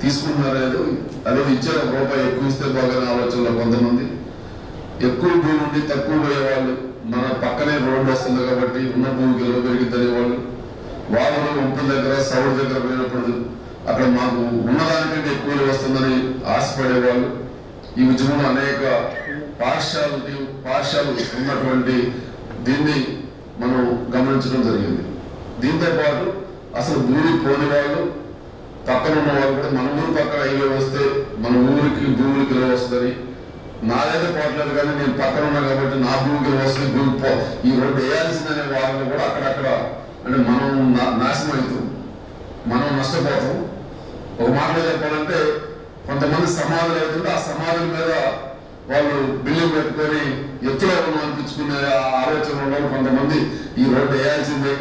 తీసుకున్నారేదో అదే ఇచ్చారు, రూపాయి ఎక్కువ ఇస్తే బాగా ఆలోచనలో కొంతమంది, ఎక్కువ భూమి ఉండి తక్కువ పోయేవాళ్ళు, మన పక్కనే రోడ్డు వస్తుంది కాబట్టి ఉన్న భూమికి ఎలా పెరిగిద్దనే వాళ్ళు వంపుల దగ్గర సౌడు దగ్గర పోయినప్పుడు అక్కడ మాకు ఉన్నదానికంటే ఎక్కువ వస్తుందని ఆశపడేవాళ్ళు. ఈ ఉద్యమంలో అనేక పాఠశాలలు ఉన్నటువంటి దీన్ని మనం గమనించడం జరిగింది. దీంతో పాటు అసలు భూమికి పోని వాళ్ళు, పక్కన ఉన్న వాళ్ళు కూడా మన ఊరు పక్కన హైవే వస్తే మన ఊరికి భూమికి ఎలా వస్తుందని, నాదైతే పోవట్లేదు కానీ నేను పక్కన ఉన్నా కాబట్టి నా భూమికి వస్తుంది, భూమి ఈ రోడ్డు వేయాల్సిందనే వాళ్ళు కూడా అక్కడక్కడ అంటే మనం నాశనం అవుతాం, మనం నష్టపోతాం. ఒక మాటలో చెప్పాలంటే కొంతమంది సమాధులు అవుతుంటే ఆ సమాధుల మీద వాళ్ళు బిల్డింగ్ పెట్టుకొని ఎత్తులో ఉన్నాం అనిపించుకునే ఆలోచన ఉన్న కొంతమంది ఈ రోడ్డు వేయాల్సిందే,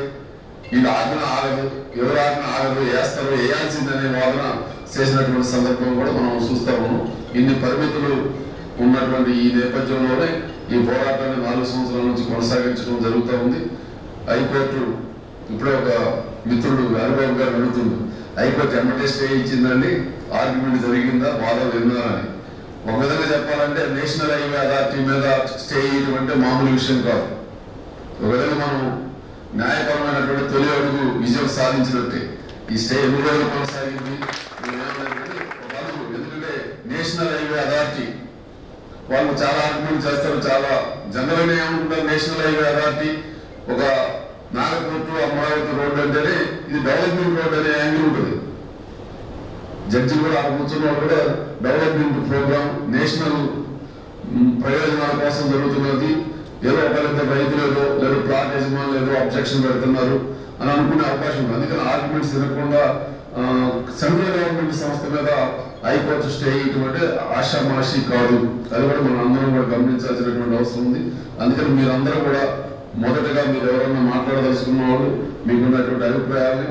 వీళ్ళు ఆజ్ఞ ఆగదు, ఎవరు ఆజ్ఞ ఆగదు, వేస్తారు, వేయాల్సిందనే వాదన చేసినటువంటి సందర్భం కూడా మనం చూస్తాము. ఇన్ని పరిమితులు ఉన్నటువంటి ఈ నేపథ్యంలోనే ఈ పోరాటాన్ని 4 సంవత్సరాల నుంచి కొనసాగించడం జరుగుతూ ఉంది. హైకోర్టు ఇప్పుడే ఒక మిత్రుడు హరిబాబు గారు అడుగుతుండ్రు, హైకోర్టు ఎమ్మటే స్టే ఇచ్చిందండి, ఆర్గ్యుమెంట్ జరిగిందా, వాదన విన్నారా అని. ఒక విధంగా చెప్పాలంటే నేషనల్ హైవే అథారిటీ మీద స్టే చేయడం అంటే మామూలు విషయం కాదు. ఒక విధంగా మనం న్యాయపరమైనటువంటి తొలి అడుగు విజయం సాధించినట్టే. ఈ స్టే ఎన్ని రోజులు కొనసాగింది, ఎందుకంటే నేషనల్ హైవే అథారిటీ వాళ్ళు చాలా ఆర్గ్యుమెంట్ చేస్తారు. చాలా జనరల్గా ఏమనుకుంటారు, నేషనల్ హైవే అథారిటీ ఒక నాగపూర్ అమరావతి రోడ్డు అంటేనే ఇది డెవలప్మెంట్ రోడ్ అనే యాంగిల్ ఉంటుంది. జడ్జిలు కూడా అక్కడ కూర్చున్న వాళ్ళు కూడా డెవలప్మెంట్ ప్రోగ్రామ్ నేషనల్ ప్రయోజనాల కోసం జరుగుతున్నది, ఏదో ఒకరిద్దరు రైతులు ఏదో లేదా ప్లాట్ యజమానులు ఏదో అబ్జెక్షన్ పెడుతున్నారు అని అనుకునే అవకాశం ఉంది. అందుకని ఆర్గ్యుమెంట్స్ తినకుండా సెంట్రల్ గవర్నమెంట్ సంస్థ మీద హైకోర్టు స్టే ఇటువంటి ఆషామాషి కాదు. అది కూడా మనం అందరం కూడా గమనించాల్సినటువంటి అవసరం ఉంది. అందుకని మీరందరూ కూడా మొదటగా మీరు ఎవరన్నా మాట్లాడదలుచుకున్న వాళ్ళు మీకున్నటువంటి అభిప్రాయాన్ని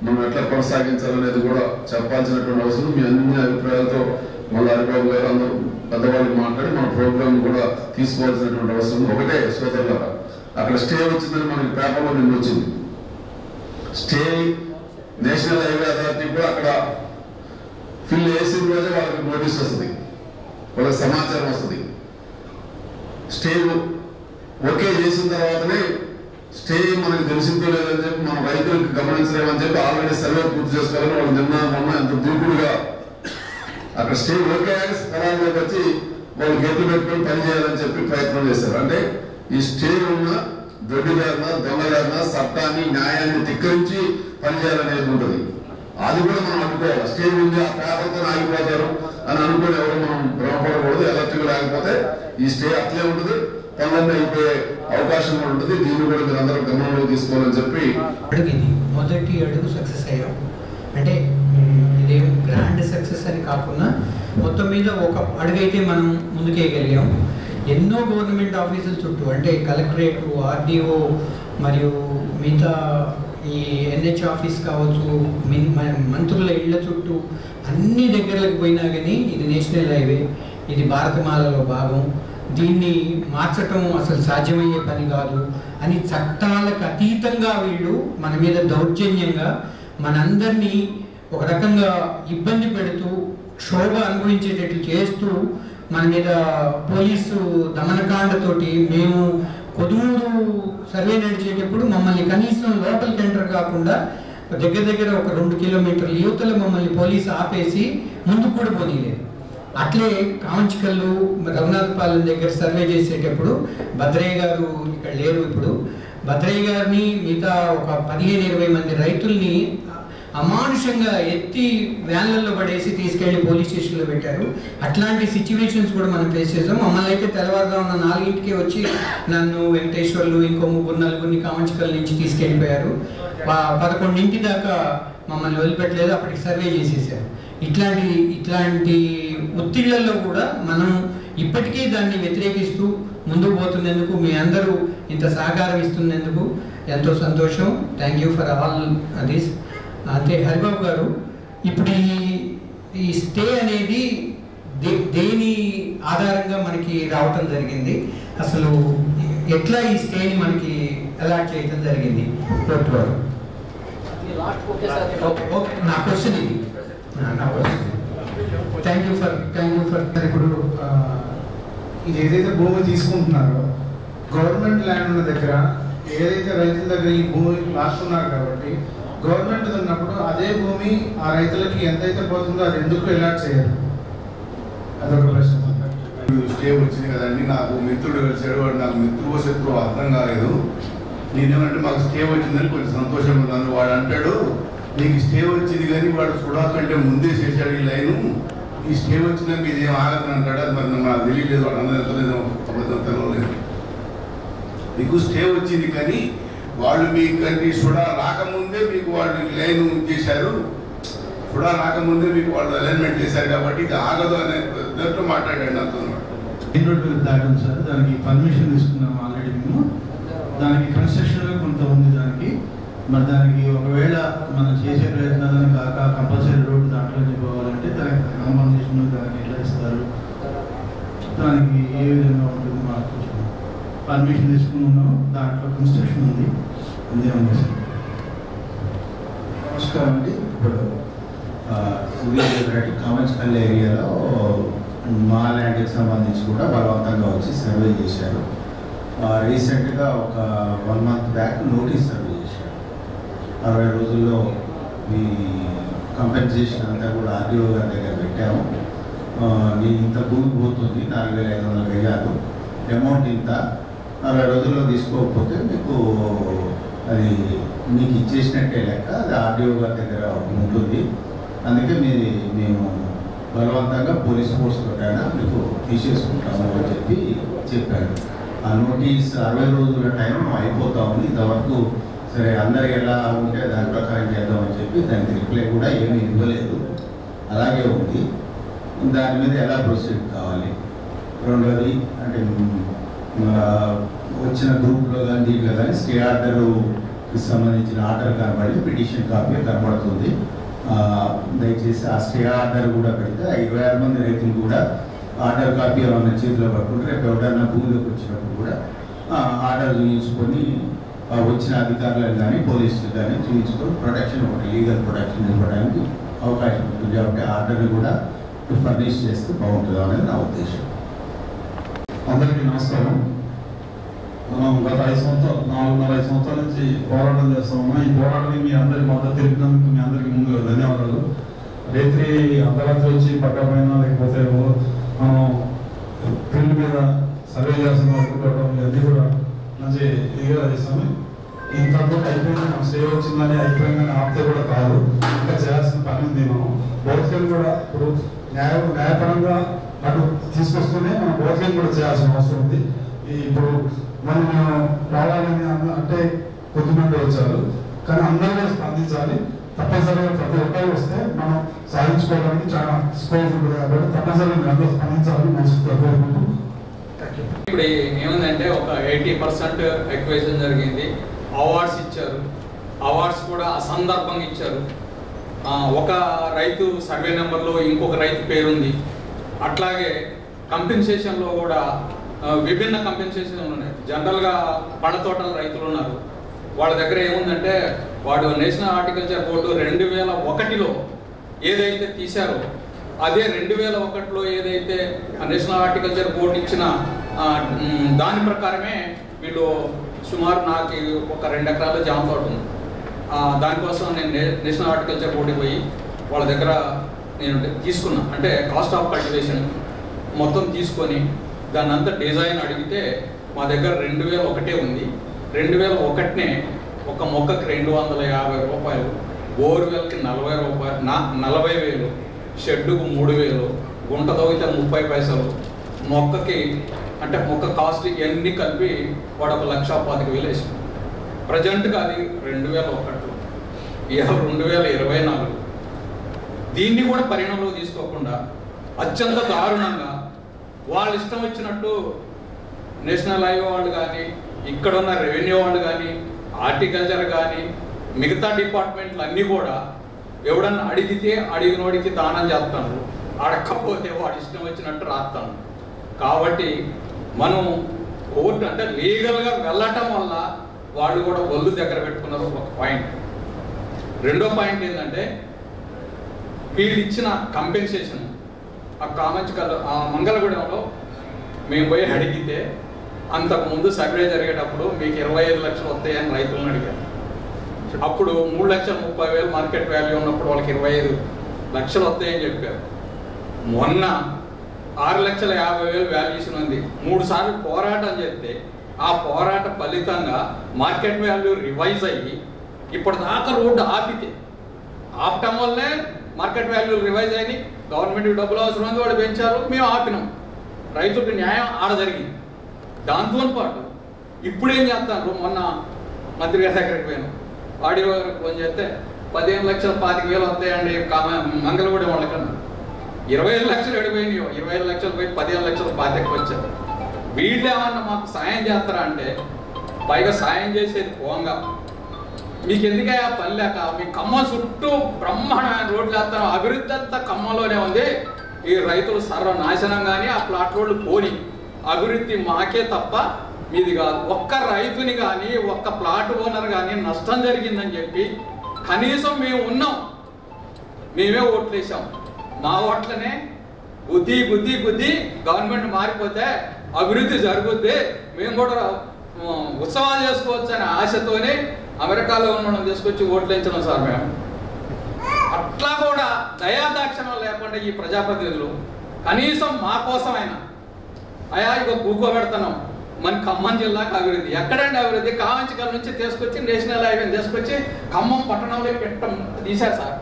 మనం ఎట్లా కొనసాగించాలనేది కూడా చెప్పాల్సినటువంటి అవసరం. మీ అన్ని అభిప్రాయాలతో మళ్ళీ హరిబాబు గారు అందరూ పెద్దవాళ్ళు మాట్లాడి మన ప్రోగ్రామ్ కూడా తీసుకోవాల్సినటువంటి అవసరం. ఒకటే సోదరులారా, అక్కడ స్టే వచ్చిందని మనకి పేపర్లో నిన్న వచ్చింది. స్టే నేషనల్ హైవే అథారిటీ కూడా అక్కడ ఫిల్ చేసిన రోజే వాళ్ళకి నోటీస్ వస్తుంది, వాళ్ళకి సమాచారం వస్తుంది. స్టే ఓకే చేసిన తర్వాతనే స్టే మనకు తెలిసిందో లేదని చెప్పి మనం రైతులకు గమనించలేమని చెప్పి ఆల్రెడీ సర్వే పూర్తి చేసుకోవాలని వాళ్ళు నిన్న మొన్న ఎంత దూకుడుగా అక్కడ స్టే ఓకే స్థలాల్లోకి వచ్చి వాళ్ళు గెట్లు పెట్టుకొని పని చేయాలని చెప్పి ప్రయత్నం చేశారు. అంటే ఈ స్టే ఉన్న దొడ్డిదారిన దొంగదారిన చట్టాన్ని న్యాయాన్ని ధిక్కరించి పనిచేయాలనేది ఉంటుంది. అది కూడా మనం అనుకోవాలి. స్టే ఉంది ఆ పేపర్తో ఆగిపోతారు అని అనుకుని ఎవరు మనం భ్రమపడకూడదు. ఎలక్ట్రిక్ లేకపోతే ఈ స్టే అట్లే ఉంటుంది, పనులన్నీ అయిపోయే అవకాశం కూడా ఉంటుంది. దీన్ని కూడా మీరు అందరూ గమనంలో తీసుకోవాలని చెప్పి అడుగుది మొదటి అడుగు సక్సెస్ అయ్యాం. అంటే ఇదేం గ్రాండ్ సక్సెస్ అని కాకుండా మొత్తం మీద ఒక అడుగైతే మనం ముందుకేయగలిగాం. ఎన్నో గవర్నమెంట్ ఆఫీసుల చుట్టూ అంటే కలెక్టరేటు, ఆర్డీఓ మరియు మిగతా ఈ ఎన్హెచ్ ఆఫీస్ కావచ్చు, మంత్రుల ఇళ్ల చుట్టూ అన్ని దగ్గరలకు పోయినా కానీ ఇది నేషనల్ హైవే, ఇది భారతమాలలో భాగం, దీన్ని మార్చటం అసలు సాధ్యమయ్యే పని కాదు అని చట్టాలకు అతీతంగా వీళ్ళు మన మీద దౌర్జన్యంగా మనందరినీ ఒక రకంగా ఇబ్బంది పెడుతూ క్షోభ అనుభవించేటట్లు చేస్తూ మన మీద పోలీసు దమనకాండతోటి మేము కొదూరు సర్వే నడిచేటప్పుడు మమ్మల్ని కనీసం లోపలికి ఎంటర్ కాకుండా దగ్గర ఒక 2 కిలోమీటర్ల యువతలు మమ్మల్ని పోలీసు ఆపేసి ముందుకు కూడా పోనీలేదు. అట్లే కామంచికల్లు రఘునాథపాలెం దగ్గర సర్వే చేసేటప్పుడు భద్రయ్య గారు ఇక్కడ లేరు, ఇప్పుడు భద్రయ్య గారిని మిగతా ఒక 15-20 మంది రైతుల్ని అమానుషంగా ఎత్తి వ్యాన్లలో పడేసి తీసుకెళ్లి పోలీస్ స్టేషన్లో పెట్టారు. అట్లాంటి సిచ్యువేషన్స్ కూడా మనం ఫేస్ చేసాం. మమ్మల్ని అయితే తెల్లవారుజామున 4ంటికే వచ్చి నన్ను వెంకటేశ్వర్లు ఇంకో 3-4 కామంచికల నుంచి తీసుకెళ్ళిపోయారు. 11 దాకా మమ్మల్ని వదిలిపెట్టలేదు, అప్పటికి సర్వే చేసేసారు. ఇట్లాంటి ఒత్తిళ్లలో కూడా మనం ఇప్పటికీ దాన్ని వ్యతిరేకిస్తూ ముందుకు పోతున్నందుకు మీ అందరూ ఇంత సహకారం ఇస్తున్నందుకు ఎంతో సంతోషం. Thank you for all this. అంతే హరిబాబు గారు, ఇప్పుడు ఈ స్టే అనేది దేని ఆధారంగా మనకి రావటం జరిగింది, అసలు ఎట్లా ఈ స్టేని మనకి అలాట్ చేయటం జరిగింది కోర్టు వారు? ఓకే నా క్వశ్చన్ ఇది థ్యాంక్ యూ ఫర్ ఇప్పుడు ఇది ఏదైతే భూమి తీసుకుంటున్నారో గవర్నమెంట్ ల్యాండ్ ఉన్న దగ్గర ఏదైతే రైతుల దగ్గర ఈ భూమి రాస్తున్నారు కాబట్టి గవర్నమెంట్ ఉన్నప్పుడు అదే భూమి ఆ రైతులకి ఎంతైతే పోతుందో అది ఎందుకు అలాట్ చేయరు? అదొక ప్రశ్న. స్టే వచ్చింది కదండి, నాకు మిత్రుడు కలిసాడు, వాడు నాకు మిత్రువు శత్రువు అర్థం కాలేదు. నేనేమంటే మాకు స్టే వచ్చిందని కొంచెం సంతోషంగా ఉన్నాను. వాడు అంటాడు నీకు స్టే వచ్చింది కానీ వాడు సుడా కంటే ముందే చేశాడు ఈ లైను, ఈ స్టే వచ్చిందని మీరు ఏం ఆగదని అంటాడు. అది మరి నాకు తెలియలేదు, వాడు అందరూ ఎంతలేదు అబద్ధం తెలవలేదు. మీకు స్టే వచ్చింది కానీ వాళ్ళు మీకంటే సుడా రాకముందే మీకు వాళ్ళు లైన్ చేశారు, సుడా రాకముందే మీకు వాళ్ళు అలైన్మెంట్ చేశారు కాబట్టి ఇది ఆగదు అనే దాంట్లో మాట్లాడాడు నాతో. దాటం సార్, దానికి పర్మిషన్ తీసుకున్నాము ఆల్రెడీ మేము. దానికి కన్స్ట్రక్షన్లో కొంత ఉంది దానికి. మరి దానికి ఒకవేళ మనం చేసే ప్రయత్నాలను కాక కంపల్సరీ రోడ్డు దాంట్లోనే పోవాలంటే దానికి కాంపన్సేషన్ దానికి ఎట్లా ఇస్తారు, దానికి ఏ విధంగా ఉంటుంది మాకు పర్మిషన్ తీసుకుని ఉన్నాము. దాంట్లో కన్స్ట్రక్షన్ ఉంది. ఉంది సార్. నమస్కారం అండి. ఇప్పుడు కామన్స్పల్లి ఏరియాలో మా ల్యాండ్కి సంబంధించి కూడా బలవంతంగా వచ్చి సర్వే చేశారు. రీసెంట్గా ఒక 1 month బ్యాక్ నోటీస్ సర్వే చేశారు. 60 రోజుల్లో మీ కంపెన్సేషన్ అంతా కూడా ఆర్డీఓ గారి దగ్గర పెట్టాము. మీ ఇంత భూమి పోతుంది 4,500 వేయాలు, అమౌంట్ ఇంత, 60 రోజుల్లో తీసుకోకపోతే మీకు అది మీకు ఇచ్చేసినట్టే లెక్క, అది ఆర్డీఓ గారి దగ్గర ఉంటుంది. అందుకే మేము బలవంతంగా పోలీస్ ఫోర్స్ తోటైనా మీకు తీసేసుకుంటాము అని చెప్పాడు. ఆ నోటీస్ 60 రోజుల టైం అయిపోతా ఉంది. ఇంతవరకు సరే అందరు ఎలా ఉంటే దాని ప్రకారం చేద్దామని చెప్పి దానికి రిప్లై కూడా ఏమీ ఇవ్వలేదు, అలాగే ఉంది. దాని మీద ఎలా ప్రొసీడ్ కావాలి. రెండోది అంటే వచ్చిన గ్రూప్లో కానీ దీంట్లో కానీ స్టే ఆర్డర్కి సంబంధించిన ఆర్డర్ కనబడి పిటిషన్ కాపీ కనబడుతుంది. దయచేసి ఆ స్టే ఆర్డర్ కూడా పెడితే 26 మంది రైతులు కూడా ఆర్డర్ కాపీ ఏమన్నా చేతిలో పట్టుకుంటే రేపు ఎవరైనా భూమిలోకి వచ్చినప్పుడు కూడా ఆర్డర్ చూపించుకొని వచ్చిన అధికారులను కానీ పోలీసులు కానీ చూపించుకొని ప్రొటెక్షన్, ఒకటి లీగల్ ప్రొటెక్షన్ ఇవ్వడానికి అవకాశం ఉంటుంది. కాబట్టి ఆర్డర్ని కూడా ఫర్నిష్ చేస్తే బాగుంటుంది అనేది నా ఉద్దేశం. అందరికీ నమస్కారం. మనం గత 4-5 సంవత్సరాల నుంచి పోరాటం చేస్తాము. ఈ పోరాటానికి మీ అందరి మద్దతు తెలిపినందుకు మీ అందరికీ ముందుగా ధన్యవాదాలు. అర్ధరాత్రి వచ్చి పట్టకపోయినా లేకపోతే మనం ఫీల్డ్ మీద సర్వే చేస్తున్న ఇవన్నీ కూడా మంచి ఇదిగా చేస్తాము. ఇంతతో అయిపోయింది, మనం సేవ వచ్చిందని అయిపోయిందని ఆపితే కూడా కాదు, ఇంకా చేయాల్సిన పని ఉంది. మనం భౌతికం కూడా ఇప్పుడు న్యాయపరంగా అటు తీసుకొస్తూనే మనం భౌతికం కూడా చేయాల్సిన అవసరం ఉంది. ఇప్పుడు మనం రావాలని అంటే కొద్దిమంది వచ్చారు, కానీ అందరూ కూడా స్పందించాలి. తప్పనిసరిగా ప్రతి ఒక్కరు వస్తే మనం సాధించుకోవడానికి చాలా స్కోప్ ఉంటుంది. కాబట్టి తప్పనిసరిగా మీరు అందరూ స్పందించాలని మనసుతో కోరుకుంటూ. ఇప్పుడు ఏముందంటే ఒక 80% ఎక్వేషన్ జరిగింది. అవార్డ్స్ ఇచ్చారు. అవార్డ్స్ కూడా అసందర్భంగా ఇచ్చారు. ఒక రైతు సర్వే నెంబర్లో ఇంకొక రైతు పేరుంది. అట్లాగే కంపెన్సేషన్లో కూడా విభిన్న కంపెన్సేషన్లు ఉన్నాయి. జనరల్గా పండ్ల తోటల రైతులు ఉన్నారు, వాళ్ళ దగ్గర ఏముందంటే వాడు నేషనల్ హార్టికల్చర్ బోర్డు 2001లో ఏదైతే తీశారో అదే 2001లో ఏదైతే నేషనల్ హార్టికల్చర్ బోర్డు ఇచ్చిన దాని ప్రకారమే వీళ్ళు సుమారు నాకు ఒక 2 ఎకరాల జామ తోట ఉంది. దానికోసం నేను నేషనల్ హార్టికల్చర్ బోర్డుకి పోయి వాళ్ళ దగ్గర నేను తీసుకున్నా, అంటే కాస్ట్ ఆఫ్ కల్టివేషన్ మొత్తం తీసుకొని దాన్ని అంతా డిజైన్ అడిగితే మా దగ్గర 2001 ఉంది. 2001నే ఒక మొక్కకి 250 రూపాయలు, బోర్వెల్కి 40 రూపాయలు, 40,000, షెడ్డుకు 3,000, గుంట తవ్వితే 30 పైసలు, మొక్కకి అంటే మొక్క కాస్ట్ ఇవన్నీ కలిపి వాడు 1,25,000 వేసాడు. ప్రజెంట్గా అది 2001లో, ఇవాళ 2024. దీన్ని కూడా పరిగణనలో తీసుకోకుండా అత్యంత దారుణంగా వాళ్ళ ఇష్టం వచ్చినట్టు నేషనల్ హైవే వాళ్ళు కానీ, ఇక్కడ ఉన్న రెవెన్యూ వాళ్ళు కానీ, హార్టికల్చర్ కానీ, మిగతా డిపార్ట్మెంట్లు అన్నీ కూడా ఎవడన్నా అడిగితే అడిగినోడికి దానం చేస్తాను, అడగకపోతే వాడి ఇష్టం వచ్చినట్టు రాస్తాను. కాబట్టి మనం కోర్టు అంటే లీగల్గా వెళ్ళటం వల్ల వాళ్ళు కూడా ఒళ్ళు దగ్గర పెట్టుకున్నారు. ఒక పాయింట్ రెండో పాయింట్ ఏంటంటే వీళ్ళు ఇచ్చిన కంపెన్సేషన్ ఆ మంగళగూడెంలో మేము పోయి అడిగితే అంతకుముందు సర్వే జరిగేటప్పుడు మీకు 25 లక్షలు వస్తాయని రైతులను అడిగారు. అప్పుడు 3,30,000 మార్కెట్ వాల్యూ ఉన్నప్పుడు వాళ్ళకి 25 లక్షలు వస్తాయని చెప్పారు. మొన్న 6,50,000 వాల్యుయేషన్ ఉంది. 3 సార్లు పోరాటం చేస్తే ఆ పోరాట ఫలితంగా మార్కెట్ వాల్యూ రివైజ్ అయ్యి ఇప్పటిదాకా రోడ్డు ఆపటం వల్లనే మార్కెట్ వాల్యూ రివైజ్ అయ్యి గవర్నమెంట్కి డబ్బులు అవసరం ఉంది, వాడు పెంచారు, మేము ఆపినాం. రైతులకు న్యాయం ఆడ జరిగింది. దాంతో పాటు ఇప్పుడు ఏం చేస్తాను, మొన్న మంత్రి గారి దగ్గరికి పోయాను, ఆడియో గారికి ఫోన్ చేస్తే 15,25,000 వస్తాయండి మంగళగూడెం వాళ్ళకన్నా. 25 లక్షలు ఎడిపోయినాయో, 25 లక్షలు పోయి 15 లక్షలు బాధ్యతకు వచ్చారు. వీళ్ళు ఏమన్నా మాకు సాయం చేస్తారా అంటే, పైగా సాయం చేసేది పోంగా మీకు ఎందుకయ్యా పని లేక మీ ఖమ్మం చుట్టూ బ్రహ్మాండమైన రోడ్లు వేస్తాను, అభివృద్ధి అంతా ఖమ్మంలోనే ఉంది, ఈ రైతులు సర్వనాశనం కానీ ఆ ప్లాట్ రోడ్లు పోని, అభివృద్ధి మాకే తప్ప మీది కాదు. ఒక్క రైతుని కానీ ఒక్క ప్లాట్ ఓనర్ కానీ నష్టం జరిగిందని చెప్పి కనీసం మేము ఉన్నాం, మేమే ఓట్లు వేసాం, మా ఓట్లనే బుద్ధి బుద్ధి బుద్ధి గవర్నమెంట్ మారిపోతే అభివృద్ధి జరుగుద్ది, మేము కూడా ఉత్సవాలు చేసుకోవచ్చు అనే ఆశతోనే అమెరికాలో ఉన్న తీసుకొచ్చి ఓట్లు వేయించడం సార్ మేము. అట్లా కూడా దయాదాక్షిణం లేకుండా ఈ ప్రజాప్రతినిధులు కనీసం మా కోసమైనా అయా ఇక కూకోబెడుతున్నాం మన ఖమ్మం జిల్లాకు అభివృద్ధి. ఎక్కడండి అభివృద్ధి? కావంచికల నుంచి తీసుకొచ్చి నేషనల్ హైవేని తీసుకొచ్చి ఖమ్మం పట్టణంలో పెట్టడం తీశారు సార్.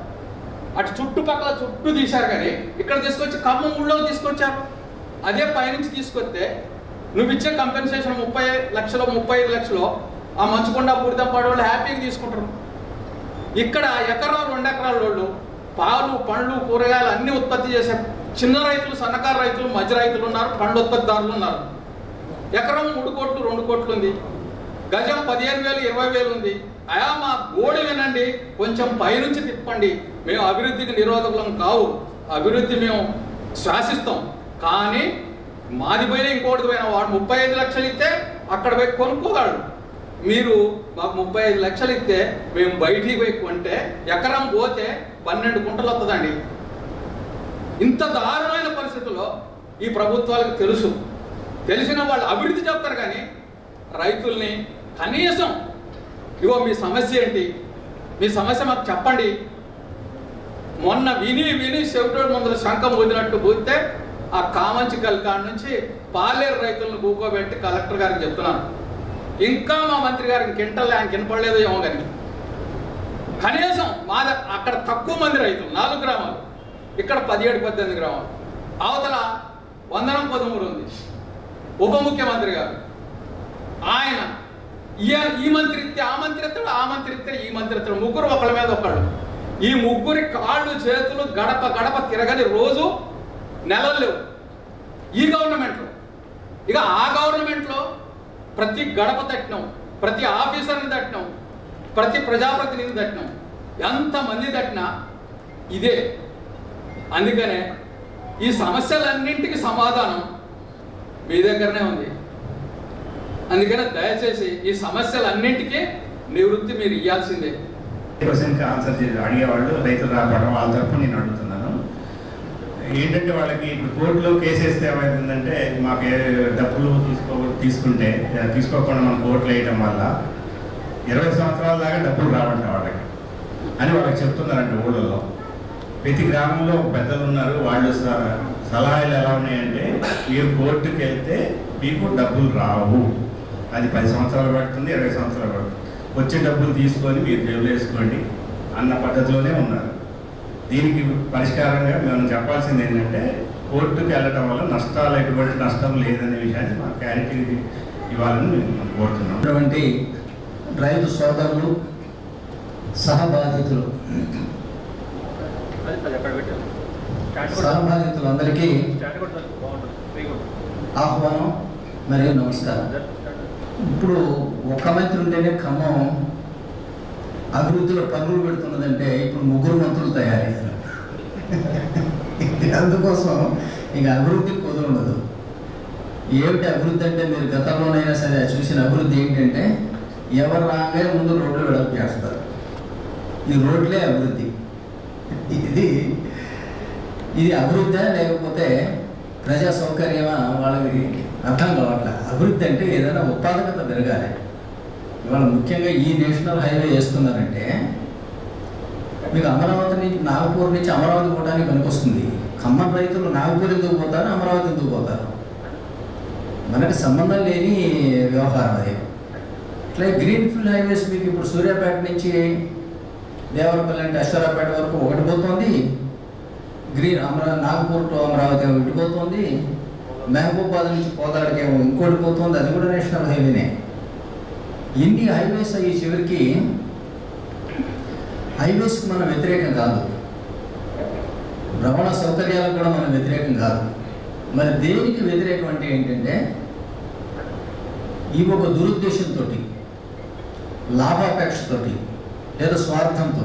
అటు చుట్టుపక్కల చుట్టూ తీశారు కానీ ఇక్కడ తీసుకొచ్చి ఖమ్మం ఊళ్ళో తీసుకొచ్చారు. అదే పైనుంచి తీసుకొస్తే నువ్వు ఇచ్చే కంపెన్సేషన్ 30 లక్షలు 35 లక్షలు ఆ మంచుకొండ పూర్తంపాడు వాళ్ళు హ్యాపీగా తీసుకుంటారు. ఇక్కడ ఎకరం 2 ఎకరాల వాళ్ళు పాలు పండ్లు కూరగాయలు అన్ని ఉత్పత్తి చేసే చిన్న రైతులు, సన్నకారు రైతులు, మధ్య రైతులు ఉన్నారు, పండ్ల ఉత్పత్తిదారులు ఉన్నారు. ఎకరం 3 కోట్లు 2 కోట్లు ఉంది, గజం 15,000 20,000 ఉంది. అయా మా గోడు వినండి, కొంచెం పైనుంచి తిప్పండి, మేము అభివృద్ధికి నిరోధకులం కావు, అభివృద్ధి మేము శ్వాసిస్తాం, కానీ మాది పోయినా ఇంకోటి పోయినా వాడు 35 లక్షలు ఇస్తే అక్కడ పోయి కొనుక్కోగలడు. మీరు మాకు 35 లక్షలు ఇస్తే మేము బయటికి పోయి కొంటే ఎకరం పోతే 12 గుంటలు వస్తుందండి. ఇంత దారుణమైన పరిస్థితుల్లో ఈ ప్రభుత్వాలకు తెలిసిన వాళ్ళు అభివృద్ధి చెప్తారు కానీ రైతుల్ని కనీసం ఇగో మీ సమస్య ఏంటి, మీ సమస్య మాకు చెప్పండి. మొన్న విని చెవిటోడు ముందర శంఖం ఊదినట్టు ఊదితే ఆ కామంచికల్ కాడ నుంచి పాలేరు రైతులను కూకోబెట్టి కలెక్టర్ గారికి చెప్తున్నాను, ఇంకా మా మంత్రి గారికి కింటల్ ఆయన కినపడలేదో ఏమో కానీ కనీసం అక్కడ తక్కువ మంది రైతులు 4 గ్రామాలు, ఇక్కడ 17-18 గ్రామాలు, అవతల వందనం పొదుమూరు ఉంది. ఉప ముఖ్యమంత్రి గారు ఆయన ఈ మంత్రి ఇస్తే ఆ మంత్రి ఇస్తాడు, ఆ మంత్రి ఇస్తే ఈ మంత్రి ఇస్తాడు, ముగ్గురు ఒకళ్ళ మీద ఒకళ్ళు. ఈ ముగ్గురి కాళ్ళు చేతులు గడప గడప తిరగని రోజు నెలలు లేవు ఈ గవర్నమెంట్లో. ఇక ఆ గవర్నమెంట్లో ప్రతి గడప తట్టినాం, ప్రతి ఆఫీసర్ని తట్టినాం, ప్రతి ప్రజాప్రతినిధిని తట్టినాం, ఎంతమంది తట్టినా ఇదే. అందుకనే ఈ సమస్యలన్నింటికి సమాధానం మీ దగ్గరనే ఉంది. అందుకనే దయచేసి ఈ సమస్యలన్నింటికీ నివృత్తి మీరు ఇవ్వాల్సిందే. క్వశ్చన్కి ఆన్సర్ అడిగేవాళ్ళు రైతులు రాబడడం వాళ్ళ తరఫున నేను అడుగుతున్నాను. ఏంటంటే వాళ్ళకి ఇప్పుడు కోర్టులో కేసు వేస్తే ఏమైందంటే మాకు డబ్బులు తీసుకుంటే తీసుకోకుండా మనం కోర్టులో వేయడం వల్ల 20 సంవత్సరాల దాకా డబ్బులు రావంట వాళ్ళకి అని వాళ్ళకి చెప్తున్నారంట ఊళ్ళలో. ప్రతి గ్రామంలో పెద్దలు ఉన్నారు, వాళ్ళు సలహాలు ఎలా ఉన్నాయంటే మీరు కోర్టుకి వెళ్తే మీకు డబ్బులు రావు, అది 10 సంవత్సరాలు పడుతుంది, 20 సంవత్సరాలు పడుతుంది, వచ్చే డబ్బులు తీసుకొని మీరు జేబులో వేసుకోండి అన్న పద్ధతిలోనే ఉన్నారు. దీనికి పరిష్కారంగా మేము చెప్పాల్సింది ఏంటంటే కోర్టుకు వెళ్ళడం వల్ల నష్టాలు ఎటువంటి నష్టం లేదనే విషయాన్ని మా క్లారిటీ ఇవ్వాలని మేము కోరుతున్నాం. అటువంటి రైతు సోదరులు సహబాధితులందరికీ ఆహ్వానం మరియు నమస్కారం. ఇప్పుడు ఒక్క మంత్రి ఉంటేనే ఖమ్మం అభివృద్ధిలో పరుగులు పెడుతున్నదంటే ఇప్పుడు 3 మంత్రులు తయారయ్యారు. అందుకోసం ఇక అభివృద్ధి కుదరఉండదు. ఏమిటి అభివృద్ధి అంటే మీరు గతంలోనైనా సరే చూసిన అభివృద్ధి ఏంటంటే ఎవరు రాగానే ముందు రోడ్లు వెడల్పు చేస్తారు, ఈ రోడ్లే అభివృద్ధి. ఇది అభివృద్ధి లేకపోతే ప్రజా సౌకర్యమా వాళ్ళకి అర్థం కావట్లే. అభివృద్ధి అంటే ఏదైనా ఉత్పాదకత పెరగాలి. ఇవాళ ముఖ్యంగా ఈ నేషనల్ హైవే వేస్తున్నారంటే మీకు అమరావతి నుంచి నాగపూర్ నుంచి అమరావతి పోవడానికి పనికొస్తుంది. ఖమ్మం రైతులు నాగపూర్ ఎందుకు పోతారు, అమరావతి ఎందుకు పోతారు? మనకి సంబంధం లేని వ్యవహారం అది. ఇట్లా గ్రీన్ఫీల్డ్ హైవేస్ మీకు ఇప్పుడు సూర్యాపేట నుంచి దేవరపల్లి అంటే అశ్వరాపేట వరకు ఒకటి పోతుంది, నాగపూర్ టు అమరావతి ఒకటి పోతుంది, మహబూబాద్ నుంచి పోతాడికేమో ఇంకోటి పోతుంది, అది కూడా నేషనల్ హైవేనే. ఇన్ని హైవేస్ అయ్యి చివరికి హైవేస్కి మనం వ్యతిరేకం కాదు, రవాణా సౌకర్యాలకు కూడా మనం వ్యతిరేకం కాదు. మరి దేనికి వ్యతిరేకం అంటే ఏంటంటే ఈ ఒక దురుద్దేశంతో, లాభాపేక్షతోటి లేదా స్వార్థంతో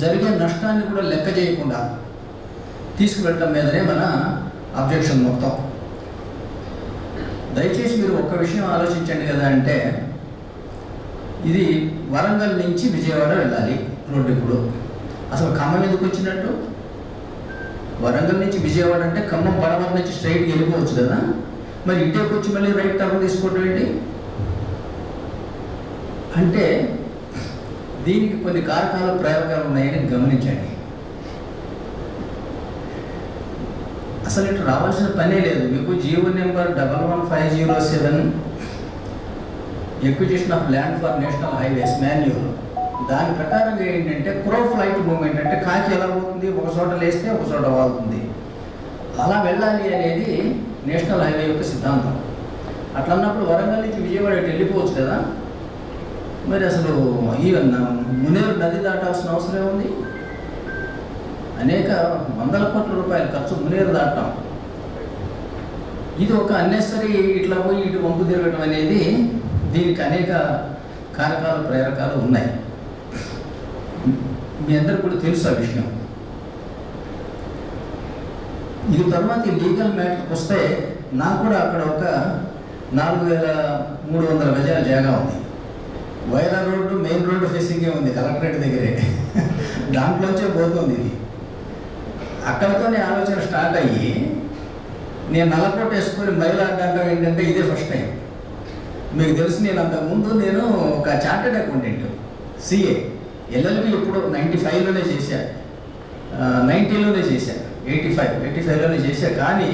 జరిగే నష్టాన్ని కూడా లెక్క చేయకుండా తీసుకువెళ్ళడం మీదనే మన అబ్జెక్షన్ మొత్తం. దయచేసి మీరు ఒక్క విషయం ఆలోచించండి కదా. అంటే ఇది వరంగల్ నుంచి విజయవాడ వెళ్ళాలి రోడ్డు. ఇప్పుడు అసలు ఖమ్మం ఎందుకు వచ్చినట్టు? వరంగల్ నుంచి విజయవాడ అంటే ఖమ్మం పడమర నుంచి స్ట్రైట్కి వెళ్ళిపోవచ్చు కదా. మరి ఇటేకి వచ్చి మళ్ళీ రైట్ టర్న్ తీసుకోవడం ఏంటి? అంటే దీనికి కొన్ని కారకాలు ప్రయోగాలు ఉన్నాయని గమనించండి. అసలు ఇటు రావాల్సిన పనే లేదు. మీకు GO number 11507 acquisition of land for national highways manual, దాని ప్రకారంగా ఏంటంటే క్రో ఫ్లైట్ మూవ్మెంట్ అంటే కాకి ఎలా పోతుంది, ఒక చోట లేస్తే ఒక చోట వాళ్తుంది, అలా వెళ్ళాలి అనేది నేషనల్ హైవే యొక్క సిద్ధాంతం. అట్లన్నప్పుడు వరంగల్ నుంచి విజయవాడ వెళ్ళిపోవచ్చు కదా. మరి అసలు ఈవెన్ మునేరు నది దాటాల్సిన అవసరం ఉంది. అనేక వందల కోట్ల రూపాయల ఖర్చు మునేరు దాటం. ఇది ఒక అన్నెసరీ ఇట్లా పోయి ఇటు వంపు తిరగడం అనేది దీనికి అనేక కారకాలు ప్రేరకాలు ఉన్నాయి. మీ అందరికి కూడా తెలుసు ఆ విషయం. ఇది తర్వాత లీగల్ మ్యాటర్కి వస్తే నాకు కూడా అక్కడ ఒక 4300 గజాల జాగా ఉంది. వైరా రోడ్డు మెయిన్ రోడ్డు ఫేసింగే ఉంది, కలెక్టరేట్ దగ్గరే. దాంట్లోంచే పోతుంది ఇది. అక్కడితోనే ఆలోచన స్టార్ట్ అయ్యి నేను నల్లకోట వేసుకొని బయలుదేరడం ఏంటంటే ఇదే ఫస్ట్ టైం. మీకు తెలుసు, నేను అంతకుముందు నేను ఒక చార్టెడ్ అకౌంటెంట్, సిఏ, ఎల్ఎల్బి ఇప్పుడు 95లోనే చేశా, 90లోనే చేశా, 85లోనే చేశా. కానీ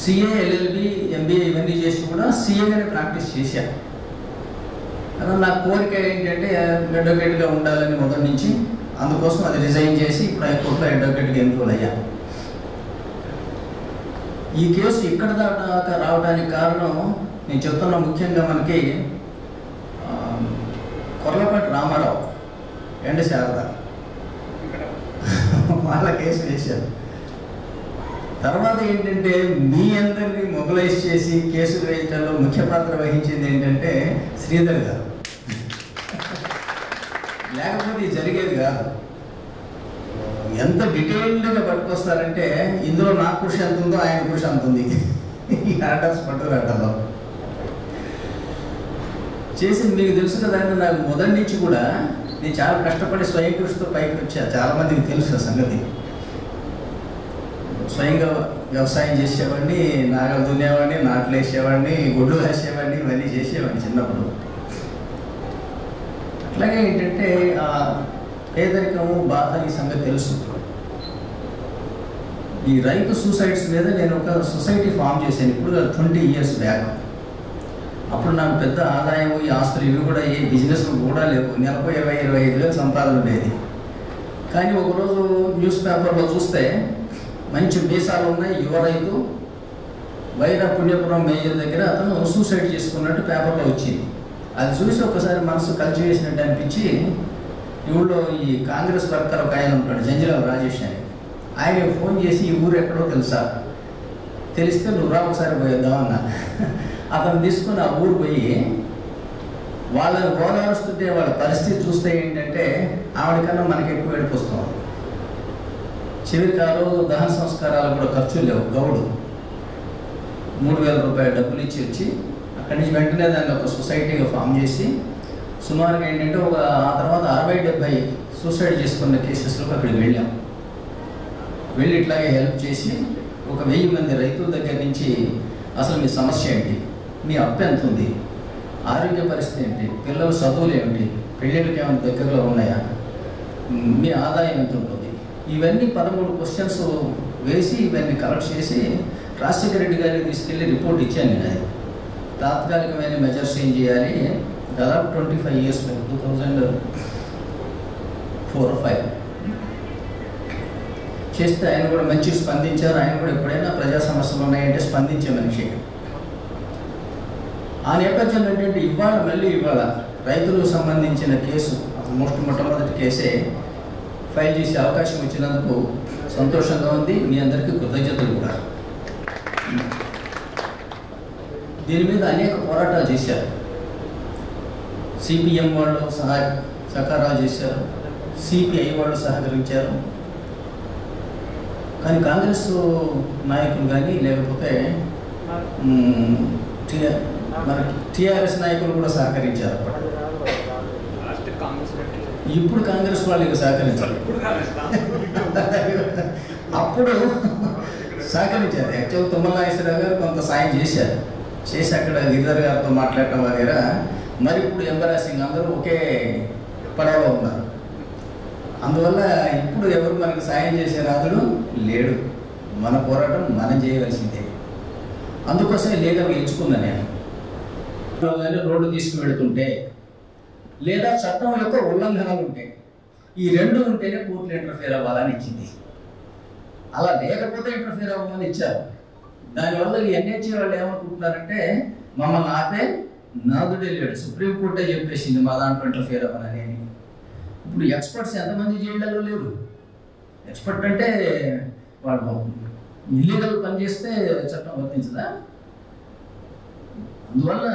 సిఏ, ఎల్ఎల్బి, ఎంబీఏ ఇవన్నీ చేసి కూడా సిఏగానే ప్రాక్టీస్ చేశా. నా కోరిక ఏంటంటే అడ్వకేట్గా ఉండాలని మొదటి నుంచి. అందుకోసం అది రిజైన్ చేసి ఇప్పుడు హైకోర్టులో అడ్వకేట్గా ఎన్రోల్ అయ్యా. ఈ కేసు ఇక్కడ దాకా రావడానికి కారణం నేను చెప్తున్నా. ముఖ్యంగా మనకి కొర్లపాటి రామారావు అండ్ శారద వాళ్ళ కేసు వేశారు. తర్వాత ఏంటంటే మీ అందరినీ మొబిలైజ్ చేసి కేసులు వేయడంలో ముఖ్య పాత్ర వహించింది ఏంటంటే శ్రీధర్ గారు. లేకపోతే ఇది జరిగేది కాదు. ఎంత డీటెయిల్డ్గా పట్టుకొస్తారంటే ఇందులో నా కృషి ఎంత ఉందో ఆయన కృషి అంత ఉంది. ఈ ఆర్డర్స్ పట్టుకురాటంలో చేసింది మీకు తెలుసు కదండి. నాకు మొదటి నుంచి కూడా నేను చాలా కష్టపడి స్వయం కృషితో పైకి వచ్చా. చాలామందికి తెలుసు సంగతి. స్వయంగా వ్యవసాయం చేసేవాడిని, నాగలు దున్నేవాడిని, నాట్లు వేసేవాడిని, గుడ్లు వేసేవాడిని, ఇవన్నీ చేసేవాడిని చిన్నప్పుడు. అట్లాగే ఏంటంటే పేదరికము, బాధ ఈ సంగతి తెలుసు. ఈ రైతు సూసైడ్స్ మీద నేను ఒక సొసైటీ ఫామ్ చేశాను ఇప్పుడు 20 years బ్యాక్. అప్పుడు నాకు పెద్ద ఆదాయం, ఈ ఆస్తులు ఇవి కూడా ఏ బిజినెస్ కూడా లేవు. నెలకు 20-25 వేలు సంపాదన ఉండేది. కానీ ఒకరోజు న్యూస్ పేపర్లో చూస్తే మంచి మీసాలు ఉన్నాయి, యువ రైతు వైరా పుణ్యపురం మేజర్ దగ్గర అతను సూసైడ్ చేసుకున్నట్టు పేపర్లో వచ్చింది. అది చూసి ఒకసారి మనసు కలిసి వేసినట్టు అనిపించి ఊళ్ళో ఈ కాంగ్రెస్ వర్కర్ ఒక ఆయన ఉంటాడు, జంజిరావు రాజేష్ అని, ఆయన ఫోన్ చేసి ఈ ఊరు ఎక్కడో తెలుసా, తెలిస్తే నువ్వు రా ఒకసారి పోయేద్దామన్నా. అతను తీసుకుని ఆ ఊరు పోయి వాళ్ళని ఓదారుస్తుంటే వాళ్ళ పరిస్థితి చూస్తే ఏంటంటే ఆవిడకన్నా మనకి ఎక్కువ ఏడుపుస్తాం. చివరికి ఆ రోజు దహన సంస్కారాలు కూడా ఖర్చులు లేవు. గౌడు 3000 రూపాయల డబ్బులు ఇచ్చి వచ్చి అక్కడి నుంచి వెంటనే దాన్ని ఒక సొసైటీగా ఫామ్ చేసి సుమారుగా ఏంటంటే ఆ తర్వాత 60-70 సూసైడ్ చేసుకున్న కేసెస్లో అక్కడికి వెళ్ళాం. వెళ్ళి ఇట్లాగే హెల్ప్ చేసి ఒక 1000 మంది రైతుల దగ్గర నుంచి అసలు మీ సమస్య ఏంటి, మీ అప్పు ఎంత ఉంది, ఆరోగ్య పరిస్థితి ఏంటి, పిల్లల చదువులు ఏమిటి, పెళ్ళిళ్ళకి ఏమైనా దగ్గరలో ఉన్నాయా, మీ ఆదాయం ఎంత ఉంటుంది, ఇవన్నీ 13 క్వశ్చన్స్ వేసి ఇవన్నీ కలెక్ట్ చేసి రాజశేఖర రెడ్డి గారికి తీసుకెళ్ళి రిపోర్ట్ ఇచ్చాను నేను. అది తాత్కాలికమైన మెజర్స్ ఏం చేయాలి, దాదాపు 25 years 2004-05 చేస్తే ఆయన కూడా మంచి స్పందించారు. ఆయన కూడా ఎప్పుడైనా ప్రజా సమస్యలు ఉన్నాయంటే స్పందించే మనిషి. ఆ నేపథ్యంలో ఏంటంటే ఇవాళ రైతులకు సంబంధించిన కేసు మొట్టమొదటి కేసే ఫైల్ చేసే అవకాశం వచ్చినందుకు సంతోషంగా ఉంది. మీ అందరికీ కృతజ్ఞతలు కూడా. దీని మీద అనేక పోరాటాలు చేశారు. సిపిఎం వాళ్ళు సహకారాలు చేశారు, సిపిఐ వాళ్ళు సహకరించారు. కానీ కాంగ్రెస్ నాయకులు కానీ లేకపోతే మన టీఆర్ఎస్ నాయకులు కూడా సహకరించారు. ఇప్పుడు కాంగ్రెస్ వాళ్ళకి సహకరించారు. అప్పుడు సహకరించారు. యాక్చువల్ తుమ్మల నాగేశ్వరరావు గారు కొంత సాయం చేశారు. చేసి అక్కడ గిరిధర్ గారితో మాట్లాడటం వగేరా. మరి ఇప్పుడు ఎంబరాసింగ్ అందరూ ఒకే పడవలో ఉన్నారు. అందువల్ల ఇప్పుడు ఎవరు మనకి సాయం చేసే రాజుడు లేడు. మన పోరాటం మనం చేయవలసిందే. అందుకోసమే లీగల్గా ఎంచుకున్నా నేను. రోడ్డు తీసుకువెడుతుంటే లేదా చట్టం యొక్క ఉల్లంఘనలు ఉంటాయి, ఈ రెండు ఉంటేనే కోర్టులు ఇంటర్ఫేర్ అవ్వాలని ఇచ్చింది. అలా లేకపోతే ఇంటర్ఫేర్ అవ్వమని ఇచ్చారు. దానివల్ల ఈ ఎన్హెచ్ఏ వాళ్ళు ఏమనుకుంటున్నారంటే మమ్మల్ని ఆపే నాదుడే లేడు, సుప్రీంకోర్టే చెప్పేసింది మా దాంట్లో ఇంటర్ఫేర్ అవ్వనని. ఇప్పుడు ఎక్స్పర్ట్స్ ఎంతమంది జైళ్ళలో లేరు. ఎక్స్పర్ట్ అంటే వాళ్ళు ఇల్లీగల్ పని చేస్తే చట్టం వర్తించదా? అందువల్ల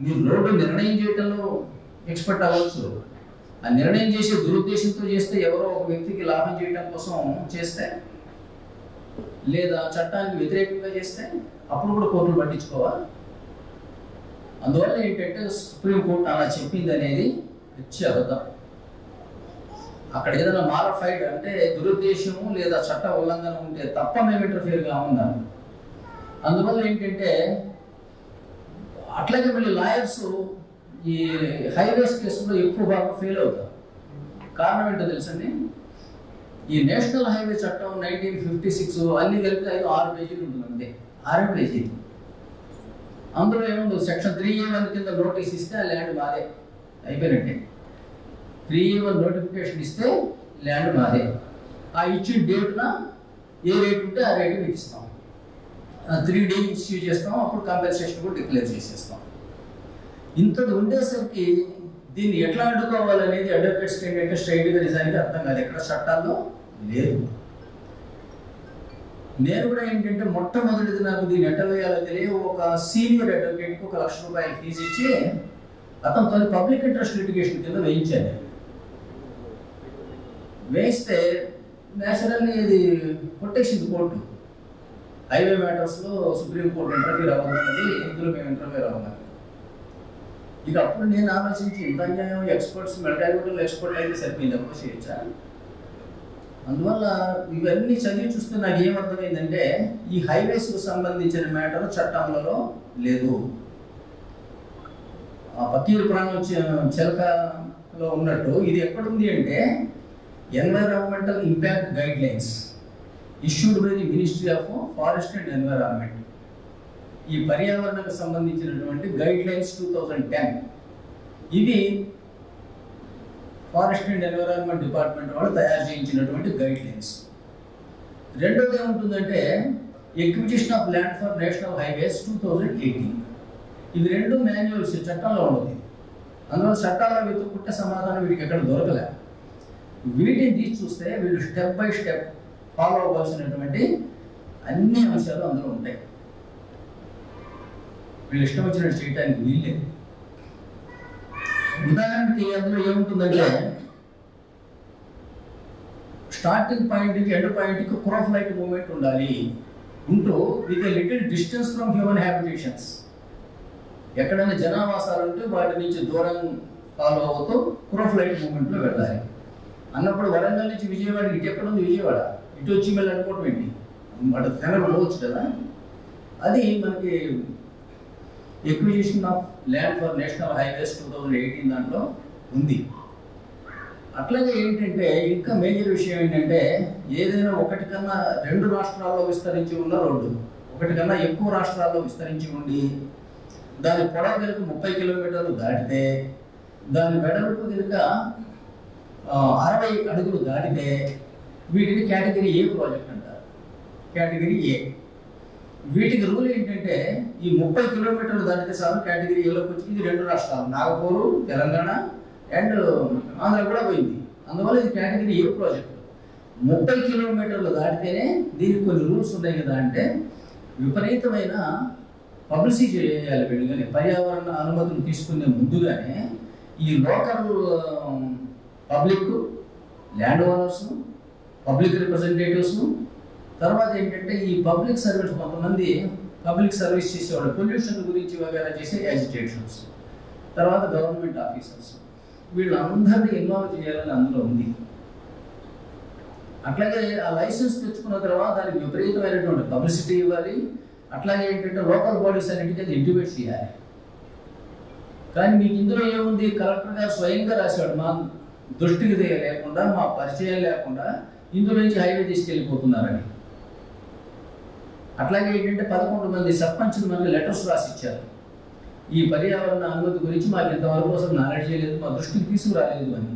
మీరు రోడ్డు నిర్ణయం చేయడంలో ఎక్స్పర్ట్ అవ్వచ్చు. ఆ నిర్ణయం చేసే దురుద్దేశంతో చేస్తే ఎవరో ఒక వ్యక్తికి లాభం చేయడం కోసం చేస్తే, లేదా చట్టానికి వ్యతిరేకంగా చేస్తే అప్పుడు కూడా కోర్టులు పట్టించుకోవాలి. అందువల్ల ఏంటంటే సుప్రీంకోర్టు అలా చెప్పింది అనేది వచ్చి అబద్ధం. అక్కడ ఏదైనా మాడిఫైడ్ అంటే దురుద్దేశము లేదా చట్ట ఉల్లంఘన ఉంటే తప్ప మేము ఇంటర్ఫియర్గా ఉన్నాము. అందువల్ల ఏంటంటే అట్లాగే మళ్ళీ లాయర్స్ ఈ హైవేస్ కేసులో ఎక్కువ బాగా ఫెయిల్ అవుతారు. కారణం ఏంటో తెలుసండి, ఈ నేషనల్ హైవే చట్టం 1956 అన్ని కలిపితే 6 పేజీలు ఉంటుంది. అంతే 6 పేజీలు. అందులో ఏముండదు, సెక్షన్ 3A1 కింద నోటీస్ ఇస్తే ఆ ల్యాండ్ మాదే అయిపోయినట్టే. 3A1 నోటిఫికేషన్ ఇస్తే ల్యాండ్ మాదే. ఆ ఇచ్చిన డేట్న ఏ రేట్ ఉంటే ఆ రేటు మీకు ఇస్తాం. 3D ఇష్యూ చేస్తాం, అప్పుడు కాంపెన్సేషన్ కూడా డిక్లేర్ చేసేస్తాం. ఇంతది ఉండేసరికి దీన్ని ఎట్లా అడ్డుకోవాలనేది అడ్వకేట్స్కి ఏంటంటే స్ట్రైట్గా నిజానికి అర్థం కాదు, ఎక్కడ చట్టాల్లో లేదు. నేను కూడా ఏంటంటే మొట్టమొదటిది నాకు దీన్ని ఎట్లా వేయాలో తెలియ ఒక సీనియర్ అడ్వకేట్కి 1 లక్ష రూపాయలు ఫీజు ఇచ్చి అతనితో పబ్లిక్ ఇంట్రెస్ట్ లిటిగేషన్ కింద వేయించాను. వేయిస్తే నేషనల్లీ ఇది కొట్టేసింది కోర్టు. హైవే మ్యాటర్స్లో సుప్రీంకోర్టు ఇంటర్ఫీర్ అవ్వదన్నది, ఇందులో మేము ఇంటర్ఫీర్ అవ్వమని. ఇక అప్పుడు నేను ఆలోచించి ఇంత అన్యాయం, ఎక్స్పర్ట్స్ మెడకాయలు ఎక్స్పర్ట్ అయితే సరిపోయింది, అప్పుడు చేయొచ్చా? అందువల్ల ఇవన్నీ చదివి చూస్తే నాకు ఏమర్థమైందంటే ఈ హైవేస్కు సంబంధించిన మ్యాటర్ చట్టంలో లేదు. ఆ పకీర్ ప్రాణం చిలకలో ఉన్నట్టు ఇది ఎక్కడుంది అంటే environmental impact guide lines issued by the ministry of forest and environment. ఈ పర్యావరణకు సంబంధించినటువంటి గైడ్ లైన్స్ 2010 ఇవి ఫారెస్ట్ అండ్ ఎన్విరాన్మెంట్ డిపార్ట్మెంట్ వాళ్ళు తయారు చేయించినటువంటి గైడ్ లైన్స్. రెండోది ఏముంటుందంటే acquisition of land for national highways 2018. ఇవి రెండు మాన్యువల్స్ చట్టంలో ఉండదు. అందులో చట్టాల్లో వెతుక్కుంటే సమాధానం వీటికి ఎక్కడ దొరకలే. వీటిని తీసి చూస్తే వీళ్ళు స్టెప్ బై స్టెప్ ఫాలో అవ్వాల్సినటువంటి అన్ని అంశాలు అందులో ఉంటాయి. వీళ్ళు ఇష్టం వచ్చినట్టు చేయడానికి వీల్లేదు. ఉదాహరణకి అందులో ఏముంటుందంటే స్టార్టింగ్ పాయింట్కి ఎండ్ పాయింట్కి క్రోఫ్లైట్ మూవ్మెంట్ ఉండాలి ఉంటూ with a little distance from human habitations. ఎక్కడైనా జనావాసాలు ఉంటే వాటి నుంచి దూరం ఫాలో అవుతూ క్రోఫ్లైట్ మూవ్మెంట్లో వెళ్ళాలి అన్నప్పుడు వరంగల్ నుంచి విజయవాడ ఇటు ఎక్కడ ఉంది విజయవాడ ఇటు వచ్చి మళ్ళీ అనుకోవటం ఏంటి అటు తెగలు పోవచ్చు కదా. అది మనకి acquisition of land for national highways 2018 దాంట్లో ఉంది. అట్లాగే ఏంటంటే ఇంకా మేజర్ విషయం ఏంటంటే ఏదైనా ఒకటి కన్నా 2 రాష్ట్రాల్లో విస్తరించి ఉన్న రోడ్డు ఒకటి కన్నా ఎక్కువ రాష్ట్రాల్లో విస్తరించి ఉండి దాని పొడవు కనుక 30 కిలోమీటర్లు దాటితే దాని వెడల్పు కనుక 60 అడుగులు దాటితే వీటిని కేటగిరీ ఏ ప్రాజెక్ట్ అంటారు. Category A. వీటికి రూల్ ఏంటంటే ఈ 30 కిలోమీటర్లు దాటితే చాలు కేటగిరీ ఏలోకి వచ్చి ఇది 2 రాష్ట్రాలు నాగపూర్ తెలంగాణ అండ్ ఆంధ్ర కూడా పోయింది. అందువల్ల ఇది కేటగిరీ ఏ ప్రాజెక్ట్. 30 కిలోమీటర్లు దాటితేనే దీనికి కొన్ని రూల్స్ ఉన్నాయి కదా. అంటే విపరీతమైన పబ్లిసిటీ చేయాలి వీళ్ళు. కానీ పర్యావరణ అనుమతులు తీసుకునే ముందుగానే ఈ local public land owners public representatives తర్వాత ఏంటంటే ఈ పబ్లిక్ సర్వీస్ కొంతమంది పబ్లిక్ సర్వీస్ చేసేవాళ్ళు పొల్యూషన్ గురించి వగేరా చేసే యాజిటేషన్స్ తర్వాత గవర్నమెంట్ ఆఫీసర్స్ వీళ్ళందరినీ ఇన్వాల్వ్ చేయాలని అందులో ఉంది. అట్లాగే ఆ లైసెన్స్ తెచ్చుకున్న తర్వాత దానికి విపరీతమైనటువంటి పబ్లిసిటీ ఇవ్వాలి. అట్లాగే ఏంటంటే లోకల్ బాడీస్ అన్నింటికీ అది ఇంటిమేట్ చేయాలి. కానీ మీకు ఇందులో ఏముంది కలెక్టర్ గారు స్వయంగా రాశాడు మా దృష్టికి లేకుండా మా పరిచయం లేకుండా ఇందులో నుంచి హైవే తీసుకెళ్ళిపోతున్నారని. అట్లాగే ఏంటంటే 11 మంది సర్పంచ్లు మనకి లెటర్స్ రాసి ఇచ్చారు. ఈ పర్యావరణ అనుమతి గురించి మాకు ఇంతవరకు అసలు నాలెడ్జ్ చేయలేదు మా దృష్టికి తీసుకురాలేదు అని.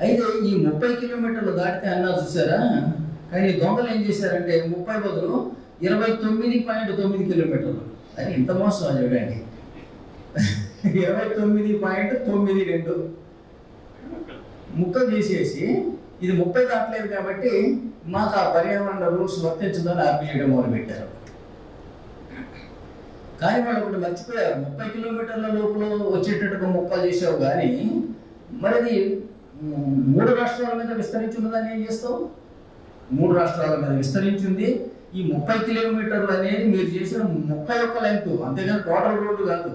అయితే ఈ 30 కిలోమీటర్లు దాటితే అన్నారు చూసారా. కానీ దొంగలు ఏం చేశారంటే 30 బదులు 29.9 కిలోమీటర్లు. అది ఇంత మోసం చూడండి. 29.92 ముక్కలు చేసేసి ఇది 30 దాటలేదు కాబట్టి మాకు ఆ పర్యావరణ రూల్స్ వర్తించదని ఆర్పి చేయడం మొదలుపెట్టారు. కానీ వాళ్ళు ఒకటి మర్చిపోయారు 30 కిలోమీటర్ల లోపల వచ్చేటట్టుగా ముక్కలు చేసావు కానీ మరి అది 3 రాష్ట్రాల మీద విస్తరించి ఉన్నదని ఏం చేస్తావు. 3 రాష్ట్రాల మీద విస్తరించింది. ఈ 30 కిలోమీటర్లు అనేది మీరు చేసిన 31 లెంత్ అంతేగాని టోటల్ రోడ్డు కాదు.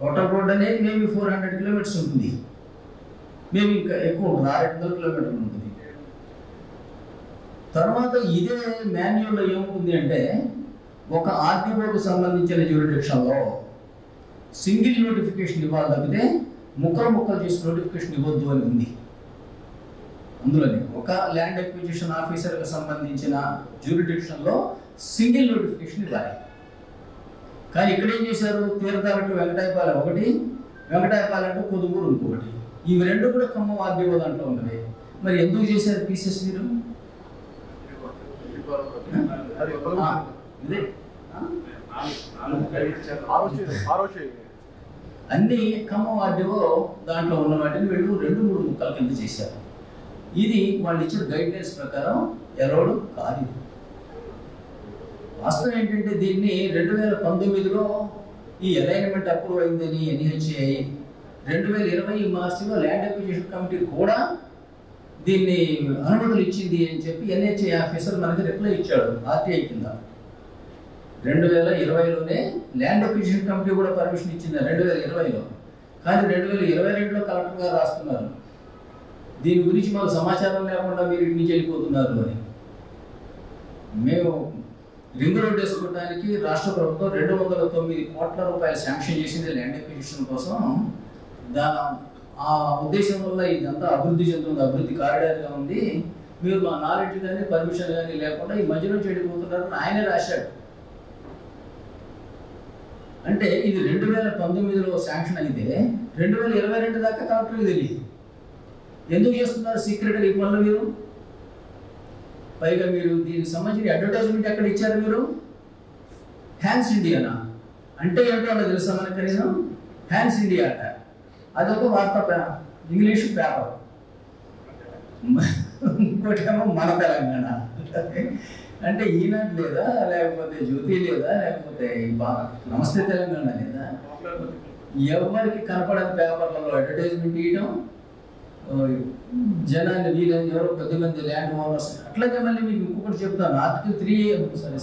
టోటల్ రోడ్ అనేది మేబీ 400 కిలోమీటర్స్ ఉంటుంది. మేబీ ఇంకా ఎక్కువ ఉంటుంది 600 కిలోమీటర్లు ఉంటుంది. తర్వాత ఇదే మాన్యువల్లో ఏముంటుంది అంటే ఒక ఆర్టీఓకు సంబంధించిన జ్యూరిడిక్షన్లో సింగిల్ నోటిఫికేషన్ ఇవ్వాలి తప్పితే ముక్కలు చేసి నోటిఫికేషన్ ఇవ్వద్దు అని ఉంది. అందులోనే ఒక ల్యాండ్ అక్విజిషన్ ఆఫీసర్కి సంబంధించిన జ్యూరిడిక్షన్లో సింగిల్ నోటిఫికేషన్ ఇవ్వాలి. కానీ ఇక్కడ ఏం చేశారు తీర్థాలకు వెంకటాయపాలెం ఒకటి వెంకటాయపాలెం కొదుమూరు ఇంకొకటి ఇవి 2 కూడా ఖమ్మం ఆర్డీఓ దాంట్లో ఉన్నవి. మరి ఎందుకు చేశారు పీసెస్ మీరు? అన్ని ఖమ్మం ఆర్డీఓ దాంట్లో ఉన్న వాటిని వీళ్ళు 2-3 ముక్కల కింద చేశారు. ఇది వాళ్ళు ఇచ్చిన గైడ్లైన్స్ ప్రకారం ఎరోడ్ కాదు. వాస్తవం ఏంటంటే దీన్ని 2019లో ఈ అలైన్మెంట్ అప్రూవ్ అయిందని ఎన్హెచ్ఏ 2020 మార్చిలో ల్యాండ్ అక్విజిషన్ కమిటీ కూడా దీన్ని అనుమతులు ఇచ్చింది అని చెప్పి ఎన్హెచ్ఏ ఆఫీసర్ మనకి రిప్లై ఇచ్చాడు ఆర్టీఐ కింద. 2020లోనే ల్యాండ్ అక్విజిషన్ కమిటీ కూడా పర్మిషన్ ఇచ్చింది 2020లో. కానీ 2022లో కలెక్టర్ గారు రాస్తున్నారు దీని గురించి మాకు సమాచారం లేకుండా మీరు ఇంటి నుంచి వెళ్ళిపోతున్నారు అని. మేము రింగ్ రోడ్ వేసుకోవడానికి రాష్ట్ర ప్రభుత్వం 209 కోట్ల రూపాయలు శాంక్షన్ చేసింది ల్యాండ్ అక్విజిషన్ కోసం. ఆ ఉద్దేశం వల్ల ఇదంతా అభివృద్ధి చెందుతుంది, అభివృద్ధి కారిడార్గా ఉంది. మీరు మా నాలెడ్జ్ కానీ పర్మిషన్ కానీ లేకుండా ఈ మధ్యలో చెడిపోతున్నారని ఆయనే రాశాడు. అంటే ఇది 2019లో శాంక్షన్ అయితే 2022 దాకా కలెక్టర్కి తెలియదు. ఎందుకు చేస్తున్నారు సీక్రెట్గా ఈ పనులు మీరు? పైగా మీరు దీనికి సంబంధించిన అడ్వర్టైజ్మెంట్ ఎక్కడ ఇచ్చారు మీరు? హ్యాన్స్ ఇండియానా అంటే ఏంటో అలా తెలుసా మనకి? నేను హ్యాన్స్ ఇండియా అట అదొక వార్తా ఇంగ్లీష్ పేపర్, ఇంకోటేమో మన తెలంగాణ. అంటే ఈనాడు లేదా, లేకపోతే జ్యోతి లేదా, లేకపోతే నమస్తే తెలంగాణ లేదా, ఎవరికి కనపడని పేపర్లలో అడ్వర్టైజ్మెంట్ ఇవ్వడం, జనాన్ని వీళ్ళని ఎవరో 10 మంది ల్యాండ్ ఓనర్స్. అట్లాగే మళ్ళీ మీకు ఇంకొకటి చెప్తాను. Article 3A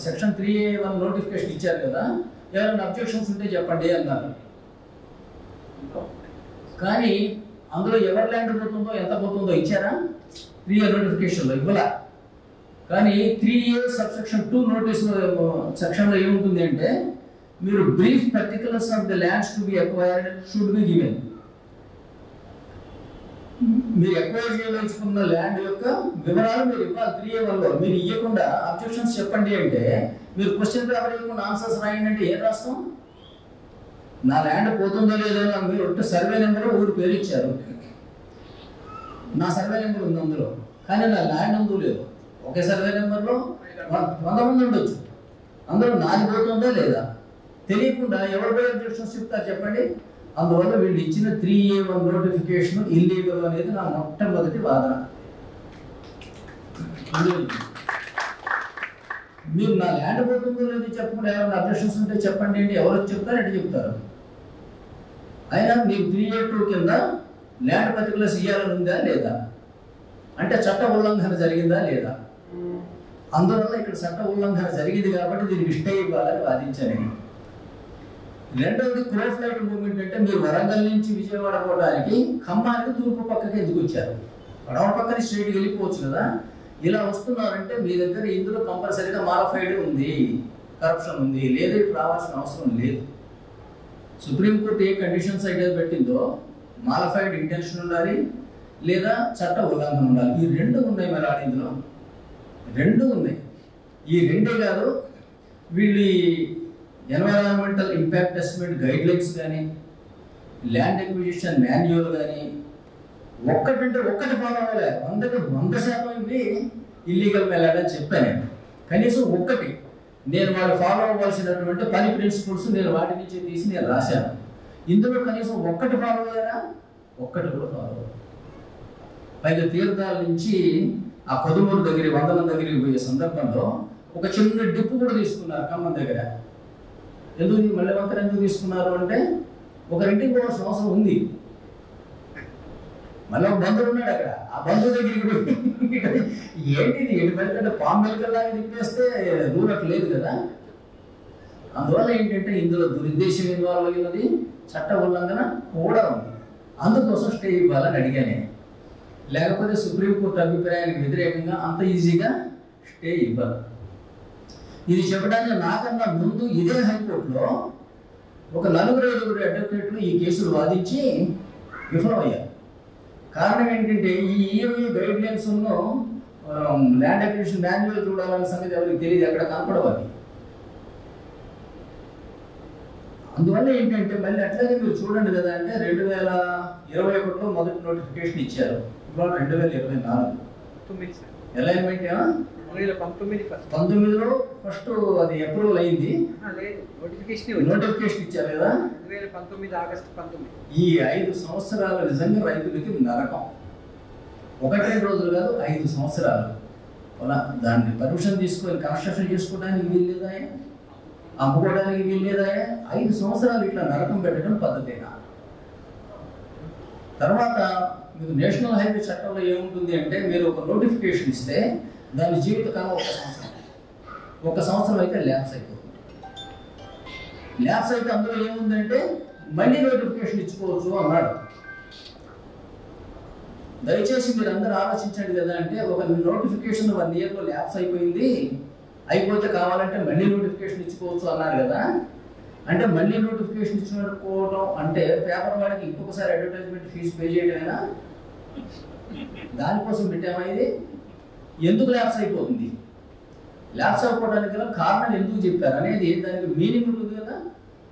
section 3A1 notification ఇచ్చారు కదా, ఎవరైనా అబ్జెక్షన్స్ ఉంటే చెప్పండి అన్నారు. కానీ అందులో ఎవరి ల్యాండ్ పోతుందో ఎంత పోతుందో ఇచ్చారా? 3A నోటిఫికేషన్లో ఇవ్వాల. కానీ 3A సబ్సెక్షన్ 2 నోటీస్ సెక్షన్లో ఏముంటుంది అంటే మీరు brief particulars of the lands to be acquired should be given. మీరు ఎక్వైర్ చేయదలుచుకున్న ల్యాండ్ యొక్క వివరాలు మీరు ఇవ్వాలి 3A1లో. మీరు ఇవ్వకుండా అబ్జెక్షన్స్ చెప్పండి అంటే, మీరు క్వశ్చన్ పేపర్ ఇవ్వకుండా ఆన్సర్స్ రాయండి అంటే ఏం రాస్తాం? నా ల్యాండ్ పోతుందో లేదో మీరు ఒక్క సర్వే నెంబర్ ఊరు పేరు ఇచ్చారు, నా సర్వే నెంబర్ ఉంది అందులో, కానీ నా ల్యాండ్ ఉందో లేదు. ఒకే సర్వే నెంబర్లో 100 మంది ఉండొచ్చు, అందులో నాది పోతుందా లేదా తెలియకుండా ఎవరిపై అబ్జెక్షన్స్ చెప్తారు చెప్పండి? అందువల్ల వీళ్ళు ఇచ్చిన 3A1 నోటిఫికేషన్ ఇల్లీగల్ అనేది నా మొట్టమొదటి వాదన. మీరు నా ల్యాండ్ పోతుందో లేదు చెప్పకుండా ఎవరైనా అబ్జెక్షన్స్ ఉంటే చెప్పండి అంటే ఎవరు చెప్తారు? ఎటు చెప్తారు? అయినా మీకు 3A2 కింద ల్యాండ్ పర్టికులర్స్ ఇవ్వాలని ఉందా లేదా అంటే చట్ట ఉల్లంఘన జరిగిందా లేదా? అందువల్ల ఇక్కడ చట్ట ఉల్లంఘన జరిగింది కాబట్టి దీనికి స్టే ఇవ్వాలని వాదించాను. రెండవది క్రోఫ్లైట్ మూవ్మెంట్ అంటే మీరు వరంగల్ నుంచి విజయవాడ పోవడానికి ఖమ్మానికి తూర్పు పక్కకి ఎందుకు వచ్చారు? పడవ పక్కన స్ట్రైట్కి వెళ్ళిపోవచ్చు కదా. ఇలా వస్తున్నారంటే మీ దగ్గర ఇందులో కంపల్సరీగా మాడిఫైడ్ ఉంది, కరప్షన్ ఉంది, లేదా ఇటు రావాల్సిన అవసరం లేదు. సుప్రీంకోర్టు ఏ కండిషన్స్ అయితే పెట్టిందో మాడిఫైడ్ ఇంటెన్షన్ ఉండాలి లేదా చట్ట ఉల్లంఘన ఉండాలి. ఈ రెండు ఉన్నాయి మరి ఇందులో, రెండు ఉన్నాయి. ఈ రెండే కాదు, వీళ్ళు environmental impact assessment guide lines కానీ ల్యాండ్ ఎక్విజిషన్ మాన్యువల్ కానీ ఒక్కటంటే ఒక్కటి ఫాలో అవ్వలే. 100% ఇవి ఇల్లీగల్ మేలాడని చెప్పాను నేను. కనీసం ఒక్కటి నేను వాళ్ళు ఫాలో అవ్వాల్సినటువంటి 10 ప్రిన్సిపల్స్ నేను వాటి నుంచి తీసి నేను రాశాను. ఇందులో కనీసం ఒక్కటి ఫాలో అయ్యారా? ఒక్కటి కూడా ఫాలో అవ్వదు. పైగా తీర్థాల నుంచి ఆ కొదుమూరు దగ్గర 100 మంది దగ్గరికి పోయే సందర్భంలో ఒక చిన్న డిప్పు కూడా తీసుకున్నారు ఖమ్మం దగ్గర. ఎందుకు మళ్ళీ వంకర ఎందుకు తీసుకున్నారు అంటే ఒక రెండింటికి పోవాల్సిన అవసరం ఉంది. మళ్ళీ ఒక బంధువు ఉన్నాడు అక్కడ, ఆ బంధువు దగ్గరికి ఏంటిది ఎటు పెద్దకంటే పాము మెలకల్లాగా తిప్పేస్తే రూరట్ లేదు కదా. అందువల్ల ఏంటంటే ఇందులో దురుద్దేశం ఇన్వాల్వ్ అయినది, చట్ట ఉల్లంఘన కూడా ఉంది. అందుకోసం స్టే ఇవ్వాలని అడిగాను. లేకపోతే సుప్రీంకోర్టు అభిప్రాయానికి వ్యతిరేకంగా అంత ఈజీగా స్టే ఇవ్వరు. ఇది చెప్పడానికి నాకన్నా ముందు ఇదే హైకోర్టులో ఒక 4-5 అడ్వకేట్లు ఈ కేసులు వాదించి విఫలమయ్యారు. కారణం ఏంటంటే ఈ EME guidelines land acquisition manual చూడాలన్న సంగతి ఎవరికి తెలియదు, ఎక్కడ కనపడవాలి. అందువల్ల ఏంటంటే మళ్ళీ అట్లాగే మీరు చూడండి కదా అంటే 2021లో మొదటి నోటిఫికేషన్ ఇచ్చారు, ఇవాళ 2024 అలైన్మెంట్ 19లో ఫస్ట్ అది అప్రూవల్ అయింది, నోటిఫికేషన్ ఇచ్చారు కదా 2019 ఆగస్టు 19. ఈ 5 సంవత్సరాలు నిజంగా రైతులకి నరకం. 1-2 రోజులు కాదు, 5 సంవత్సరాలు. దాన్ని పర్మిషన్ తీసుకొని కన్స్ట్రక్షన్ చేసుకోవడానికి వీల్లేదా, అమ్ముకోవడానికి వీల్లేదా? 5 సంవత్సరాలు ఇట్లా నరకం పెట్టడం పద్ధతేనా? తర్వాత మీకు నేషనల్ హైవే చట్టంలో ఏముంటుంది అంటే మీరు ఒక నోటిఫికేషన్ ఇస్తే దాని జీవితకాలం 1 సంవత్సరం. 1 సంవత్సరం అయితే ల్యాప్స్ అయిపోతుంది. ల్యాప్స్ అయితే అందులో ఏముందంటే మళ్ళీ నోటిఫికేషన్ ఇచ్చుకోవచ్చు అన్నాడు. దయచేసి మీరు అందరూ ఆలోచించండి కదా అంటే ఒక నోటిఫికేషన్ 1 ఇయర్లో ల్యాప్స్ అయిపోయింది, అయిపోతే కావాలంటే మళ్ళీ నోటిఫికేషన్ ఇచ్చుకోవచ్చు అన్నారు కదా. అంటే మళ్ళీ నోటిఫికేషన్ ఇచ్చుకోవడం అంటే పేపర్ వాడికి ఇంకొకసారి అడ్వర్టైజ్మెంట్ ఫీజు పే చేయడమేనా? దానికోసం పెట్టామా ఇది? ఎందుకు ల్యాప్స్ అయిపోతుంది? ల్యాప్స్ అయిపోవడానికి గల కారణం ఎందుకు చెప్పారు అనేది దానికి మీనింగ్ ఉంటుంది కదా.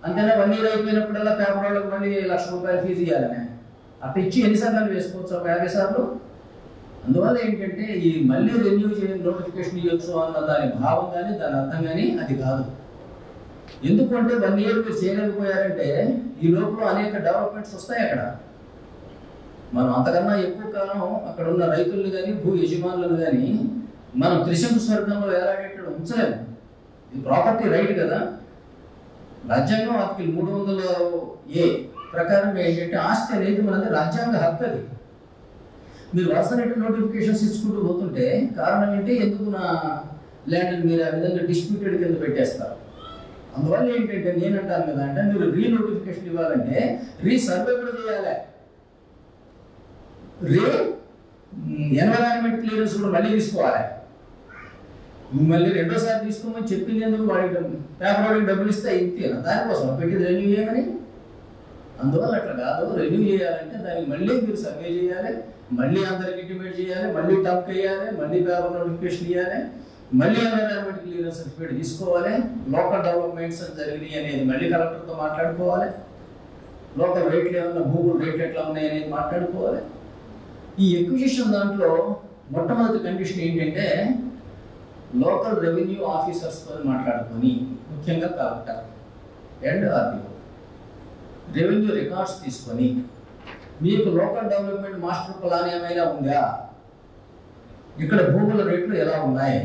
అంతేనా 1 ఇయర్ అయిపోయినప్పుడల్లా పేపర్ వాళ్ళకి మళ్ళీ ₹1,00,000 ఫీజు ఇవ్వాలనే అట్లా ఇచ్చి ఎన్నిసార్లు వేసుకోవచ్చు? 50 సార్లు. అందువల్ల ఏంటంటే ఈ మళ్ళీ రెన్యూ చేయని నోటిఫికేషన్ ఇవ్వచ్చు అన్న దాని భావం కానీ దాని అర్థం కానీ అది కాదు. ఎందుకంటే 1 ఇయర్ మీరు చేయలేకపోయారంటే ఈ లోపల అనేక డెవలప్మెంట్స్ వస్తాయి అక్కడ. మనం అంతకన్నా ఎక్కువ కాలం అక్కడ ఉన్న రైతులను కానీ భూ యజమానులను కానీ మనం త్రిశంకు స్వర్గంలో ఎలాగేటో ఉంచలేము. ఇది ప్రాపర్టీ రైట్ కదా. రాజ్యాంగం ఆర్టికల్ 300A ప్రకారం ఏంటంటే ఆస్తి అనేది మనది రాజ్యాంగ హక్కు. అది మీరు వరుసనట్టు నోటిఫికేషన్స్ ఇచ్చుకుంటూ పోతుంటే కారణం ఏంటి? ఎందుకు నా ల్యాండ్ మీరు ఆ విధంగా డిస్ప్యూటెడ్ కింద పెట్టేస్తారు. అందువల్ల ఏంటంటే నేను అంటాను కదా అంటే మీరు రీనోటిఫికేషన్ ఇవ్వాలంటే రీసర్వే కూడా చేయాలి. ఎన్విరాన్మెంట్ క్లియరెన్స్ కూడా మళ్ళీ తీసుకోవాలి. మళ్ళీ రెండోసారి తీసుకోమని చెప్పింది ఎందుకు? వాడికి పేపర్ వాడికి డబ్బులు ఇస్తే ఇంతేనా? దానికోసం పెట్టింది రెన్యూ చేయమని. అందువల్ల అట్లా కాదు. రెన్యూ చేయాలంటే దానికి మళ్ళీ మీరు సర్వే చేయాలి, మళ్ళీ అందరికి ఇంటిమేట్ చేయాలి, మళ్ళీ టంక్ వేయాలి, మళ్ళీ పేపర్ నోటిఫికేషన్ ఇవ్వాలి, మళ్ళీ ఎన్విరాన్మెంట్ క్లియరెన్స్ సర్టిఫికేట్ తీసుకోవాలి, లోకల్ డెవలప్మెంట్స్ జరిగినాయి అనేది మళ్ళీ కలెక్టర్తో మాట్లాడుకోవాలి, లోకల్ రేట్లు ఏమన్నా భూములు రేట్లు ఎట్లా ఉన్నాయి అనేది మాట్లాడుకోవాలి. ఈ ఎక్విజిషన్ దాంట్లో మొట్టమొదటి కండిషన్ ఏంటంటే లోకల్ రెవెన్యూ ఆఫీసర్స్తో మాట్లాడుకొని, ముఖ్యంగా collector and RDO revenue records తీసుకొని, మీకు లోకల్ డెవలప్మెంట్ మాస్టర్ ప్లాన్ ఏమైనా ఉందా, ఇక్కడ భూముల రేట్లు ఎలా ఉన్నాయి,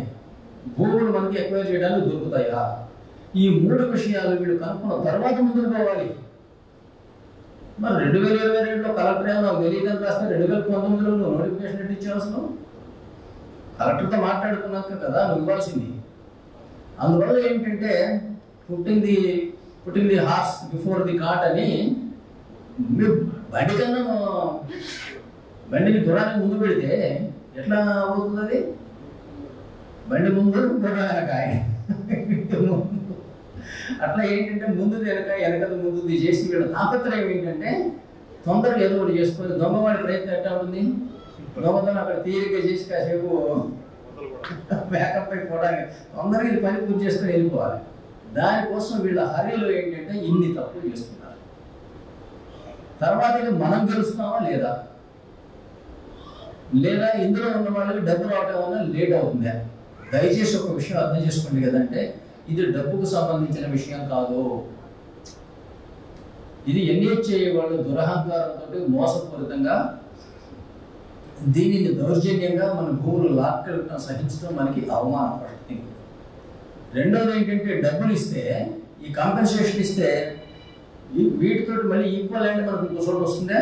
భూములు మనకి ఎక్వైర్ చేయడానికి దొరుకుతాయా, ఈ 3 విషయాలు వీళ్ళు కనుక్కున్న తర్వాత ముందుకు పోవాలి. మరి 2022లో కలెక్టర్ ఏమో నాకు తెలియదని రాస్తే 2019లో నువ్వు నోటిఫికేషన్ ఎట్టి ఇచ్చేవసరం? కలెక్టర్తో మాట్లాడుకున్నాక కదా నువ్వు ఇవ్వాల్సింది. అందువల్ల ఏంటంటే పుట్టింది హార్స్ బిఫోర్ ది కాట్ అని, మీరు బండి కన్నా బండిని గుర్రానికి ముందు పెడితే ఎట్లా అవుతుంది? అది బండి ముందు గుర్రాకాయ అట్లా ఏంటంటే ముందు వెనకది ముందుది చేసి వీళ్ళ తాపత్రయం ఏంటంటే తొందరగా ఏదో ఒకటి చేసుకొని దొంగవాడి ప్రయత్నం ఎట్లా ఉంటుంది? దొంగతనం అక్కడ తీరిక చేసి కాసేపు బ్యాకప్ అయిపోవడానికి తొందరగా ఇది పని పూర్తి చేసుకొని వెళ్ళిపోవాలి. దానికోసం వీళ్ళ హరిలో ఏంటంటే ఇన్ని తప్పులు చేస్తున్నారు. తర్వాత ఇది మనం గెలుస్తున్నామా లేదా ఇందులో ఉన్న వాళ్ళకి డబ్బు రావటం వల్ల లేట్ అవుతుందా? దయచేసి ఒక విషయం అర్థం చేసుకోండి కదంటే ఇది డబ్బుకు సంబంధించిన విషయం కాదు. ఇది ఎన్హెచ్ఏ వాళ్ళు దురహంకారంతో మోసపూరితంగా దీనిని దౌర్జన్యంగా మన భూములు లాక్కెళ్ళటం సహించడం మనకి అవమానపడుతుంది. రెండోది ఏంటంటే డబ్బులు ఇస్తే, ఈ కాంపెన్సేషన్ ఇస్తే వీటితో మళ్ళీ ఈక్వల్ ల్యాండ్ మనకు ఇంకో చోట వస్తుందా?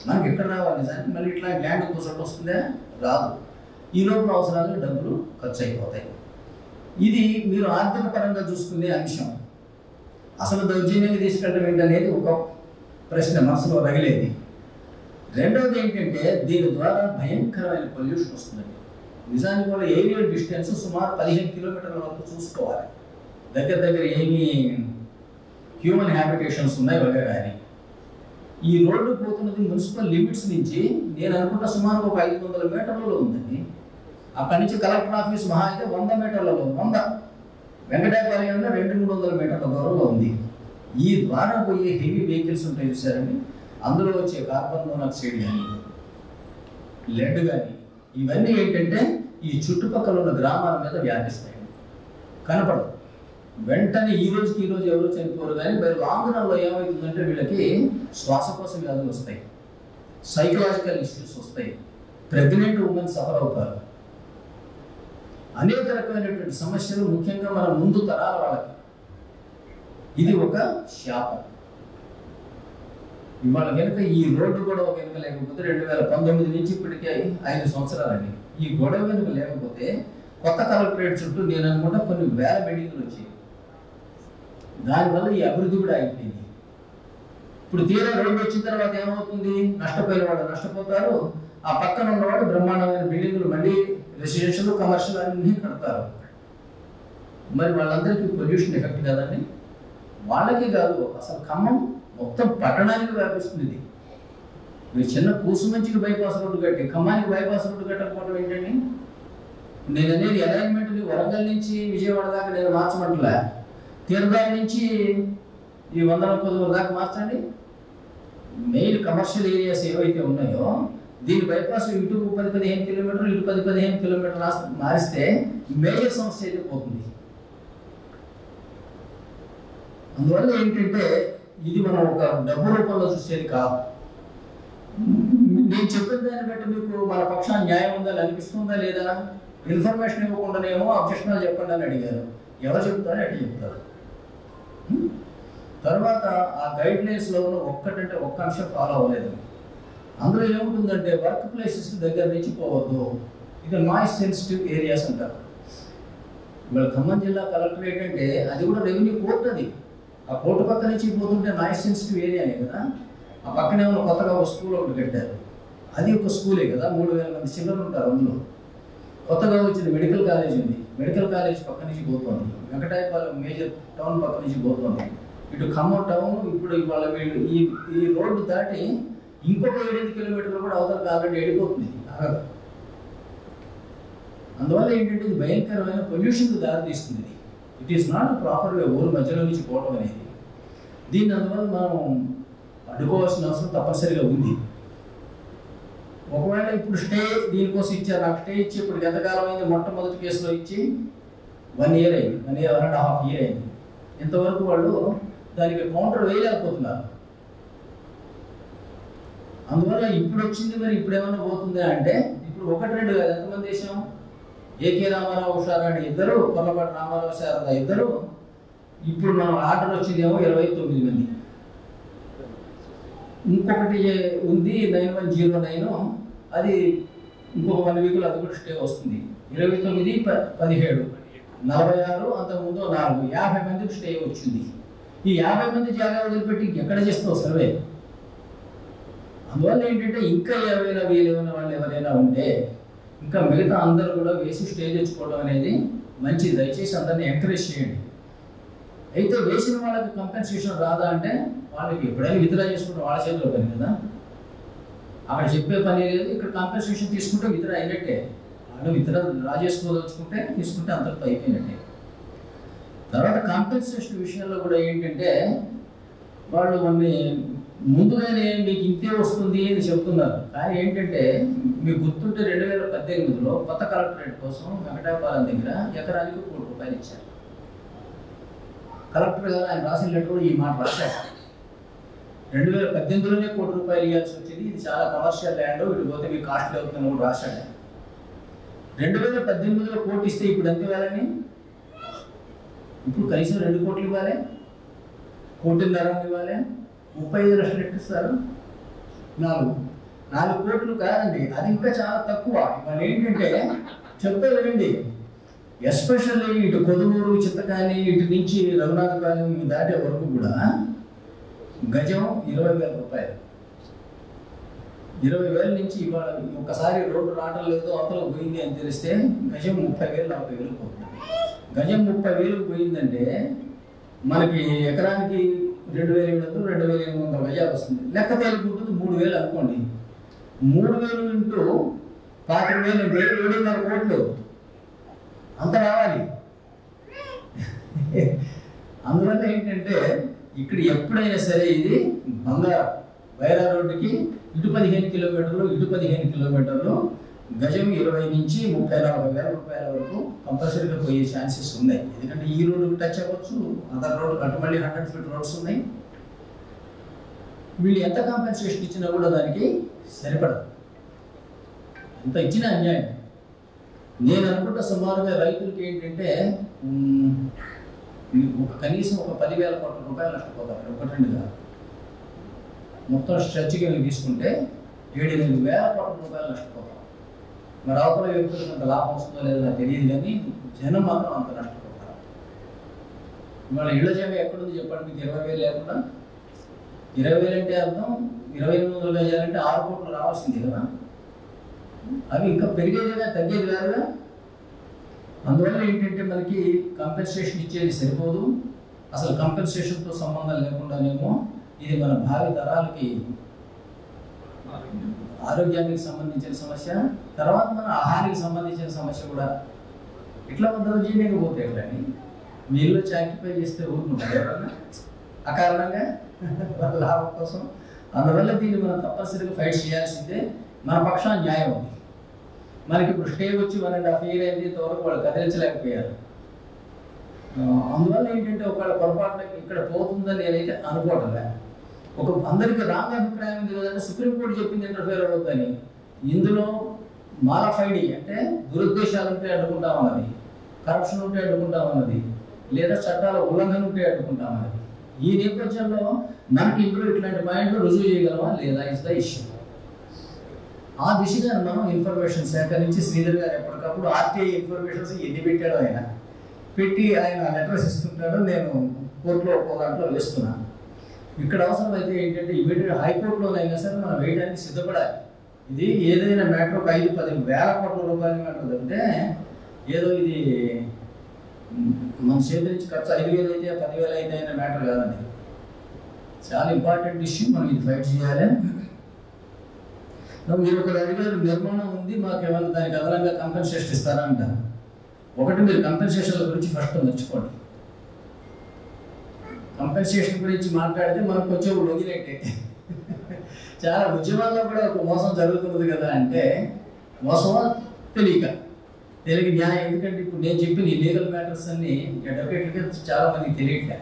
మనకి ఎక్కడ రావాలి నిజానికి? మళ్ళీ ఇట్లా ల్యాండ్ ఇంకో చోట వస్తుందా? రాదు. ఈ లోపల అవసరాలు డబ్బులు ఖర్చు అయిపోతాయి. ఇది మీరు ఆర్థిక పరంగా చూసుకునే అంశం. అసలు దౌర్జన్యంగా తీసుకెళ్ళడం ఏంటనేది ఒక ప్రశ్న మనసులో రగిలేది. రెండవది ఏంటంటే దీని ద్వారా భయంకరమైన పొల్యూషన్ వస్తుందండి. నిజానికి కూడా ఏరియల్ డిస్టెన్స్ సుమారు 15 కిలోమీటర్ల వరకు చూసుకోవాలి. దగ్గర ఏమి హ్యూమన్ హ్యాబిటేషన్స్ ఉన్నాయి వగేరా అని. ఈ రోడ్డు పోతున్నది మున్సిపల్ లిమిట్స్ నుంచి నేను అనుకుంటా సుమారు ఒక 500 మీటర్లలో ఉందండి. అక్కడి నుంచి కలెక్టర్ ఆఫీస్ మహా అయితే 100 మీటర్లలో 100, వెంకటాయపాలెంలో 200-300 మీటర్ల దూరంలో ఉంది. ఈ ద్వారా పోయే హెవీ వెహికల్స్ ఉంటాయి చూసారండి, అందులో వచ్చే కార్బన్ మోనాక్సైడ్ కానీ లెడ్ కానీ ఇవన్నీ ఏంటంటే ఈ చుట్టుపక్కల ఉన్న గ్రామాల మీద వ్యాపిస్తాయి. కనపడదు వెంటనే ఈ రోజు ఎవరు చనిపోరు, కానీ బై లాంగ్ రన్లో ఏమవుతుందంటే వీళ్ళకి శ్వాసకోశ వ్యాధులు వస్తాయి, సైకలాజికల్ ఇష్యూస్ వస్తాయి, ప్రెగ్నెంట్ ఉమెన్ సఫర్ అవుతారు, అనేక రకమైనటువంటి సమస్యలు ముఖ్యంగా మన ముందు తరాల వాళ్ళకి. ఇది ఒక శాపం. ఇవాళ కనుక ఈ రోడ్డు గొడవ కనుక లేకపోతే 2019 నుంచి ఇప్పటికే 5 సంవత్సరాలండి. ఈ గొడవ కనుక లేకపోతే కొత్త కలెక్టరేట్ చుట్టూ నేను అనుకుంటా కొన్ని వేల బిల్డింగ్లు వచ్చాయి. దానివల్ల ఈ అభివృద్ధి కూడా అయిపోయింది. ఇప్పుడు తీరా రోడ్డు వచ్చిన తర్వాత ఏమవుతుంది? నష్టపోయిన వాళ్ళు నష్టపోతారు, ఆ పక్కన ఉన్నవాడు బ్రహ్మాండమైన బిల్డింగ్లు మళ్ళీ రెసిడెన్షియల్ కమర్షియల్ అన్ని కడతారు. మరి వాళ్ళందరికీ పొల్యూషన్ ఎఫెక్ట్ కదండి. వాళ్ళకి కాదు, అసలు ఖమ్మం మొత్తం పట్టణానికి వ్యాపిస్తుంది. ఇది మీరు చిన్న కూసుమంచికి బైపాస్ రోడ్డు కట్టి ఖమ్మానికి బైపాస్ రోడ్డు కట్టకపోవడం ఏంటండి? నేను అనేది అలైన్మెంట్ని వరంగల్ నుంచి విజయవాడ దాకా నేను మార్చమంటలే, తీరదాల నుంచి ఈ 100-110 దాకా మార్చండి. మెయిన్ కమర్షియల్ ఏరియాస్ ఏవైతే ఉన్నాయో దీని బైపాస్ ఇటు 10-15 కిలోమీటర్లు, ఇటు 10-15 కిలోమీటర్లు మారిస్తే మేజర్ సమస్య అయితే పోతుంది. అందువల్ల ఏంటంటే ఇది మనం ఒక డబ్బు రూపంలో చూసేది కాదు. నేను చెప్పిన దాన్ని బట్టి మీకు మన పక్షాన్ని న్యాయం ఉందని అనిపిస్తుందా లేదా? ఇన్ఫర్మేషన్ ఇవ్వకుండానేమో అబ్జెక్షన్ చెప్పండి అని అడిగారు. ఎవరు చెప్తారో అటు చెప్తారు. తర్వాత ఆ గైడ్ లైన్స్లో ఒక్కటంటే ఒక్క అంశం ఫాలో అవ్వలేదు. అందులో ఏముంటుందంటే వర్క్ ప్లేసెస్ దగ్గర నుంచి పోవద్దు, ఇది నాయిస్ సెన్సిటివ్ ఏరియాస్ అంటారు. ఇవాళ ఖమ్మం జిల్లా కలెక్టరేట్ అంటే అది కూడా రెవెన్యూ కోర్ట్. అది ఆ కోర్టు పక్క నుంచి పోతుంటే నాయిస్ సెన్సిటివ్ ఏరియానే కదా. ఆ పక్కనే ఉన్న కొత్తగా ఒక స్కూల్ ఒకటి కట్టారు, అది ఒక స్కూలే కదా, 3,000 మంది చిల్డ్రన్ ఉంటారు అందులో. కొత్తగా వచ్చిన మెడికల్ కాలేజ్ ఉంది, మెడికల్ కాలేజ్ పక్క నుంచి పోతుంది. వెంకటాయపాలెం మేజర్ టౌన్ పక్క నుంచి పోతుంది. ఇటు ఖమ్మం టౌన్ ఇప్పుడు ఇవాళ వీళ్ళు ఈ రోడ్డు దాటి ఇంకొక 7 కిలోమీటర్లు కూడా అవతలకు ఆల్రెడీ వెళ్ళిపోతుంది. అందువల్ల ఏంటంటే ఇది భయంకరమైన పొల్యూషన్కి దారితీస్తుంది. It is not proper way ఊరు మధ్యలో నుంచి పోవడం అనేది. దీన్ని అందువల్ల మనం అడ్డుకోవాల్సిన అవసరం తప్పనిసరిగా ఉంది. ఒకవేళ ఇప్పుడు స్టే దీనికోసం ఇచ్చారు, నాకు స్టే ఇచ్చి ఇప్పుడు ఎంతకాలం అయింది? మొట్టమొదటి కేసులో ఇచ్చి 1 year అయింది, 1.5 years అయింది. ఇంతవరకు వాళ్ళు దానికి కౌంటర్ వేయలేకపోతున్నారు. అందువల్ల ఇప్పుడు వచ్చింది, మరి ఇప్పుడు ఏమైనా పోతుందా అంటే ఇప్పుడు 1-2 కాదు, ఎంతమంది వేసాం? ఏకే రామారావు ఉషారాణి ఇద్దరు, కొల్లపాటి రామారావు శారద ఇద్దరు. ఇప్పుడు మనం ఆర్డర్ వచ్చిందేమో 29 మంది. ఇంకొకటి ఉంది 9109, అది ఇంకొక 1 week అది కూడా స్టే వస్తుంది. 29, 17, 46, అంతకుముందు 4, 50 మందికి స్టే వచ్చింది. ఈ 50 మంది జాగా వదిలిపెట్టి ఎక్కడ చేస్తావు సర్వే? అందువల్ల ఏంటంటే ఇంకా ఎవరైనా వీలైన వాళ్ళు ఎవరైనా ఉంటే ఇంకా మిగతా అందరూ కూడా వేసి స్టే తెచ్చుకోవడం అనేది మంచిది. దయచేసి అందరినీ ఎంకరేజ్ చేయండి. అయితే వేసిన వాళ్ళకి కంపెన్సేషన్ రాదా అంటే వాళ్ళకి ఎప్పుడైనా విత్డ్రా చేసుకుంటే వాళ్ళ చేతిలో పని కదా, అక్కడ చెప్పే పని లేదు. ఇక్కడ కంపెన్సేషన్ తీసుకుంటే విత్డ్రా అయినట్టే. వాళ్ళు విత్డ్రా డ్రా చేసుకోదలుచుకుంటే తీసుకుంటే అంతటితో అయిపోయినట్టే. తర్వాత కాంపెన్సేషన్ విషయంలో కూడా ఏంటంటే వాళ్ళు కొన్ని ముందుగానే మీకు ఇంతే వస్తుంది అని చెప్తున్నారు. కానీ ఏంటంటే మీకు గుర్తుంటే 2018లో కొత్త కలెక్టరేట్ కోసం వెంకటాయపాలెం దగ్గర ఎకరానికి 1 కోటి రూపాయలు ఇచ్చారు. కలెక్టర్ గారు ఆయన రాసిన లెటర్ ఈ మాట రాశారు. 2018లోనే 1 కోటి రూపాయలు ఇవ్వాల్సి వచ్చింది, ఇది చాలా కమర్షియల్ ల్యాండ్, ఇటు పోతే మీకు కాస్ట్లీ అవుతుందని కూడా రాశాడు. 2018లో 1 కోటి ఇస్తే ఇప్పుడు ఎంత ఇవ్వాలని? ఇప్పుడు కనీసం 2 కోట్లు ఇవ్వాలి, 1.5 కోట్లు ఇవ్వాలి, 35 లక్షలు ఎట్టిస్తారు? 4 కోట్లు కాదండి, అది ఇంకా చాలా తక్కువ. ఇవాళ ఏంటంటే చెప్తే వినండి, ఎస్పెషల్లీ ఇటు కొదుమూరు, చింతకాని, ఇటు నుంచి రఘునాథపాలెం దాటే వరకు కూడా గజం 20,000 రూపాయలు. 20,000 నుంచి ఇవాళ ఒకసారి రోడ్డు రావడం లేదు, అవతల పోయింది అని తెలిస్తే గజం 30,000, 40,000 పోతుంది. గజం 30,000 పోయిందంటే మనకి ఎకరానికి 2,700, 2,800 గజాలు వస్తుంది. లెక్క తేలికుంటుంది 3,000 అనుకోండి. 3,000 ఇంటూ 25,000 అంటే 7.5 కోట్లు అంత రావాలి. అందువల్ల ఏంటంటే ఇక్కడ ఎప్పుడైనా సరే ఇది బంగారం. వైరా రోడ్డుకి ఇటు 15 కిలోమీటర్లు, ఇటు 15 కిలోమీటర్లు, గజం 20 నుంచి 30,000-40,000 రూపాయల వరకు కంపల్సరీగా పోయే ఛాన్సెస్ ఉన్నాయి. ఎందుకంటే ఈ రోడ్డు టచ్ అవ్వచ్చు, అదర్ రోడ్డు కట్టు మళ్ళీ 100 feet రోడ్స్ ఉన్నాయి. వీళ్ళు ఎంత కాంపెన్సేషన్ ఇచ్చినా కూడా దానికి సరిపడదు, ఎంత ఇచ్చినా అన్యాయం. నేను అనుకుంటా సుమారుగా రైతులకి ఏంటంటే కనీసం ఒక 10,000 కోట్ల రూపాయలు నష్టపోతారు. 1-2 కాదు, మొత్తం స్ట్రెచ్గా తీసుకుంటే 7,000-8,000 కోట్ల రూపాయలు నష్టపోతారు. మరి అవతల వ్యక్తులకు అంత లాభం వస్తుందో లేదో నాకు తెలియదు, కానీ జనం మాత్రం అంత నష్టపోతారు. ఇవాళ ఇళ్ల జాగా ఎక్కడుంది చెప్పండి మీకు? 20,000 లేకుండా 20,000 అంటే అర్థం 2,800 గజాలంటే 6 కోట్లు రావాల్సింది కదా. అవి ఇంకా పెరిగేదిగా తగ్గేది కాదుగా. అందువల్ల ఏంటంటే మనకి కంపెన్సేషన్ ఇచ్చేది సరిపోదు. అసలు కంపెన్సేషన్తో సంబంధం లేకుండానేమో ఇది మన భావి తరాలకి ఆరోగ్యానికి సంబంధించిన సమస్య, తర్వాత మన ఆహారానికి సంబంధించిన సమస్య కూడా. ఇట్లా కొంత జీవికపోతే ఎట్లని మీలో చాకిపై చేస్తే ఊరుకుంటారు ఎవరన్నా అకారణంగా లాభం కోసం. అందువల్ల దీన్ని మనం తప్పనిసరిగా ఫైట్ చేయాల్సిందే. మన పక్షాన న్యాయం ఉంది. మనకి ఇప్పుడు స్టే వచ్చి 1.5 years అయింది, ఇంతవరకు వాళ్ళు కదిలించలేకపోయారు. అందువల్ల ఏంటంటే ఒకవేళ పొరపాటున ఇక్కడ పోతుందని నేనైతే అనుకోవట్లే. ఒక అందరికీ రాంగ్ అభిప్రాయం ఉంది కదంటే సుప్రీంకోర్టు చెప్పింది ఇంటర్ఫేర్ అవ్వద్దని. ఇందులో మాలఫైడ్ అంటే దురుద్దేశాలు ఉంటే అడ్డుకుంటామన్నది, కరప్షన్ ఉంటే అడ్డుకుంటామన్నది, లేదా చట్టాల ఉల్లంఘన ఉంటే అడ్డుకుంటామన్నది. ఈ నేపథ్యంలో మనకి ఇందులో ఇట్లాంటి పాయింట్లు రుజువు చేయగలమా లేదా ఇస్ ద ఇష్యూ. ఆ దిశగా మనం ఇన్ఫర్మేషన్ సేకరించి శ్రీధర్ గారు ఎప్పటికప్పుడు ఆర్టీఐ ఇన్ఫర్మేషన్స్ ఎన్ని పెట్టాడో ఆయన పెట్టి ఆయన లెటర్స్ ఇస్తుంటాడు. నేను కోర్టులో ఒక్కో దాంట్లో వేస్తున్నాను. ఇక్కడ అవసరం అయితే ఏంటంటే ఇమీడియట్ హైకోర్టులోనైనా సరే మనం వేయడానికి సిద్ధపడాలి. ఇది ఏదైనా మ్యాటర్ ఒక 5-10 వేల కోట్ల రూపాయల మ్యాటర్ అంటే ఏదో ఇది మన చేతి నుంచి ఖర్చు 5,000 అయితే 10,000 అయితే అయిన మ్యాటర్ కాదండి. చాలా ఇంపార్టెంట్ ఇష్యూ, మనం ఇది ఫైట్ చేయాలి. మీరు ఒక అడిగారు నిర్మాణం ఉంది, మాకు ఏమన్నా దానికి అదనంగా కంపెన్సేషన్ ఇస్తారా అంటారు. ఒకటి, మీరు కంపెన్సేషన్ల గురించి ఫస్ట్ మర్చిపోండి. కంపెన్సేషన్ గురించి మాట్లాడితే మనకు కొంచెం లొంగినట్టే. చాలా ఉద్యమాల్లో కూడా ఒక మోసం జరుగుతున్నది కదా అంటే మోసమా తెలియక న్యాయం. ఎందుకంటే ఇప్పుడు నేను చెప్పిన ఈ లీగల్ మ్యాటర్స్ అన్ని అడ్వకేట్లకి చాలా మందికి తెలియట్లే.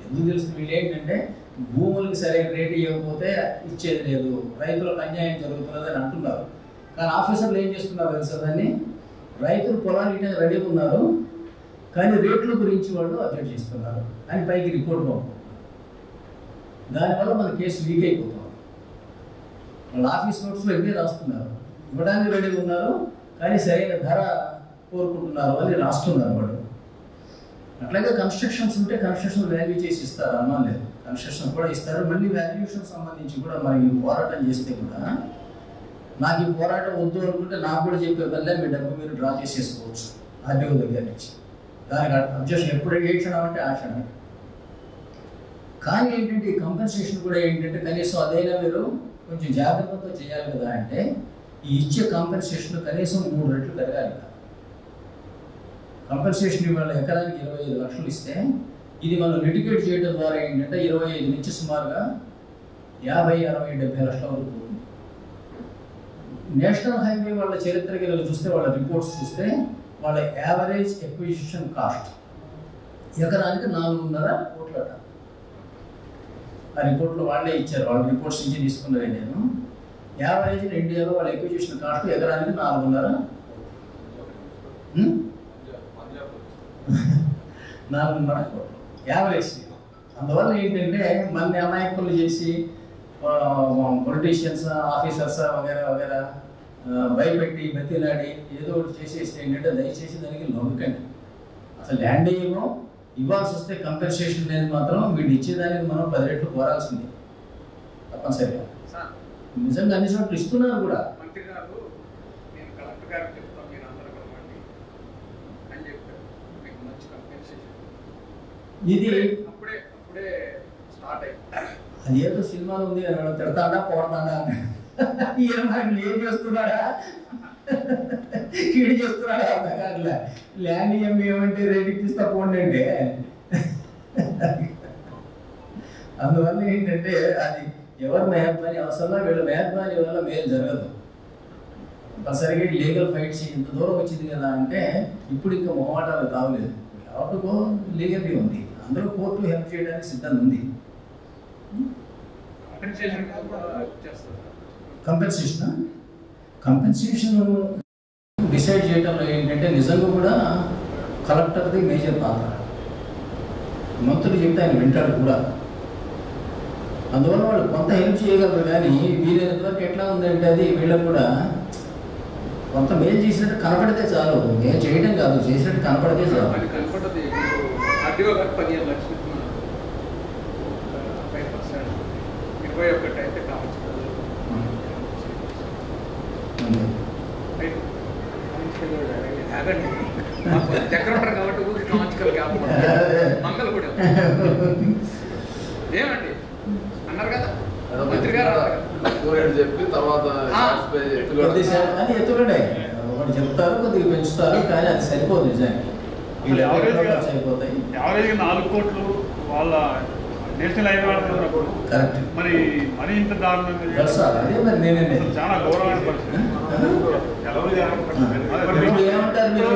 ఎందుకు తెలుస్తుంది? వీళ్ళు ఏంటంటే భూములకి సరైన రేటు ఇవ్వకపోతే ఇచ్చేది లేదు, రైతులకు అన్యాయం జరుగుతున్నది అని అంటున్నారు. కానీ ఆఫీసర్లు ఏం చేస్తున్నారు తెలుసా, దాన్ని రైతులు పొలాలు ఇట్లా రెడీగా ఉన్నారు కానీ రేట్ల గురించి వాళ్ళు అబ్జెక్ట్ చేస్తున్నారు అని పైకి రిపోర్ట్ పంపు. దానివల్ల మన కేసు వీక్ అయిపోతాం. వాళ్ళ ఆఫీస్ నోట్స్లో ఇవే రాస్తున్నారు, ఇవ్వడానికి రెడీగా ఉన్నారు కానీ సరైన ధర కోరుకుంటున్నారు అని రాస్తున్నారు వాళ్ళు. అట్లాగే కన్స్ట్రక్షన్స్ ఉంటే కన్స్ట్రక్షన్ వాల్యూ చేసి ఇస్తారు, అనుమానం లేదు. కన్స్ట్రక్షన్ కూడా ఇస్తారు. మళ్ళీ వాల్యుయేషన్ సంబంధించి కూడా మనకి పోరాటం చేస్తే కూడా నాకు ఈ పోరాటం వద్దు అనుకుంటే నాకు కూడా చెప్పే వల్ల మీ డబ్బు మీరు డ్రా చేసేసుకోవచ్చు ఆర్టీఓ దగ్గర నుంచి. దానికి అబ్జెక్షన్ ఎప్పుడు ఏ క్షణం అంటే ఆ క్షణం. కానీ ఏంటంటే ఈ కంపెన్సేషన్ కూడా ఏంటంటే కనీసం అదైనా మీరు కొంచెం జాగ్రత్తతో చేయాలి కదా. అంటే ఈ ఇచ్చే కంపెన్సేషన్ కనీసం 3 రెట్లు పెరగాలి కదా. కంపెన్సేషన్ ఇవాళ ఎకరానికి 25 లక్షలు ఇస్తే ఇది మనం లిటిగేట్ చేయడం ద్వారా ఏంటంటే 25 నుంచి సుమారుగా 50, 60, 70 లక్షల వరకు పోతుంది. నేషనల్ హైవే వాళ్ళ చరిత్రకి చూస్తే, వాళ్ళ రిపోర్ట్స్ చూస్తే వాళ్ళ యావరేజ్ ఎక్విజిషన్ కాస్ట్ ఎకరానికి 4.5 కోట్లట. ఆ రిపోర్ట్లో వాళ్ళే ఇచ్చారు, వాళ్ళ రిపోర్ట్స్ నుంచి తీసుకున్నది నేను. యావరేజ్ ఇండియాలో వాళ్ళ ఎక్విజిషన్ కాస్ట్ ఎకరానికి 4.5 కోట్లు యావరేజ్. అందువల్ల ఏంటంటే మన అమాయకులు చేసి పొలిటీషియన్స్, ఆఫీసర్స్ వగేరా వగేరా భయపెట్టి బతిలాడి ఏదో ఒకటి చేసేస్తే ఏంటంటే దయచేసి దానికి లొంగకండి. అసలు ల్యాండ్ ఏమో ఇవ్వాల్సి వస్తే కంపెన్సేషన్ అనేది మాత్రం వీళ్ళు ఇచ్చేదానికి మనం 10 రెట్లు కోరాల్సిందే తప్పనిసరిగా. నిజంగా అన్ని చోట్ల ఇస్తున్నారు కూడా. మంత్రి గారు నేను కలెక్టర్ గారికి చెప్తాను, మీరు అందరూ కలవండి అని చెప్పారు. మీకు మంచి కంపెన్సేషన్ ఇది అప్పుడే స్టార్ట్ అయ్యింది. అది ఏదో సినిమాలో ఉంది కదా, తిడతాడా పోడతాడా ఈయన మనకి ఏం చేస్తున్నాడా కీడి చేస్తున్నాడా అట్లా ల్యాండ్ ఏమంటే రేటుకి తీస్తా పోండి అంటే. అందువల్ల ఏంటంటే అది ఎవరు మెహర్బానీ అవసరంలో వీళ్ళ మెహర్బానీ వల్ల మేలు జరగదు. సరిగ్గా లీగల్ ఫైట్స్ ఇంత దూరం వచ్చింది కదా అంటే ఇప్పుడు ఇంకా మొహమాటాలు కావలేదు. ఎవరికో లీగల్గా ఉంది, అందరూ కోర్టు హెల్ప్ చేయడానికి సిద్ధంగా ఉంది. కంపెన్సేషన్ డిసైడ్ చేయడంలో ఏంటంటే నిజంగా కూడా కలెక్టర్ది మేజర్ పాత్ర. మంత్రులు చెప్తే ఆయన వింటాడు కూడా. అందువల్ల వాళ్ళు కొంత హెల్ప్ చేయగలరు. కానీ వీలైనంత వరకు ఎట్లా ఉందంటే అది వీళ్ళకు కూడా కొంత మేలు చేసినట్టు కనపడితే చాలు. మేలు చేయడం కాదు, చేసినట్టు కనపడితే చాలు. కనపడదు. 15 లక్షలు 21 అయితే కావచ్చు. దగ్గర ఉంటారు కాబట్టి ఊరికి కాంచుకలు మంగళ కూడా ఏమండి అన్నారు కదా మంత్రి గారు చెప్పి తర్వాత అది ఎత్తుగడే ఒకటి చెప్తారు, కొద్దిగా పెంచుతారు, కానీ అది సరిపోదు నిజానికి. అయిపోతాయి. యావరేజ్గా 4 కోట్లు వాళ్ళ నేషనల్ హైవే వాడుతున్నప్పుడు మరి ఇంత దారుణంగా అదే మరి నేనే చాలా గౌరవమైన పరిస్థితి. ఏమంటారు మీరు?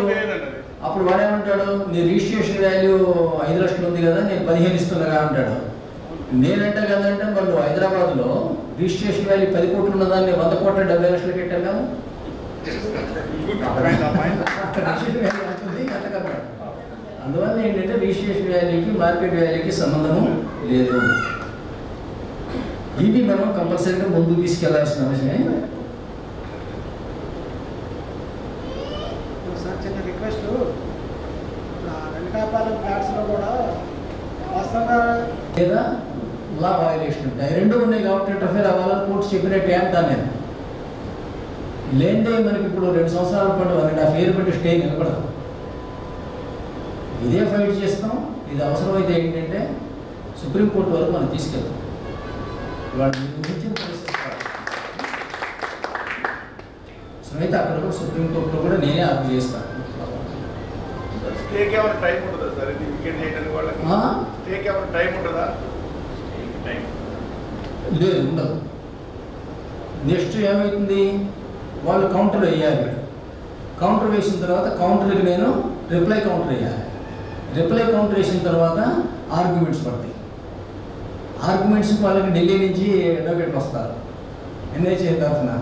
అప్పుడు వాడేమంటాడు, నీ రిజిస్ట్రేషన్ వాల్యూ 5 లక్షలు ఉంది కదా, నేను 15 ఇస్తున్నా అంటాడు. నేనంటే కదంటే మరి నువ్వు హైదరాబాద్లో రిజిస్ట్రేషన్ వాల్యూ 10 కోట్లు ఉన్నదాన్ని 100 కోట్ల 70 లక్షలు పెట్టాను కదా. అందువల్ల ఏంటంటే రిజిస్ట్రేషన్ వాల్యూకి మార్కెట్ వాల్యూకి సంబంధము లేదు. ఇవి మనం కంపల్సరీగా ముందుకు తీసుకెళ్లాల్సిన అవసరమే. సార్ చిన్న రిక్వెస్ట్, వెంకటాపాలెం ఫ్లాట్స్లో కూడా వాస్తవంగా లేదా లా వయలేషన్ ఉంటాయి, 2 ఉన్నాయి కాబట్టి ఇంటర్ఫేర్ అవ్వాలని కోర్టు చెప్పినట్టు ఏం దాన్ని లేదే మనకి ఇప్పుడు 2 సంవత్సరాల పాటు 1.5 year బట్టి స్టే నిలబడతాం. ఇదే ఫైట్ చేస్తాం. ఇది అవసరమైతే ఏంటంటే సుప్రీంకోర్టు వరకు మనం తీసుకెళ్తాం. వాళ్ళు ఊహించిన పరిస్థితి అయితే అక్కడ కూడా సుప్రీంకోర్టులో కూడా నేనే ఆర్గ్యూ చేస్తాను. స్టేకి ఏమైనా టైం ఉంటుందా సార్? ఇది వికెట్ చేయడానికి వాళ్ళకి స్టేకి ఏమైనా టైం ఉంటుందా? లేదు, ఉండదు. నెక్స్ట్ ఏమవుతుంది, వాళ్ళు కౌంటర్ వేయాలి. కౌంటర్ వేసిన తర్వాత కౌంటర్కి నేను రిప్లై కౌంటర్ వేయాలి. రిప్లై కౌంటర్ వేసిన తర్వాత ఆర్గ్యుమెంట్స్ పడతాయి. ఆర్గ్యుమెంట్స్ వాళ్ళకి ఢిల్లీ నుంచి అడ్వకేట్లు వస్తారు ఎన్హెచ్ఏ తరఫున.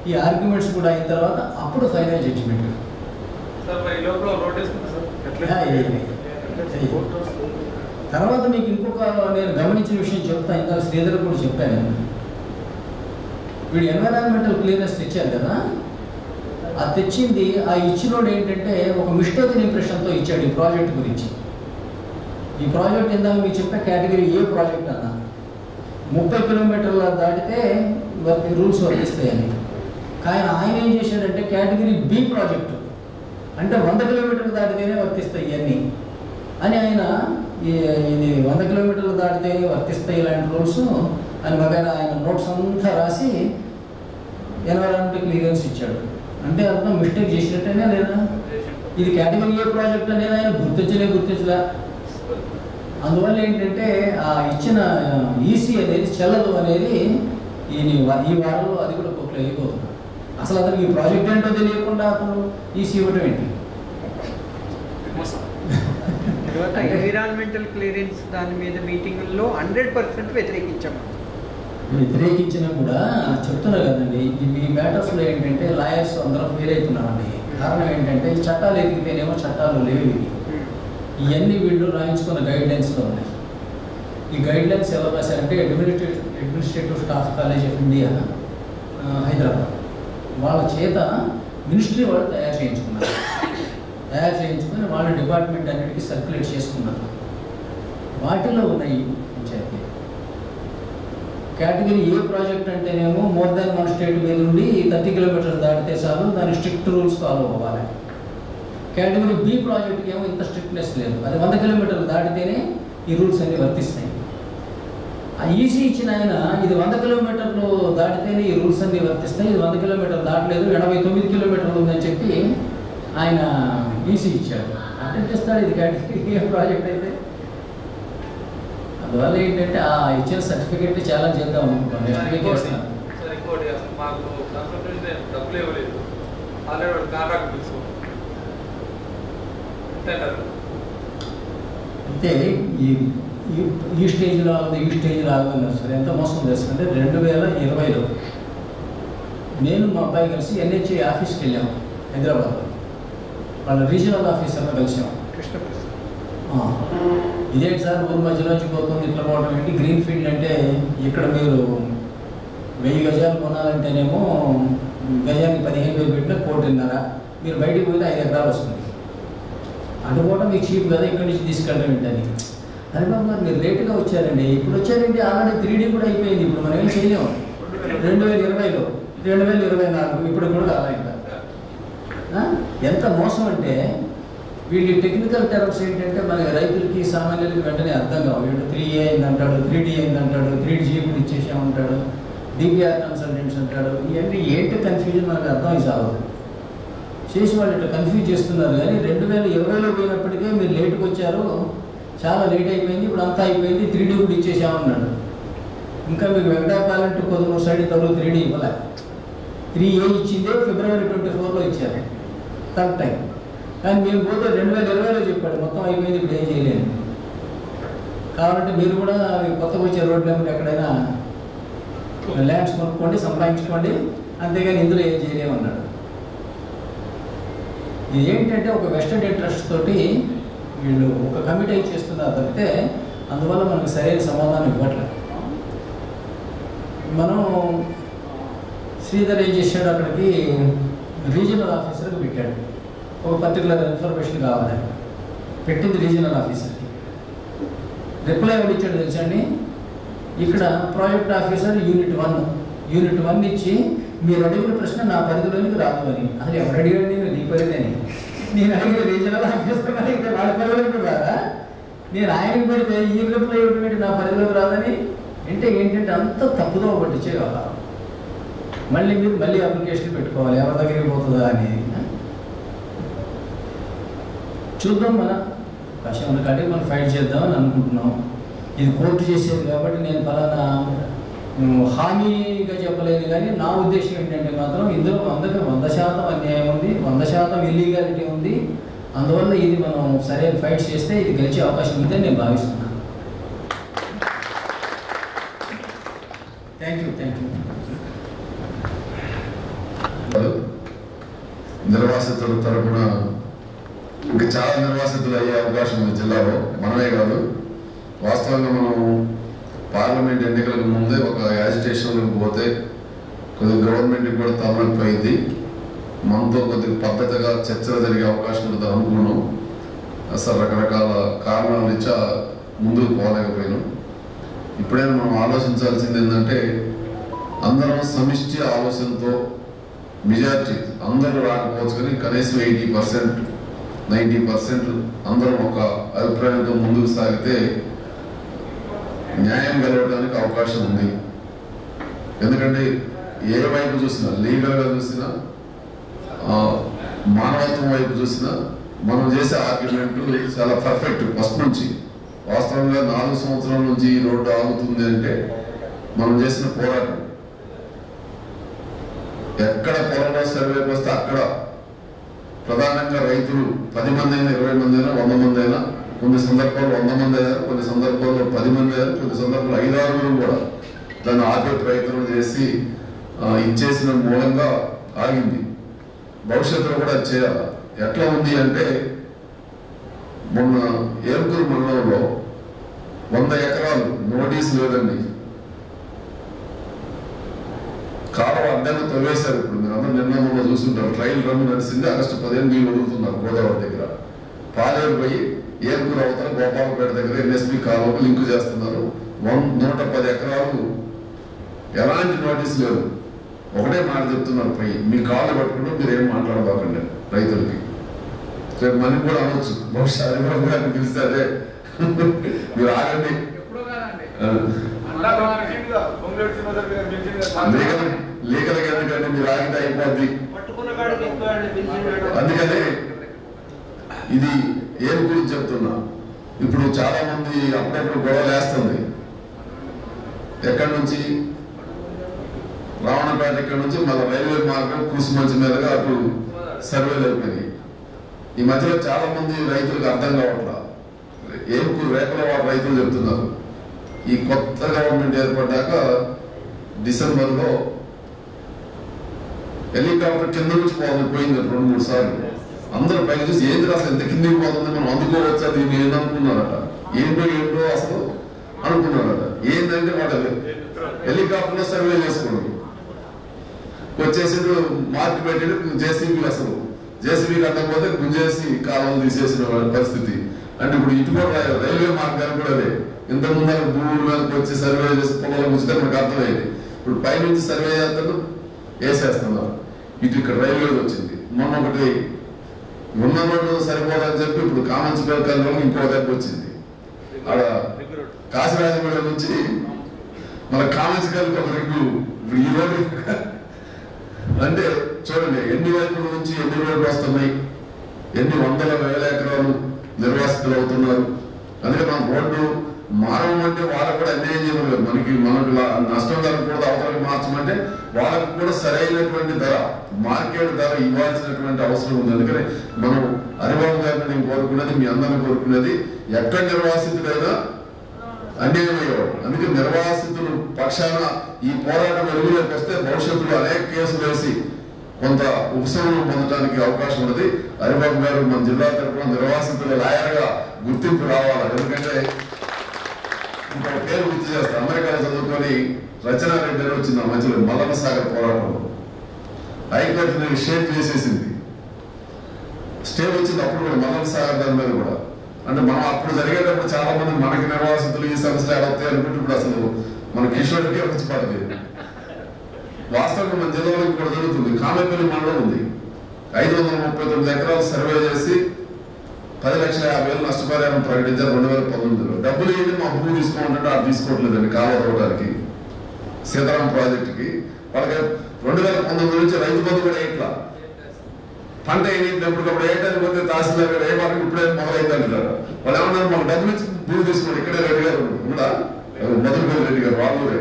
ఈ ఆర్గ్యుమెంట్స్ కూడా అయిన తర్వాత అప్పుడు ఫైనల్ జడ్జిమెంట్. తర్వాత మీకు ఇంకొక నేను గమనించిన విషయం చెప్తాను. ఇందాక శ్రీధర్ కూడా చెప్పాను. వీడు ఎన్విరాన్మెంటల్ క్లియరెన్స్ తెచ్చారు కదా, ఆ తెచ్చింది ఆ ఇచ్చినోడు ఏంటంటే ఒక మిస్టేక్ ఇంప్రెషన్తో ఇచ్చాడు ఈ ప్రాజెక్ట్ గురించి. ఈ ప్రాజెక్ట్ ఇందాక మీకు చెప్పే కేటగిరీ ఏ ప్రాజెక్ట్ అన్నా 30 కిలోమీటర్ల దాటితే రూల్స్ వర్తిస్తాయని. కానీ ఆయన ఏం చేశాడంటే కేటగిరీ బి ప్రాజెక్టు అంటే 100 కిలోమీటర్లు దాటితేనే వర్తిస్తాయి ఇవన్నీ అని ఆయన ఇది 100 కిలోమీటర్లు దాటితే వర్తిస్తాయి ఇలాంటి రూల్స్ అని వగైరా ఆయన నోట్స్ అంతా రాసి ఎన్విరాన్మెంటల్ క్లియరెన్స్ ఇచ్చాడు. అంటే అర్థం మిస్టేక్ చేసినట్టేనే లేదా? ఇది కేటగిరీ ఏ ప్రాజెక్ట్ అనేది ఆయన గుర్తించలే. అందువల్ల ఏంటంటే ఆ ఇచ్చిన ఈసీ అనేది చెల్లదు అనేది ఈ వారంలో అది కూడా కోర్టులో అయిపోతుంది. అసలు అతనికి ఈ ప్రాజెక్ట్ ఏంటో తెలియకుండా అతను ఈసీ ఇవ్వటం ఏంటి? ఎన్విరాన్మెంటల్ క్లియరెన్స్ దాని మీద మీటింగుల్లో 100% వ్యతిరేకించినా కూడా చెప్తున్నా కదండి. ఈ మ్యాటర్స్లో ఏంటంటే లాయర్స్ అందరం ఫెయిల్ అవుతున్నారండి. కారణం ఏంటంటే ఈ చట్టాలు ఎదిగితేనేమో చట్టాలు లేవు. ఇవన్నీ వీళ్ళు రాయించుకున్న గైడ్లైన్స్లో ఉన్నాయి. ఈ గైడ్లైన్స్ ఎలా రాశారంటే administrative staff college of India Hyderabad వాళ్ళ చేత మినిస్ట్రీ వాళ్ళు తయారు చేయించుకుని వాళ్ళ డిపార్ట్మెంట్ అన్నిటికీ సర్క్యులేట్ చేసుకున్నారు. వాటిలో ఉన్నాయి పంచాయతీ కేటగిరీ ఏ ప్రాజెక్ట్ అంటేనేమో మోర్ దాన్ 1 స్టేట్ మీద నుండి 30 కిలోమీటర్లు దాటితే చాలు, దాని స్ట్రిక్ట్ రూల్స్ ఫాలో అవ్వాలి. కేటగిరీ బి ప్రాజెక్ట్కి ఏమో ఇంత స్ట్రిక్ట్నెస్ లేదు, అది 100 కిలోమీటర్లు దాటితేనే ఈ రూల్స్ అన్ని వర్తిస్తాయి. ఆ ఈసీ ఇచ్చిన ఆయన ఇది 100 కిలోమీటర్లు దాటితేనే ఈ రూల్స్ అన్ని వర్తిస్తాయి, ఇది 100 కిలోమీటర్లు దాటలేదు 89 కిలోమీటర్లు ఉందని చెప్పి ఆయన ఈసీ ఇచ్చాడు. అంటే చేస్తాడు ఇది కేటగిరీ ఏ ప్రాజెక్ట్ అయితే. అందువల్ల ఏంటంటే ఆ ఇచ్చిన సర్టిఫికేట్ ఛాలెంజ్ చేద్దాం అనుకుంటున్నాను. అయితే ఈ స్టేజ్లో ఈ స్టేజ్లో ఆగుతున్నారు సార్. ఎంత మోసం చేస్తుందంటే 2020లో నేను మా అబ్బాయి కలిసి ఎన్హెచ్ఏ ఆఫీస్కి వెళ్ళాము హైదరాబాద్లో. వాళ్ళ రీజనల్ ఆఫీసర్లో కలిసాము. ఇదేంటి సార్ ఊరు మధ్యలోంచి పోతుంది ఇట్లా పోవడం ఏంటి? గ్రీన్ ఫీల్డ్ అంటే ఇక్కడ మీరు 1000 గజాలు కొనాలంటేనేమో గజానికి 15,000 పెట్టినా 1,500,000, మీరు బయటికి పోతే 5 ఎకరాలు వస్తుంది. అనుకోవడం మీకు చీప్ కదా, ఇక్కడి నుంచి తీసుకెళ్ళడం ఏంటని. అరే బాబు మరి మీరు లేటుగా వచ్చారండి. ఇప్పుడు వచ్చారండి ఆల్రెడీ 3D కూడా అయిపోయింది. ఇప్పుడు మనం ఏం చేయలేము. 2020లో 2024 ఇప్పుడు కూడా కావాలి. ఎంత మోసం అంటే వీళ్ళ టెక్నికల్ టర్మ్స్ ఏంటంటే మన రైతులకి సామాన్యులకి వెంటనే అర్థం కావు. వీళ్ళు 3A అయిందంటాడు, 3D అయిందంటాడు, 3G కూడా ఇచ్చేసామంటాడు, DPR కన్సల్టెంట్స్ అంటాడు. ఇవన్నీ ఏంటి కన్ఫ్యూజన్ మనకు అర్థం కావాలి. చేసి వాళ్ళు ఇట్లా కన్ఫ్యూజ్ చేస్తున్నారు. కానీ 2020లో పోయినప్పటికే మీరు లేట్కి వచ్చారు, చాలా లేట్ అయిపోయింది, ఇప్పుడు అంతా అయిపోయింది, 3D కూడా ఇచ్చేసామన్నాడు. ఇంకా మీకు వెంకటాపాలంటూ కొద్దిగా సైడ్ తరువు 3D ఇవ్వలే. 3A ఇచ్చిందే February 24లో ఇచ్చారు థర్డ్ టైం. కానీ మేము పోతే 2020లో చెప్పాడు మొత్తం అయిపోయింది, ఇప్పుడు ఏం చేయలేదు. కాబట్టి మీరు కూడా కొత్తగా వచ్చే రోడ్ల మీద ఎక్కడైనా ల్యాండ్స్ కొనుక్కోండి, సంపాదించుకోండి, అంతేగాని ఇందులో ఏం చేయలేమన్నాడు. ఇది ఏంటంటే ఒక వెస్టెడ్ ఇంట్రెస్ట్ తోటి వీళ్ళు ఒక కమిటీ చేస్తున్నారు తప్పితే అందువల్ల మనకు సరైన సమాధానం ఇవ్వట్లేదు. మనం శ్రీధర్ ఏం చేశాడు, అక్కడికి రీజనల్ ఆఫీసర్కి పెట్టాడు. ఒక పర్టికులర్ ఇన్ఫర్మేషన్ కావాలని పెట్టింది రీజనల్ ఆఫీసర్కి. రిప్లై ఎవరు ఇచ్చాడు తెలుసండి? ఇక్కడ ప్రాజెక్ట్ ఆఫీసర్ యూనిట్ 1 ఇచ్చి మీరు అడిగిన ప్రశ్న నా పరిధిలోనికి రాదు అని. అసలు ఎవరు అడిగాడు నేను నీ పరిధిని? నేను అడిగిన రీజనల్ ఆఫీసర్ అడిగితే వాళ్ళ పరిధిలోకి రాదా? నేను ఆయనకి పెడితే ఈ రిప్లై ఇవ్వడం నా పరిధిలోకి రాదని అంటే ఏంటంటే అంత తప్పుదో పట్టించే వ్యవహారం. మళ్ళీ మీరు మళ్ళీ అప్లికేషన్ పెట్టుకోవాలి ఎవరి దగ్గరికి పోతుందా అని. చూద్దాం, మన కష్టం కాబట్టి మనం ఫైట్ చేద్దామని అనుకుంటున్నాం. ఇది కోర్టు చేసేది కాబట్టి నేను ఫలానా హామీగా చెప్పలేను, కానీ నా ఉద్దేశం ఏంటంటే మాత్రం ఇందులో 100% అన్యాయం ఉంది, 100% ఇల్లీగాలిటీ ఉంది. అందువల్ల ఇది మనం సరైన ఫైట్ చేస్తే ఇది గెలిచే అవకాశం ఉందని నేను భావిస్తున్నాను. Thank you. నిర్వాసితుల తరపున ఇంకా చాలా నిర్వాసితులు అయ్యే అవకాశం ఉంది జిల్లాలో. మనమే కాదు, వాస్తవంగా మనం పార్లమెంట్ ఎన్నికలకు ముందే ఒక యాజిటేషన్లకు పోతే కొద్దిగా గవర్నమెంట్కి కూడా తలనొప్పిపోయింది. మనతో కొద్దిగా పద్ధతిగా చర్చలు జరిగే అవకాశం ఉంటుంది అనుకున్నాం. అసలు రకరకాల కారణాల నుంచి ముందుకు పోలేకపోయినాం. ఇప్పుడైనా మనం ఆలోచించాల్సింది ఏంటంటే అందరం సమిష్టి ఆలోచనతో మెజార్టీ అందరూ రాకపోవచ్చు కానీ కనీసం 80%, 90% అందరం ఒక అభిప్రాయంతో ముందుకు సాగితే న్యాయం గెలవడానికి అవకాశం ఉంది. ఎందుకంటే ఏ వైపు చూసినా, లీగల్గా చూసినా, మానవత్వం వైపు చూసినా మనం చేసే ఆర్గ్యుమెంట్లు చాలా పర్ఫెక్ట్. ఫస్ట్ నుంచి వాస్తవంగా 4 సంవత్సరాల నుంచి ఈ రోడ్డు ఆగుతుంది అంటే మనం చేసిన పోరాటం. ఎక్కడ పొలంలో సర్వేకి వస్తే అక్కడ ప్రధానంగా రైతులు 10 మంది అయినా, 20 మంది అయినా, 100 మంది అయినా, కొన్ని సందర్భాల్లో 100 మంది అయ్యారు, కొన్ని సందర్భాల్లో 10 మంది అయ్యారు, కొన్ని సందర్భాల్లో 5-6 కూడా దాన్ని ఆపే ప్రయత్నం చేసి ఇచ్చేసిన మూలంగా ఆగింది. భవిష్యత్తులో కూడా చేయాలి. ఎట్లా ఉంది అంటే మొన్న ఏరుకూరు మండలంలో 100 ఎకరాలు నోటీస్ లేదండి, కాలువ అడ్డంగా తవ్వేశారు. ఇప్పుడు మీరు అందరూ నిన్న మొన్న చూస్తుంటారు, ట్రయల్ రన్ నడిచింది. ఆగస్టు 15 నీళ్ళు వదులుతున్నారు గోదావరి దగ్గర. పాలేరు పోయి ఏరుకూరు అవతల గోపాలపేట దగ్గర ఎన్ఎస్పి కాలువకు లింకు చేస్తున్నారు. 110 ఎకరాలు ఎలాంటి నోటీస్ లేదు. ఒకటే మాట చెప్తున్నారు, పోయి మీ కాళ్ళు పట్టుకుంటూ మీరు ఏం మాట్లాడబాకండి రైతులకి. రేపు మనకి కూడా అనవచ్చు, బహుశా గారిని పిలిస్తే అదే మీరు ఆగండి, లీగల్ ఎందుకంటే మీరు ఆగితే అయిపోద్ది. అందుకని ఇది ఏం గురించి చెప్తున్నా, ఇప్పుడు చాలా మంది అప్పుడప్పుడు గొడవలు వేస్తుంది. ఎక్కడి నుంచి రావణపేట, ఇక్కడ నుంచి మళ్ళీ రైల్వే మార్గం కుసుమంచి మీదగా అటు సర్వేలు అయిపోయినాయి. ఈ మధ్యలో చాలా మంది రైతులకు అర్థం కావట్లా. ఏరుకూరు రేపల వాటి రైతులు చెప్తున్నారు, ఈ కొత్త గవర్నమెంట్ ఏర్పడ్డాక డిసెంబర్లో హెలికాప్టర్ కింద నుంచి పోయింది 2-3 సార్లు. అందరూ పైకి చూసి ఏంటి అసలు ఎంత కిందికి పోతుంది, మనం అందుకోవచ్చా దీన్ని ఏందనుకున్నారట. ఏంటో అసలు అనుకున్నారట. ఏంటంటే వాడు హెలికాప్టర్లో సర్వే చేసుకోండి వచ్చేసి మార్క్ పెట్టాడు జేసీబీ. అసలు జేసీబీ కట్టకపోతే గుంజేసి కాలం తీసేసిన పరిస్థితి. అంటే ఇప్పుడు ఇటు కూడా రైల్వే మార్గాలు కూడా అదే. ఇంతకుముందు భూముల మీదకి వచ్చి సర్వే చేసి పొలాలకు వచ్చితే మనకు అర్థమైంది. ఇప్పుడు పైనుంచి సర్వే చేస్తారు, వేసేస్తున్నారు. ఇటు ఇక్కడ రైల్వే వచ్చింది. మొన్న ఒకటి ఉన్న రోడ్డు సరిపోదని చెప్పి ఇప్పుడు కామంచి పేరుకాలలో ఇంకో దగ్గర వచ్చింది. అక్కడ కాశీరాజగూడ నుంచి మన కామంచి కలిపి ఒక రింగు. ఇప్పుడు ఈ రోడ్డు అంటే చూడండి ఎన్ని వైపుల నుంచి ఎన్ని రోడ్లు వస్తున్నాయి, ఎన్ని వందల వేల ఎకరాలు నిర్వాసితులు అవుతున్నారు. అందుకే మనం రోడ్డు మారమంటే వాళ్ళకు కూడా అన్యాయం చేయలేదు. మనకు నష్టం జరగకూడదు, అవతలకి మార్చమంటే వాళ్ళకు కూడా సరైనటువంటి ధర, మార్కెట్ ధర ఇవ్వాల్సినటువంటి అవసరం ఉంది. అందుకని మనం హరిబాబు గారిని నేను కోరుకున్నది, మీ అందరిని కోరుకున్నది, ఎక్కడ నిర్వాసితుడైనా అన్యాయం అయ్యేవాడు. అందుకే నిర్వాసితులు పక్షాన ఈ పోరాటం వెలుగులోకి వస్తే భవిష్యత్తులో అనేక కేసులు వేసి కొంత ఉపశమనం పొందడానికి అవకాశం ఉన్నది. హరిబాబు గారు మన జిల్లా తరఫున నిర్వాసితుల లాయర్గా గుర్తింపు రావాలి. ఎందుకంటే ఇంకొక పేరు గుర్తు చేస్తారు, అమెరికాలో చదువుకొని రచనారెడ్డి అని వచ్చింది ఆ మధ్యలో మల్లన్న సాగర్ పోరాటంలో. హైకోర్టు షేక్ చేసేసింది, స్టే వచ్చింది. అప్పుడు కూడా మల్లన్న సాగర్ దాని మీద కూడా అంటే మనం అప్పుడు జరిగేటప్పుడు చాలా మంది మనకి నిర్వాసితులు ఈ సమస్యలు అడవుతాయి అనుకుంటే ఇప్పుడు అసలు మన కిషోర్కే వచ్చి పడలేదు. వాస్తవంగా మన జిల్లాలో కూడా జరుగుతుంది. కామేపల్లి మండలం ఉంది, 539 ఎకరాలు సర్వే చేసి 10,50,000 నష్టపరిహారం ప్రకటించారు 2019లో. డబ్బులు ఏంటి మా భూమి తీసుకోమంటే అది తీసుకోవట్లేదండి. కాలువ తవ్వడానికి సీతారాం ప్రాజెక్టుకి వాళ్ళకి 2019 నుంచి రైతు బంధు కూడా ఇట్లా పంట ఎన్నికప్పుడు ఏంటని పోతే తహసీల్దార్ గారు ఏమాత్రం ఇప్పుడే మొదలైంది అంటున్నారు. వాళ్ళు ఏమన్నారు, మాకు డబ్బులు ఇచ్చి భూమి తీసుకోండి. ఇక్కడే రెడ్డి గారు కూడా మొదలుపల్లి రెడ్డి గారు వాళ్ళూరే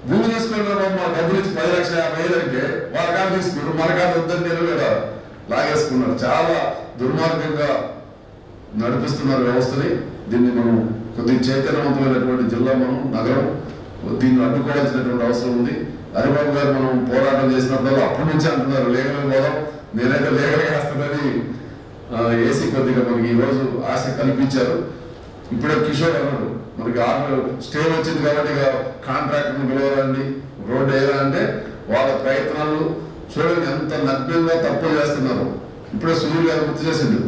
భూమి తీసుకున్నారు. మా డబ్బులు ఇచ్చి 10,50,000 అంటే వాళ్ళ కాదు తీసుకున్నారు, మన కాదు వద్దని లేదా లాగేసుకున్నారు. చాలా దుర్మార్గంగా నడిపిస్తున్నారు వ్యవస్థని. దీన్ని మనం కొద్దిగా చైతన్యవంతమైనటువంటి జిల్లా, మనం నగరం, దీన్ని అడ్డుకోవాల్సినటువంటి అవసరం ఉంది. హరిబాబు గారు మనం పోరాటం చేసినప్పుడు అప్పటి నుంచి అంటున్నారు లేఖలు పోదాం, నేనైతే లేఖలు వేస్తానని ఏసీ కొద్దిగా మనకి ఈరోజు ఆశ కల్పించారు. ఇప్పుడే కిషోర్ అన్నాడు మనకి స్టే వచ్చింది కాబట్టి కాంట్రాక్టర్ని పిలవాలండి, రోడ్డు వేయాలంటే వాళ్ళ ప్రయత్నాలు చూడండి ఎంత నగ్నంగా తప్పులు చేస్తున్నారు. ఇప్పుడే సునీల్ గారు గుర్తు చేసిండు,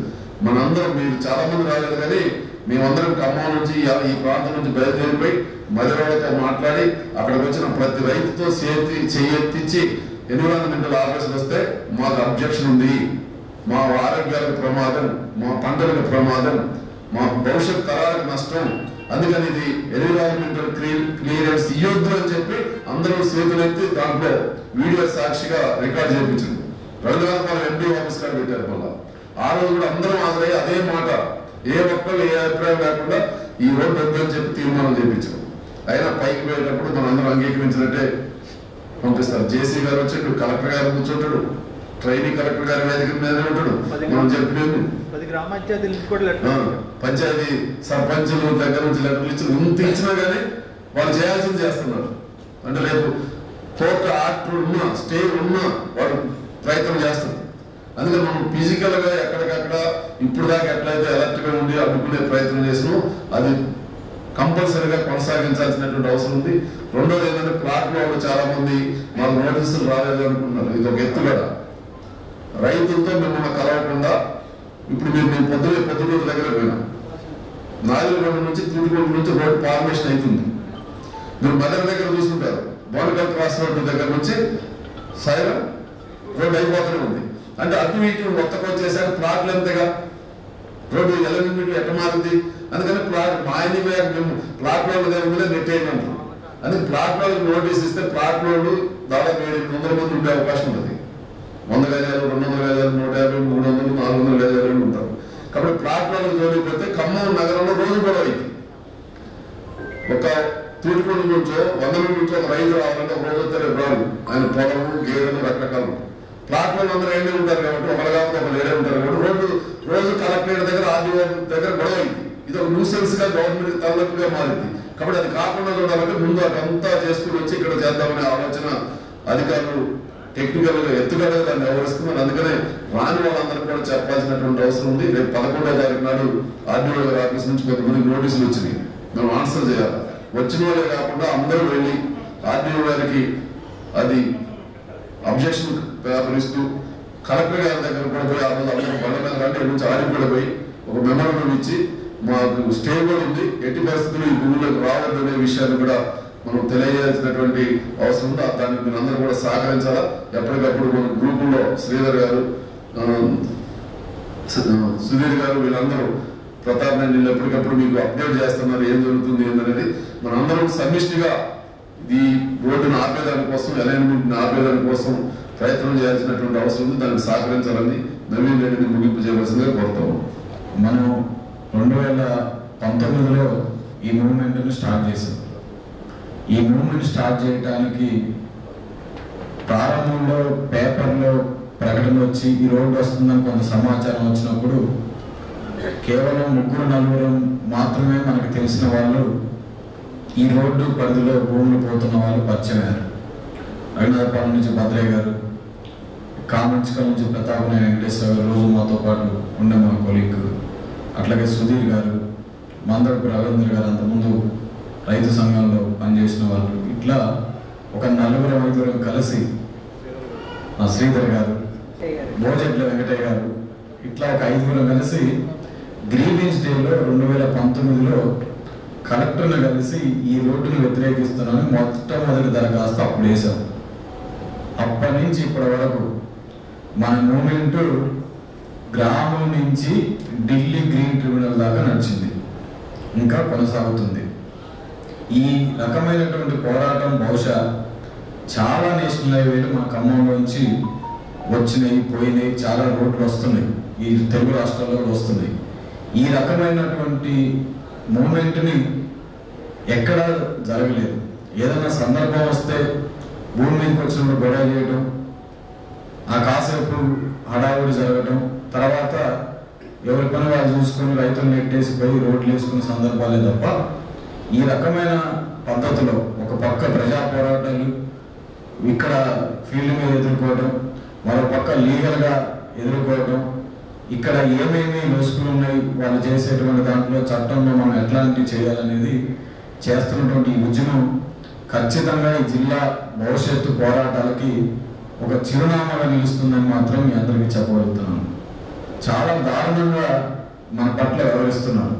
మనందరం మీరు చాలా మంది రాలేదు కానీ మేమందరం ఖమ్మం నుంచి ఈ ప్రాంతం నుంచి బయలుదేరిపోయి మధురవాళ్ళతో మాట్లాడి అక్కడికి వచ్చిన ప్రతి రైతుతో చేయెత్తించి ఎన్విరాన్మెంటల్ ఆఫీసర్ వస్తే మాకు అబ్జెక్షన్ ఉంది, మా ఆరోగ్యాలకు ప్రమాదం, మా పంటలకు ప్రమాదం, మా భవిష్యత్ తరాలకు నష్టం, అందుకని ఇది ఎన్విరాన్మెంటల్ క్లియరెన్స్ ఇవ్వద్దు అని చెప్పి అందరూ చేతులెత్తి దాంట్లో వీడియో సాక్షిగా రికార్డ్ చేయించింది. రఘునాథపాలెం ఎంపీ ఆఫీస్ కాడ పెట్టారు. మళ్ళా ఆ రోజు కూడా అందరం హాజరై అదే మాట, ఏ ఒక్కరు ఏ అభిప్రాయం లేకుండా ఈ రోడ్డు వద్దు అని చెప్పి తీర్మానం చేయించాం. అయినా పైకి పోయేటప్పుడు మనం అందరం అంగీకరించినట్టే పంపిస్తారు. జేసీ గారు వచ్చాడు, కలెక్టర్ గారు కూర్చుంటాడు, ట్రైనింగ్ కలెక్టర్ గారి వేదిక మీద ఉంటాడు. మనం చెప్పలేదు పంచాయతీ సర్పంచులు దగ్గర నుంచి లెటర్లు ఇచ్చి ఇంత ఇచ్చినా కానీ వాళ్ళు చేయాల్సింది చేస్తున్నారు. అంటే రేపు కోర్టు ఆర్డర్ ఉన్నా స్టే ఉన్నా వాళ్ళు ప్రయత్నం చేస్తారు. అందుకని మనం ఫిజికల్ గా ఎక్కడికక్కడ ఇప్పుడు దాకా ఎట్లయితే అలర్ట్ గా ఉండి అడ్డుకునే ప్రయత్నం చేసినాం అది కంపల్సరీగా కొనసాగించాల్సినటువంటి అవసరం ఉంది. రెండోది ఏంటంటే ప్లాట్ లో చాలా మంది మాకు నోటీసులు రాలేదు అనుకుంటున్నారు. ఇది ఒక ఎత్తుగడ. రైతులతో మిమ్మల్ని కలవకుండా ఇప్పుడు మేము పొద్దుటూరు దగ్గర పోయినా నాయుడుగొండ నుంచి తూటుగొండ నుంచి రోడ్ ఫార్మేషన్ అవుతుంది. మీరు మదర్ దగ్గర చూసుకుంటారు, బోనకల్ క్రాస్ రోడ్డు దగ్గర నుంచి సైరం రోడ్డు అయిపోతూనే ఉంది. అంటే అటు ఇటు మొత్తం వచ్చేసరికి ప్లాట్లు అంతేగా, రోడ్డు ఎలమిటి ఎట్ట మారుంది. అందుకని ప్లాట్ మాయని మేము ప్లాట్ రోడ్డు దగ్గర నెట్టేయమంటాం. అందుకే ప్లాట్ రోడ్డు నోటీస్ ఇస్తే ప్లాట్ రోడ్డు దాదాపు 700 మంది ఉండే అవకాశం ఉంటుంది. 100 గజాలు, 200 గజాలు, 150, 300, 400 గజాలు ఉంటారు. కాబట్టి ప్లాట్ రోడ్డు జోలిపోతే ఖమ్మం నగరంలో రోజు కూడా అయింది. ఒక తూర్పుడు నుంచో 100 నుంచో ఒక రైతు రావాలంటే ఒక రోజు వస్తే రాదు. ఆయన పొలము గేదెలు రకరకాలు ప్లాట్ రోడ్డు అందరూ ఏడే ఉంటారు కాబట్టి ఒకరు కాబట్టి ఒకరు ఏడే ఉంటారు కాబట్టి రోజు కలెక్టరేట్ దగ్గర ఆర్డీఓ దగ్గర గొడవ అయింది. ఇది ఒక న్యూసెన్స్ గా గవర్నమెంట్ తలనొప్పిగా మారింది. కాబట్టి అది కాకుండా చూడాలంటే ముందు అదంతా చేసుకుని వచ్చి ఇక్కడ చేద్దామనే ఆలోచన అధికారులు టెక్నికల్ గా ఎత్తుగడగా దాన్ని వ్యవహరిస్తున్నారు. అందుకనే రాని వాళ్ళందరూ కూడా చెప్పాల్సినటువంటి అవసరం ఉంది. రేపు 11వ తారీఖు నాడు ఆర్డీఓ గారి ఆఫీస్ నుంచి కొంతమంది నోటీసులు వచ్చినాయి, మనం ఆన్సర్ చేయాలి. వచ్చిన వాళ్ళే కాకుండా అందరూ వెళ్ళి ఆర్డీఓ గారికి అది అబ్జెక్షన్ పేపర్ ఇస్తూ కలెక్టర్ గారి దగ్గర కూడా పోయి ఆ రోజు అందరూ బండ మీద కంటే నుంచి ఆడిపడి పోయి ఒక మెమోరాండం ఇచ్చి మాకు స్టే కూడా ఉంది, ఎట్టి పరిస్థితులు ఈ భూములకు రావద్దు అనే విషయాన్ని కూడా మనం తెలియజేయాల్సినటువంటి అవసరం ఉంది. దానికి మీరు అందరూ కూడా సహకరించాలా. ఎప్పటికప్పుడు మన గ్రూపుల్లో శ్రీధర్ గారు, సుధీర్ గారు వీళ్ళందరూ ప్రతాప్ రెడ్డి ఎప్పటికప్పుడు మీకు అప్డేట్ చేస్తున్నారు ఏం జరుగుతుంది ఏంటనేది. మనందరం సమిష్టిగా ఈ రోడ్డును ఆపేదాని కోసం, అలైన్మెంట్ ఆపేదాని కోసం ప్రయత్నం చేయాల్సినటువంటి అవసరం ఉంది. దానికి సహకరించాలని నవీన్ రెడ్డిని ముగింపు చేయవలసిందిగా కోరుతాము. మనం 2019లో ఈ మూవ్మెంట్ను స్టార్ట్ చేసాం. ఈ మూవ్మెంట్ స్టార్ట్ చేయడానికి ప్రారంభంలో పేపర్లో ప్రకటన వచ్చి ఈ రోడ్డు వస్తుందని కొంత సమాచారం వచ్చినప్పుడు కేవలం 3-4 మాత్రమే మనకు తెలిసిన వాళ్ళు ఈ రోడ్డు పరిధిలో భూములు పోతున్న వాళ్ళు పరిచయమయ్యారు. రఘునాథపాలెం నుంచి భద్రయ్య గారు, కామంచికల్ నుంచి ప్రతాప్ వెంకటేశ్వర గారు రోజు మాతో పాటు ఉండే మా కొలీగ్, అట్లాగే సుధీర్ గారు, మందరపు రవీంద్ర గారు అంతకుముందు రైతు సంఘంలో పనిచేసిన వాళ్ళు, ఇట్లా ఒక 4-5 కలిసి శ్రీధర్ గారు, భోజట్ల వెంకటయ్య గారు, ఇట్లా ఒక 5 కలిసి గ్రీవెన్స్ డేలో 2019లో కలెక్టర్ని కలిసి ఈ రోడ్డుని వ్యతిరేకిస్తున్నామని మొట్టమొదటి దరఖాస్తు అప్పుడు వేశాం. అప్పటి నుంచి ఇప్పటి వరకు మన మూమెంట్ గ్రామం నుంచి ఢిల్లీ గ్రీన్ ట్రిబ్యునల్ దాకా నడిచింది, ఇంకా కొనసాగుతుంది. ఈ రకమైనటువంటి పోరాటం బహుశా చాలా నేషనల్ హైవేలు మన ఖమ్మంలోంచి వచ్చినాయి, పోయినాయి, చాలా రోడ్లు వస్తున్నాయి, ఈ తెలుగు రాష్ట్రాల్లో కూడా వస్తున్నాయి. ఈ రకమైనటువంటి మూమెంట్ని ఎక్కడా జరగలేదు. ఏదైనా సందర్భం వస్తే భూమి మీదకి వచ్చినప్పుడు గొడవ చేయడం, ఆ కాసేపు హడావుడి జరగడం, తర్వాత ఎవరి పని వాళ్ళు చూసుకొని రైతులు నెట్టేసి పోయి రోడ్లు వేసుకునే సందర్భాలే తప్ప ఈ రకమైన పద్ధతిలో ఒక పక్క ప్రజా పోరాటాలు ఇక్కడ ఫీల్డ్ మీద ఎదుర్కోవడం, మరో పక్క లీగల్గా ఎదుర్కోవడం, ఇక్కడ ఏమేమి లోసుకులు ఉన్నాయి వాళ్ళు చేసేటువంటి దాంట్లో చట్టంలో మనం ఎట్లాంటివి చేయాలనేది చేస్తున్నటువంటి ఈ ఉద్యమం ఖచ్చితంగా ఈ జిల్లా భవిష్యత్తు పోరాటాలకి ఒక చిరునామాగా నిలుస్తుందని మాత్రం మీ అందరికీ చెప్పగలుగుతున్నాను. చాలా దారుణంగా మన పట్ల వ్యవహరిస్తున్నారు.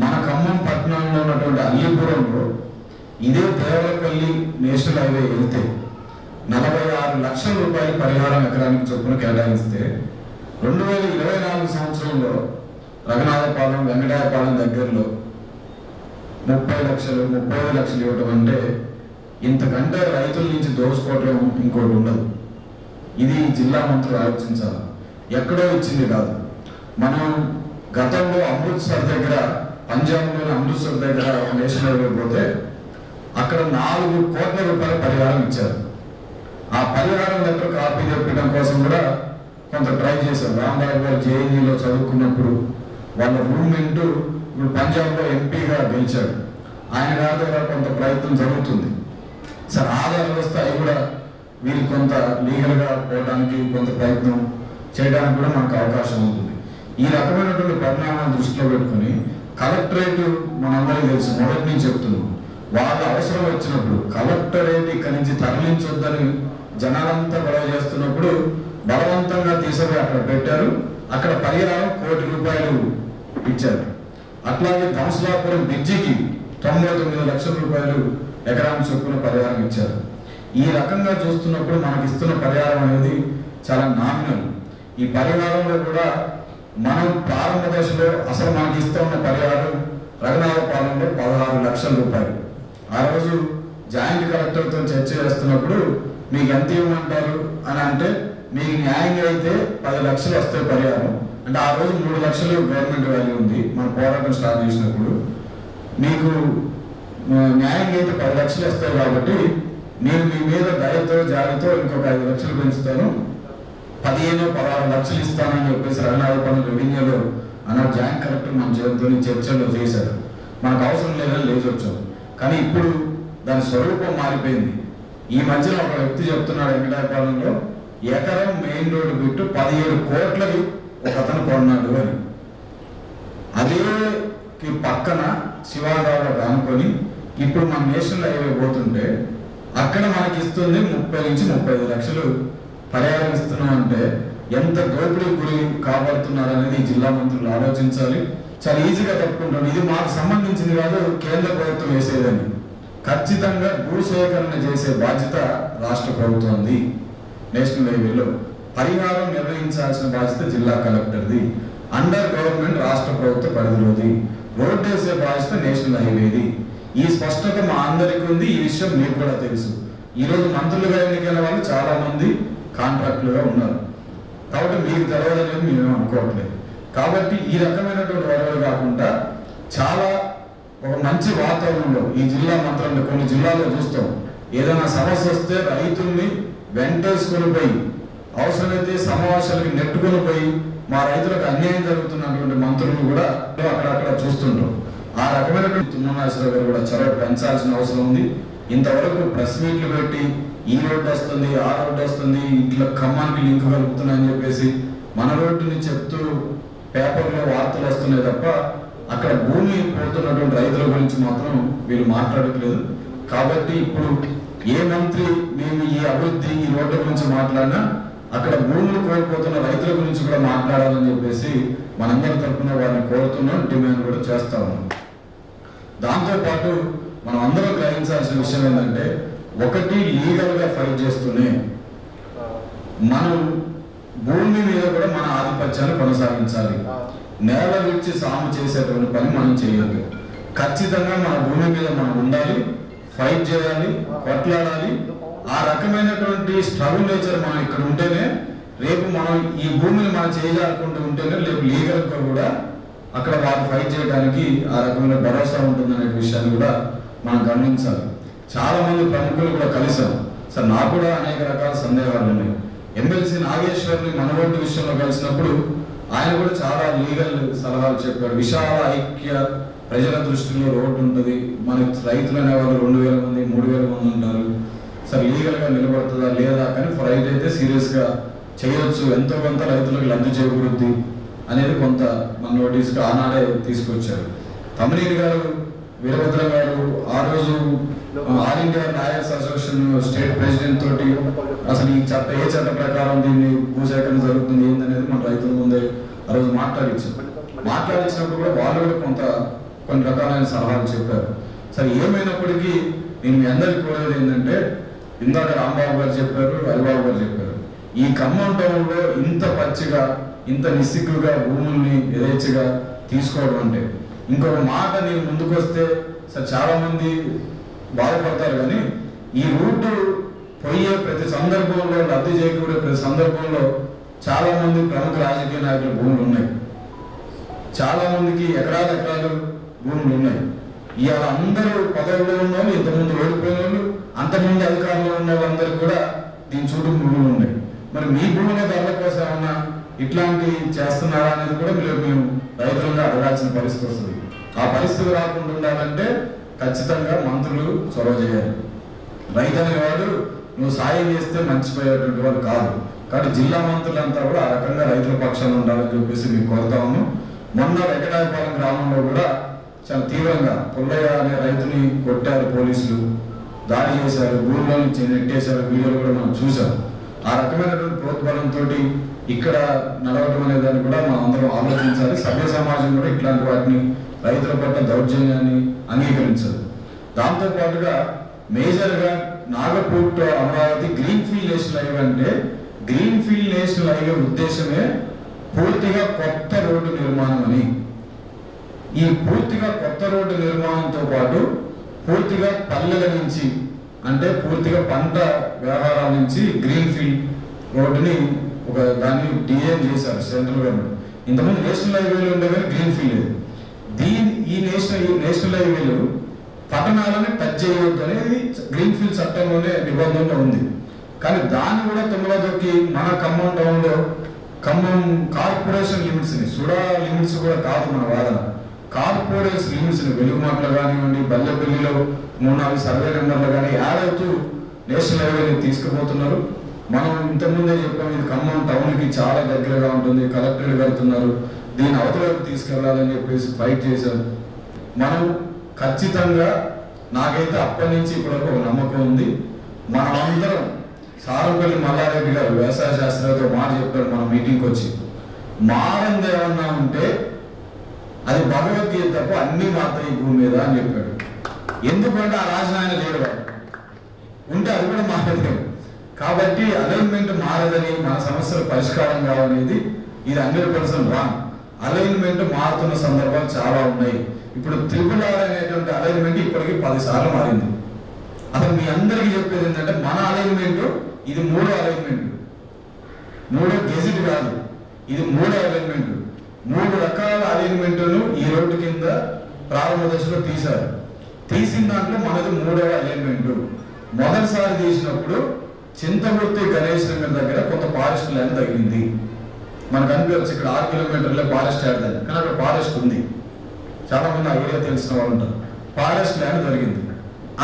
మన ఖమ్మం పట్టణంలో ఉన్నటువంటి అల్లిపురంలో ఇదే దేవరపల్లి నేషనల్ హైవే వెళ్తే 46 లక్షల రూపాయల పరిహారం ఎకరానికి చొప్పున కేటాయిస్తే 2024 సంవత్సరంలో రఘునాథపాలెం వెంకటాయపాలెం దగ్గరలో 30 లక్షలు 35 లక్షలు ఇవ్వటం అంటే ఇంతకంటే రైతుల నుంచి దోచుకోవటం ఇంకోటి ఉండదు. ఇది జిల్లా మంత్రులు ఆలోచించాలి. ఎక్కడో ఇచ్చింది కాదు. మనం గతంలో అమృత్సర్ దగ్గర, పంజాబ్లోని అమృత్సర్ దగ్గర నేషనల్ హైవే పోతే అక్కడ 4 కోట్ల రూపాయల పరిహారం ఇచ్చారు. ఆ పరిహారం లెటర్ కాపీ తెప్పించడం కోసం కూడా కొంత ట్రై చేశారు. రాంబాబు గారు జేఎన్యూలో చదువుకున్నప్పుడు వాళ్ళ రూమ్మేట్ ఇప్పుడు పంజాబ్లో ఎంపీగా గెలిచాడు. ఆయన గారి దగ్గర కొంత ప్రయత్నం జరుగుతుంది. సార్ ఆధార వ్యవస్థ అవి కూడా వీరికి కొంత లీగల్గా పోవడానికి కొంత ప్రయత్నం చేయడానికి కూడా మనకు అవకాశం ఉంటుంది. ఈ రకమైనటువంటి పరిణామాలను దృష్టిలో పెట్టుకుని కలెక్టరేట్ మనందరికీ తెలుసు, మొదటి నుంచి చెప్తున్నాం, వాళ్ళ అవసరం వచ్చినప్పుడు కలెక్టరేట్ ఇక్కడి నుంచి తరలించొద్దని జనాలంతా గొడవ చేస్తున్నప్పుడు బలవంతంగా తీసుకుని అక్కడ పెట్టారు. అక్కడ పరిహారం 1 కోటి రూపాయలు ఇచ్చారు. అట్లాగే ధంసలాపురం బ్రిడ్జికి 99 లక్షల రూపాయలు ఎకరానికి చొప్పున పరిహారం ఇచ్చారు. ఈ రకంగా చూస్తున్నప్పుడు మనకి ఇస్తున్న పరిహారం అనేది చాలా నామినల్. ఈ పరిహారంలో కూడా మనం ప్రారంభ దశలో అసలు మనకి ఇస్తున్న పరిహారం రఘునాథపాలెంలో 16 లక్షల రూపాయలు. ఆ రోజు జాయింట్ కలెక్టర్తో చర్చ చేస్తున్నప్పుడు మీకు ఎంత ఇవ్వమంటారు అని అంటే, మీకు న్యాయంగా అయితే 10 లక్షలు వస్తాయి పరిహారం అంటే, ఆ రోజు 3 లక్షలు గవర్నమెంట్ వాల్యూ ఉంది మన పోరాటం స్టార్ట్ చేసినప్పుడు. మీకు న్యాయంగా అయితే 10 లక్షలు వస్తాయి కాబట్టి నేను మీ మీద దయతో జాలితో ఇంకొక 5 లక్షలు పెంచుతాను, 15-16 లక్షలు ఇస్తానని చెప్పేసి రఘునాథపాలెం రెవెన్యూలో అన్న జాయింట్ కలెక్టర్ మన చేతితో చర్చల్లో చేశారు. మనకు అవసరం లేదని లేచి వచ్చాం. కానీ ఇప్పుడు దాని స్వరూపం మారిపోయింది. ఈ మధ్యన ఒక వ్యక్తి చెప్తున్నాడు, వెంకటాయపాలెంలో ఎకరం మెయిన్ రోడ్డు బిట్టు 17 కోట్లకి ఒక అతను కొన్నాడు అని. అదే పక్కన శివాగారు అనుకొని ఇప్పుడు మన నేషనల్ హైవే పోతుంటే అక్కడ మనకి ఇస్తుంది 30 నుంచి 35 లక్షలు పరిహారం ఇస్తున్నాం అంటే ఎంత దోపిడీ గురి కాబడుతున్నారు అనేది జిల్లా మంత్రులు ఆలోచించాలి. చాలా ఈజీగా తప్పుకుంటాం, ఇది మాకు సంబంధించింది కాదు, కేంద్ర ప్రభుత్వం వేసేదని. ఖచ్చితంగా భూసేకరణ చేసే బాధ్యత రాష్ట్ర ప్రభుత్వంది. నేషనల్ హైవేలో పరిహారం నిర్వహించాల్సిన బాధ్యత జిల్లా కలెక్టర్ది. అండర్ గవర్నమెంట్ రాష్ట్ర ప్రభుత్వ పరిధిలోది. రోడ్ వేసే బాధ్యత నేషనల్ హైవేది. ఈ స్పష్టత మా అందరికీ ఉంది. ఈ విషయం మీకు కూడా తెలుసు. ఈరోజు మంత్రులుగా ఎన్నికైన వాళ్ళు చాలా మంది కాంట్రాక్టులుగా ఉన్నారు కాబట్టి మీకు తెలియదనేది మేము అనుకోవట్లేదు. కాబట్టి ఈ రకమైనటువంటి వరవలు కాకుండా చాలా ఒక మంచి వాతావరణంలో ఈ జిల్లా మంత్రులు కొన్ని జిల్లాల్లో చూస్తాం, ఏదైనా సమస్య వస్తే రైతుల్ని వెంటేసుకొని పోయి అవసరమైతే సమావేశాలకి నెట్టుకొని పోయి మా రైతులకు అన్యాయం జరుగుతున్నటువంటి మంత్రులు కూడా అక్కడక్కడ చూస్తుంటాం. ఆ రకమైనటువంటి తుమ్మనాశ్వరరావు గారు కూడా చొరవ పెంచాల్సిన అవసరం ఉంది. ఇంతవరకు ప్రెస్ మీట్లు పెట్టి ఈ రోడ్డు వస్తుంది, ఆ రోడ్డు వస్తుంది, ఇట్లా ఖమ్మానికి లింక్ కలుపుతున్నాయని చెప్పేసి మన రోడ్డుని చెప్తూ పేపర్లో వార్తలు వస్తున్నాయి తప్ప అక్కడ భూమి పోతున్నటువంటి రైతుల గురించి మాత్రం వీళ్ళు మాట్లాడట్లేదు. కాబట్టి ఇప్పుడు ఏ మంత్రి మేము ఈ అభివృద్ధి ఈ రోడ్ల గురించి మాట్లాడినా అక్కడ భూములు కోల్పోతున్న రైతుల గురించి కూడా మాట్లాడాలని చెప్పేసి మనందరి తరఫున వారిని కోరుతున్నాం, డిమాండ్ కూడా చేస్తా ఉన్నాం. దాంతోపాటు మనం అందరూ గ్రహించాల్సిన విషయం ఏంటంటే ఒకటి లీగల్గా ఫైట్ చేస్తూనే మనం భూమి మీద కూడా మన ఆధిపత్యాన్ని కొనసాగించాలి. నేల విడిచి సాము చేసేటువంటి పని మనం చేయొద్దు. ఖచ్చితంగా మన భూమి మీద మనం ఉండాలి, ఫైట్ చేయాలి, కొట్లాడాలి. ఆ రకమైనటువంటి స్ట్రగుల్ నేచర్ మనం ఇక్కడ ఉంటేనే రేపు మనం ఈ భూమిని మనం చేయజాలనుకుంటూ ఉంటేనే రేపు లీగల్గా కూడా అక్కడ వారు ఫైట్ చేయడానికి ఆ రకమైన భరోసా ఉంటుందనే విషయాన్ని కూడా మనం గమనించాలి. చాలా మంది ప్రముఖులు కూడా కలిసాం సార్. నాకు కూడా అనేక రకాల సందేహాలు ఉన్నాయి. ఎమ్మెల్సీ నాగేశ్వర్ని మన రోడ్డు విషయంలో కలిసినప్పుడు ఆయన కూడా చాలా లీగల్ సలహాలు చెప్పారు. విశాల ఐక్య ప్రజల దృష్టిలో రోడ్డు ఉంటుంది, మనకి రైతులు అనేవాళ్ళు 2000 మంది 3000 మంది ఉంటారు సార్, లీగల్గా నిలబడుతుందా లేదా కానీ ఫైట్ అయితే సీరియస్గా చేయొచ్చు, ఎంతో కొంత రైతులకు లబ్ధి చేకూరుద్ది అనేది కొంత మన నోటీస్గా ఆనాడే తీసుకొచ్చారు. తమ్మినేని గారు, వీరభద్రం గారు ఆ రోజు all India lawyers association state president తోటి అసలు ఈ చట్ట ఏ చట్ట ప్రకారం దీన్ని భూసేకరణ జరుగుతుంది ఏందనేది మన రైతుల ముందే ఆ రోజు మాట్లాడించినప్పుడు కూడా వాళ్ళు కూడా కొన్ని రకాలైన సలహాలు చెప్పారు. సరే ఏమైనప్పటికీ నేను మీ అందరికీ కోరేది ఏంటంటే, ఇందాక రాంబాబు గారు చెప్పారు, హరిబాబు గారు చెప్పారు, ఈ ఖమ్మం టౌన్లో ఇంత పచ్చిగా ఇంత నిస్సిగ్గుగా భూముల్ని యథేచ్ఛగా తీసుకోవడం అంటే, ఇంకొక మాట నేను ముందుకు వస్తే సార్ చాలా మంది బాధపడతారు, కానీ ఈ రూటు పోయే ప్రతి సందర్భంలో రద్దు చేయకూడే ప్రతి సందర్భంలో చాలా మంది ప్రముఖ రాజకీయ నాయకుల భూములు ఉన్నాయి, చాలా మందికి ఎకరాలు భూములు ఉన్నాయి. ఇవాళ అందరూ పదవిలో ఉన్న వాళ్ళు, ఇంతకుముందు ఓడిపోయిన వాళ్ళు, అంతకుముందు అధికారంలో ఉన్న వాళ్ళందరూ కూడా దీని చుట్టూ భూములు ఉన్నాయి. మరి మీ భూముల ధరల కోసం ఏమన్నా ఇట్లాంటి చేస్తున్నారా అనేది కూడా మేము రైతులుగా అడగాల్సిన పరిస్థితి వస్తుంది. ఆ పరిస్థితి రాకుండా ఉండాలంటే ఖచ్చితంగా మంత్రులు చొరవ చేయాలి. రైతు అనేవాడు నువ్వు సాయం చేస్తే మంచిపోయేటువంటి వాడు కాదు. కాబట్టి జిల్లా మంత్రులంతా కూడా ఆ రకంగా రైతుల పక్షాన ఉండాలని చెప్పేసి మేము కోరుతా ఉన్నాం. మొన్న వెంకటాయపాలెం గ్రామంలో కూడా చాలా తీవ్రంగా పుల్లయ్య అనే రైతుని కొట్టారు పోలీసులు, దాడి చేశారు, ఊళ్ళో నుంచి నెట్టేశారు, వీడియోలు కూడా మనం చూసాం. ఆ రకమైనటువంటి ప్రోత్బలంతో ఇక్కడ నడవటం అనే దాన్ని కూడా మనం అందరం ఆలోచించాలి. సభ్య సమాజం కూడా ఇట్లాంటి వాటిని రైతుల పట్ల దౌర్జన్యాన్ని అంగీకరించదు. దాంతోపాటుగా మేజర్గా Nagpur to Amaravati green field national highway అంటే, గ్రీన్ ఫీల్డ్ నేషనల్ హైవే ఉద్దేశమే పూర్తిగా కొత్త రోడ్డు నిర్మాణం అని. ఈ పూర్తిగా కొత్త రోడ్డు నిర్మాణంతో పాటు పూర్తిగా పల్లెల నుంచి అంటే పూర్తిగా పంట వ్యవహారాల నుంచి గ్రీన్ ఫీల్డ్ రోడ్డుని ఒక దాన్ని డిజైన్ చేశారు సెంట్రల్ గవర్నమెంట్. ఇంతకుముందు నేషనల్ హైవేలు ఉండేవి గ్రీన్ ఫీల్డ్. ఈ నేషనల్ హైవేలు పట్టణాలని టచ్ చేయవద్దు అనేది గ్రీన్ ఫీల్డ్ చట్టంలోనే నిబంధనలో ఉంది. కానీ దాన్ని కూడా తొమ్మిదోకి మన ఖమ్మం టౌన్లో ఖమ్మం కార్పొరేషన్ లిమిట్స్ ని, సుడా లిమిట్స్ కూడా కాదు మన వాదన, కార్పొరేషన్ లిమిట్స్ ని వెలుగుమాటలు కానివ్వండి, బల్లెపల్లిలో 3-4 సర్వే నెంబర్లు కానీ యాడ్ అవుతూ నేషనల్ హైవేని తీసుకుపోతున్నారు. మనం ఇంతకుముందే చెప్పాము, ఇది ఖమ్మం టౌన్ కి చాలా దగ్గరగా ఉంటుంది, కలెక్టరేట్ వెళ్తున్నారు, దీన్ని అవతలకు తీసుకెళ్లాలని చెప్పేసి ఫైట్ చేశాం. మనం ఖచ్చితంగా, నాకైతే అప్పటి నుంచి ఇప్పటివరకు ఒక నమ్మకం ఉంది, మనమందరం సారంపల్లి మల్లారెడ్డి గారు వ్యవసాయ శాస్త్రంతో మాట చెప్పారు మన మీటింగ్కి వచ్చి, మారంది ఏమన్నా ఉంటే అది భగవద్గీత తప్ప అన్ని మాత్రం భూమి మీద అని చెప్పాడు. ఎందుకంటే ఆ రాసిన ఆయన లేడు, ఉంటే అది కూడా మారలేదు. కాబట్టి అలైన్మెంట్ మారదని, మన సమస్యలు పరిష్కారం కావనేది ఇది 100% రాంగ్. అలైన్మెంట్ మారుతున్న సందర్భాలు చాలా ఉన్నాయి. ఇప్పుడు RRR అనేటువంటి అలైన్మెంట్ ఇప్పటికీ 10 సార్లు మారింది. అసలు మీ అందరికీ చెప్పేది ఏంటంటే, మన అలైన్మెంట్ ఇది 3వ అలైన్మెంట్, 3వ గెజిట్ కాదు, ఇది 3వ అలైన్మెంట్. 3 రకాల అలైన్మెంట్ను ఈ రోడ్డు కింద ప్రారంభ దశలో తీశారు. తీసిన దాంట్లో మనది 3వ అలైన్మెంట్. మొదటిసారి తీసినప్పుడు చింతగుర్తి గణేష్ నగర్ దగ్గర కొంత ఫారెస్ట్ ల్యాండ్ తగిలింది. మనకు అనిపించచ్చు ఇక్కడ 6 కిలోమీటర్ల ఫారెస్ట్ ల్యాండ్ అని, కానీ అక్కడ ఫారెస్ట్ ఉంది. చాలా మంది ఆ ఏరియా తెలిసిన వాళ్ళు ఉంటారు. ఫారెస్ట్ ల్యాండ్ జరిగింది.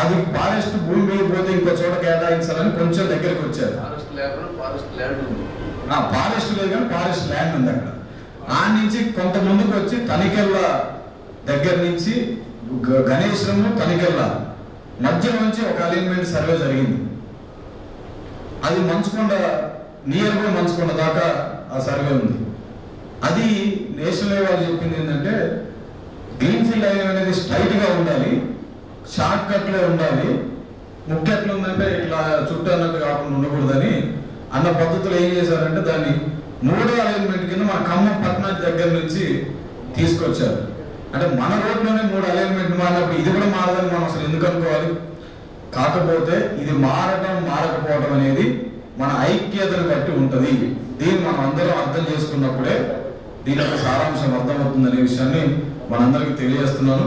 అది ఫారెస్ట్ భూమి మీద పోతే ఇంకో చోట కేటాయించాలని కొంచెం దగ్గరికి వచ్చారు. ఫారెస్ట్ లేదు కానీ ఫారెస్ట్ ల్యాండ్ ఉంది అక్కడ. ఆ నుంచి కొంత ముందుకు వచ్చి తనికెళ్ళ దగ్గర నుంచి గణేశ్వరము తనికెళ్ళ మధ్య నుంచి ఒక అలైన్మెంట్ సర్వే జరిగింది. అది మంచుకొండ, నియర్గా మంచుకొండ దాకా ఆ సర్వే ఉంది. అది నేషనల్ హైవే వాళ్ళు చెప్పింది ఏంటంటే, గ్రీన్ ఫీల్డ్ హైవే అనేది స్ట్రైట్ గా ఉండాలి, షార్ట్ కట్ లో ఉండాలి, ముఖ్య ఎట్లా ఉందంటే ఇట్లా చుట్టూ అన్నట్టు కాకుండా ఉండకూడదని అన్న పద్ధతులు ఏం చేశారంటే దాన్ని 3వ అలైన్మెంట్ కింద మన ఖమ్మం పట్టణం దగ్గర నుంచి తీసుకొచ్చారు. అంటే మన రోడ్లోనే 3 అలైన్మెంట్ మారినప్పుడు ఇది కూడా మారదని మనం అసలు ఎందుకు అనుకోవాలి? కాకపోతే ఇది మారటం మారకపోవడం అనేది మన ఐక్యతను బట్టి ఉంటుంది. దీన్ని మనం అందరం అర్థం చేసుకున్నప్పుడే దీని యొక్క సారాంశం అర్థమవుతుందనే విషయాన్ని మనందరికీ తెలియజేస్తున్నాను.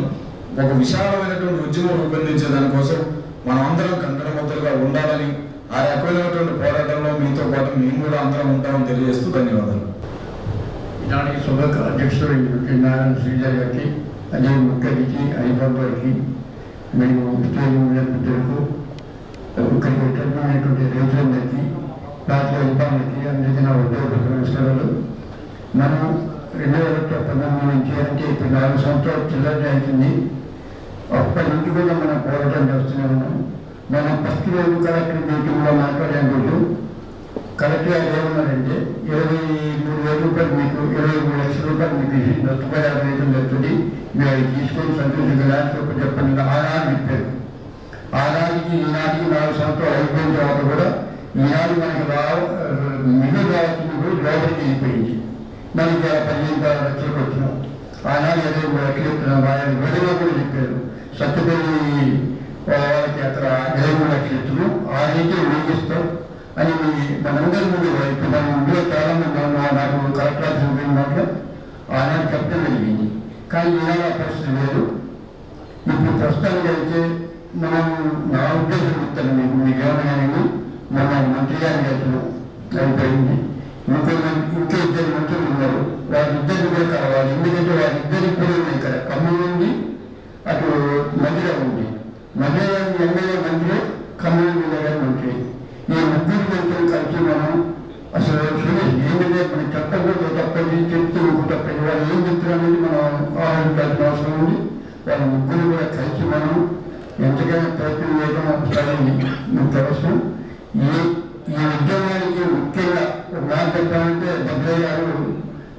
ఒక విశాలమైనటువంటి ఉద్యమం రూపొందించే దానికోసం మనం అందరం కంకణబద్ధులుగా ఉండాలని, ఆ రకమైనటువంటి పోరాటంలో మీతో పాటు మేము కూడా అందరం ఉంటామని తెలియజేస్తూ ధన్యవాదాలు. ఈనాటి సభకు అధ్యక్షుడు నారాయణ శ్రీజయ్ గారికి, అదే ముఖ్య అతిథి హరిబాబు గారికి, మరియు స్టేజ్ మిత్రులకు, ఇక్కడికి వచ్చినటువంటి రైతులందరికీ, పార్టీ అధికారులకి అందరికీ నా ఉద్యోగ నమస్కారాలు. మనం 2019 నుంచి అంటే ఇప్పుడు 4 సంవత్సరాలు చిల్లర అవుతుంది. అప్పటి నుంచి కూడా మనం పోరాటం చేస్తూనే ఉన్నాం. మనం ఫస్ట్ రోజు కలెక్టర్ మీటింగ్లో మాట్లాడే రోజు కలెక్టర్ గారు ఏమన్నారంటే 23,000 రూపాయలు మీకు 23 లక్షల రూపాయలు మీకు నష్టపరిహారం రైతులు జరుగుతుంది, మీరు అవి తీసుకొని సంతోషంగా ల్యాండ్ చెప్పండి ఆనాడు చెప్పారు. ఆనాటికి ఈనాటికి 4 సంవత్సరాలు అయిపోయిన తర్వాత కూడా ఈనాడు మనకి మిగులు రావాల్సింది కూడా లోపలికి వెళ్ళిపోయింది. మనకి 15 లక్షలకు వచ్చినాం. ఆనాడు 23 లక్షలు చెప్తున్నాం. ఆయన విడుదల కూడా చెప్పారు. సత్తుపల్లి వాళ్ళకి అక్కడ 23 లక్షలు ఇస్తున్నాం, ఆ రీతి వేగిస్తాం అని మనందరి ముందు ఇప్పుడు మన ఇందులో చాలా మంది నాకు కలెక్టర్ మాటలు ఆనాడు చెప్పడం జరిగింది. కానీ ఈనాడు ఆ పరిస్థితి లేదు. ఇప్పుడు ప్రస్తుతానికి అయితే మనం నా ఉద్దేశం చెప్తాను మీకు ఏమైనా మన మంత్రి గారిని వెళ్తున్నాం అయిపోయింది. ఇంకా 2 మంత్రులు ఉన్నారు, వాళ్ళిద్దరిని కూడా కావాలి. ఎందుకంటే వాళ్ళిద్దరికి కూడా ఉన్నాయి ఇక్కడ ఖమ్మం నుండి అటు మధ్యలో ఉంది. మధ్యలో ఎమ్మెల్యే మంత్రి, ఖమ్మం ఎమ్మెల్యే మంత్రి, ఈ 3 మంత్రులు కలిసి మనం అసలు ఏంటంటే మన చెప్పకూడదు, తప్పది చెప్తూ తప్పది, వాళ్ళు ఏం చెప్తున్నారు మనం ఆలోచించాల్సిన అవసరం ఉంది. వాళ్ళ 3 కూడా కలిసి మనం ఎంతకైనా ప్రయత్నం చేయడం ఒకసారి మీకు అవసరం. ఈ ఉద్యమానికి ముఖ్యంగా మాట చెప్పాలంటే భద్రయ్య గారు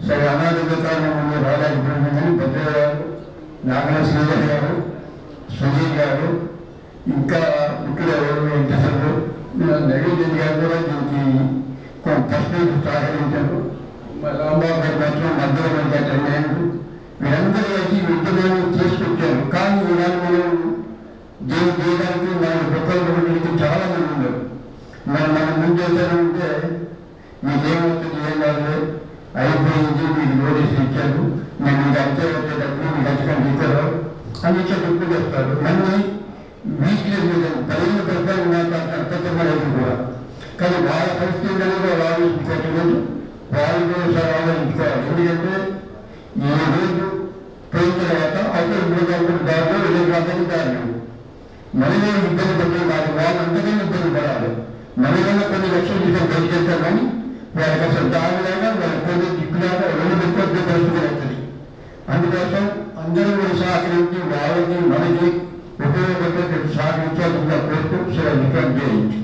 సరే అనారోగ్య కారణంగా రాలేకపోయింది. కానీ భద్రయ్య గారు, నాగల శ్రీధర్ గారు, సునీల్ గారు, ఇంకా ముఖ్యులు వెంకటేశ్వరు, నవీన్ గారు కూడా దీనికి ఫస్ట్ సహకరించారు. రాంబాబు గారు మాత్రం మధ్యలో వెంకటయ్యారు. వీరందరూ వచ్చి ఉద్యమాన్ని చేసుకొచ్చారు. కానీ ఈనాడు మనం దీన్ని చేయడానికి మన ప్రజలకు చాలా మంది ఉన్నారు. మన ముందు చేశారంటే మీకేమవుతుంది, ఏం కాదు, అయిపోయింది, మీకు నోటీస్ ఇచ్చారు, మేము మీకు అంతే వచ్చేటప్పుడు మీకు ఖచ్చితంగా ఇచ్చారు అని చెప్పి చేస్తారు. మళ్ళీ వీక్లీ పదిహేను ప్రజలు మాట్లాడుతున్నారు ప్రతి కూడా. కానీ వాళ్ళ పరిస్థితి అనేది వాళ్ళు ఇంకొకటి వాళ్ళు కూడా సార్ ఆలోచించుకోవాలి. ఎందుకంటే ఈ రోజు పోయిన తర్వాత అప్పుడు 3 దారిలో 2 దారులు మనమే ఇబ్బంది పడితే వాళ్ళందరినీ ఇబ్బంది పడాలి. మనమైనా కొన్ని లక్షలు జీతం బయట చేస్తారు, కానీ వాళ్ళకి అసలు దానిలాగా వాళ్ళ కొన్ని దిక్కులాగా 2 ఎక్కువ పరిస్థితి అవుతుంది. అందుకోసం అందరూ కూడా సహకరించి వాళ్ళకి మనకి ఉపయోగపడే సహకరించాల్సిన కోరుతూ రికార్డ్ చేయించి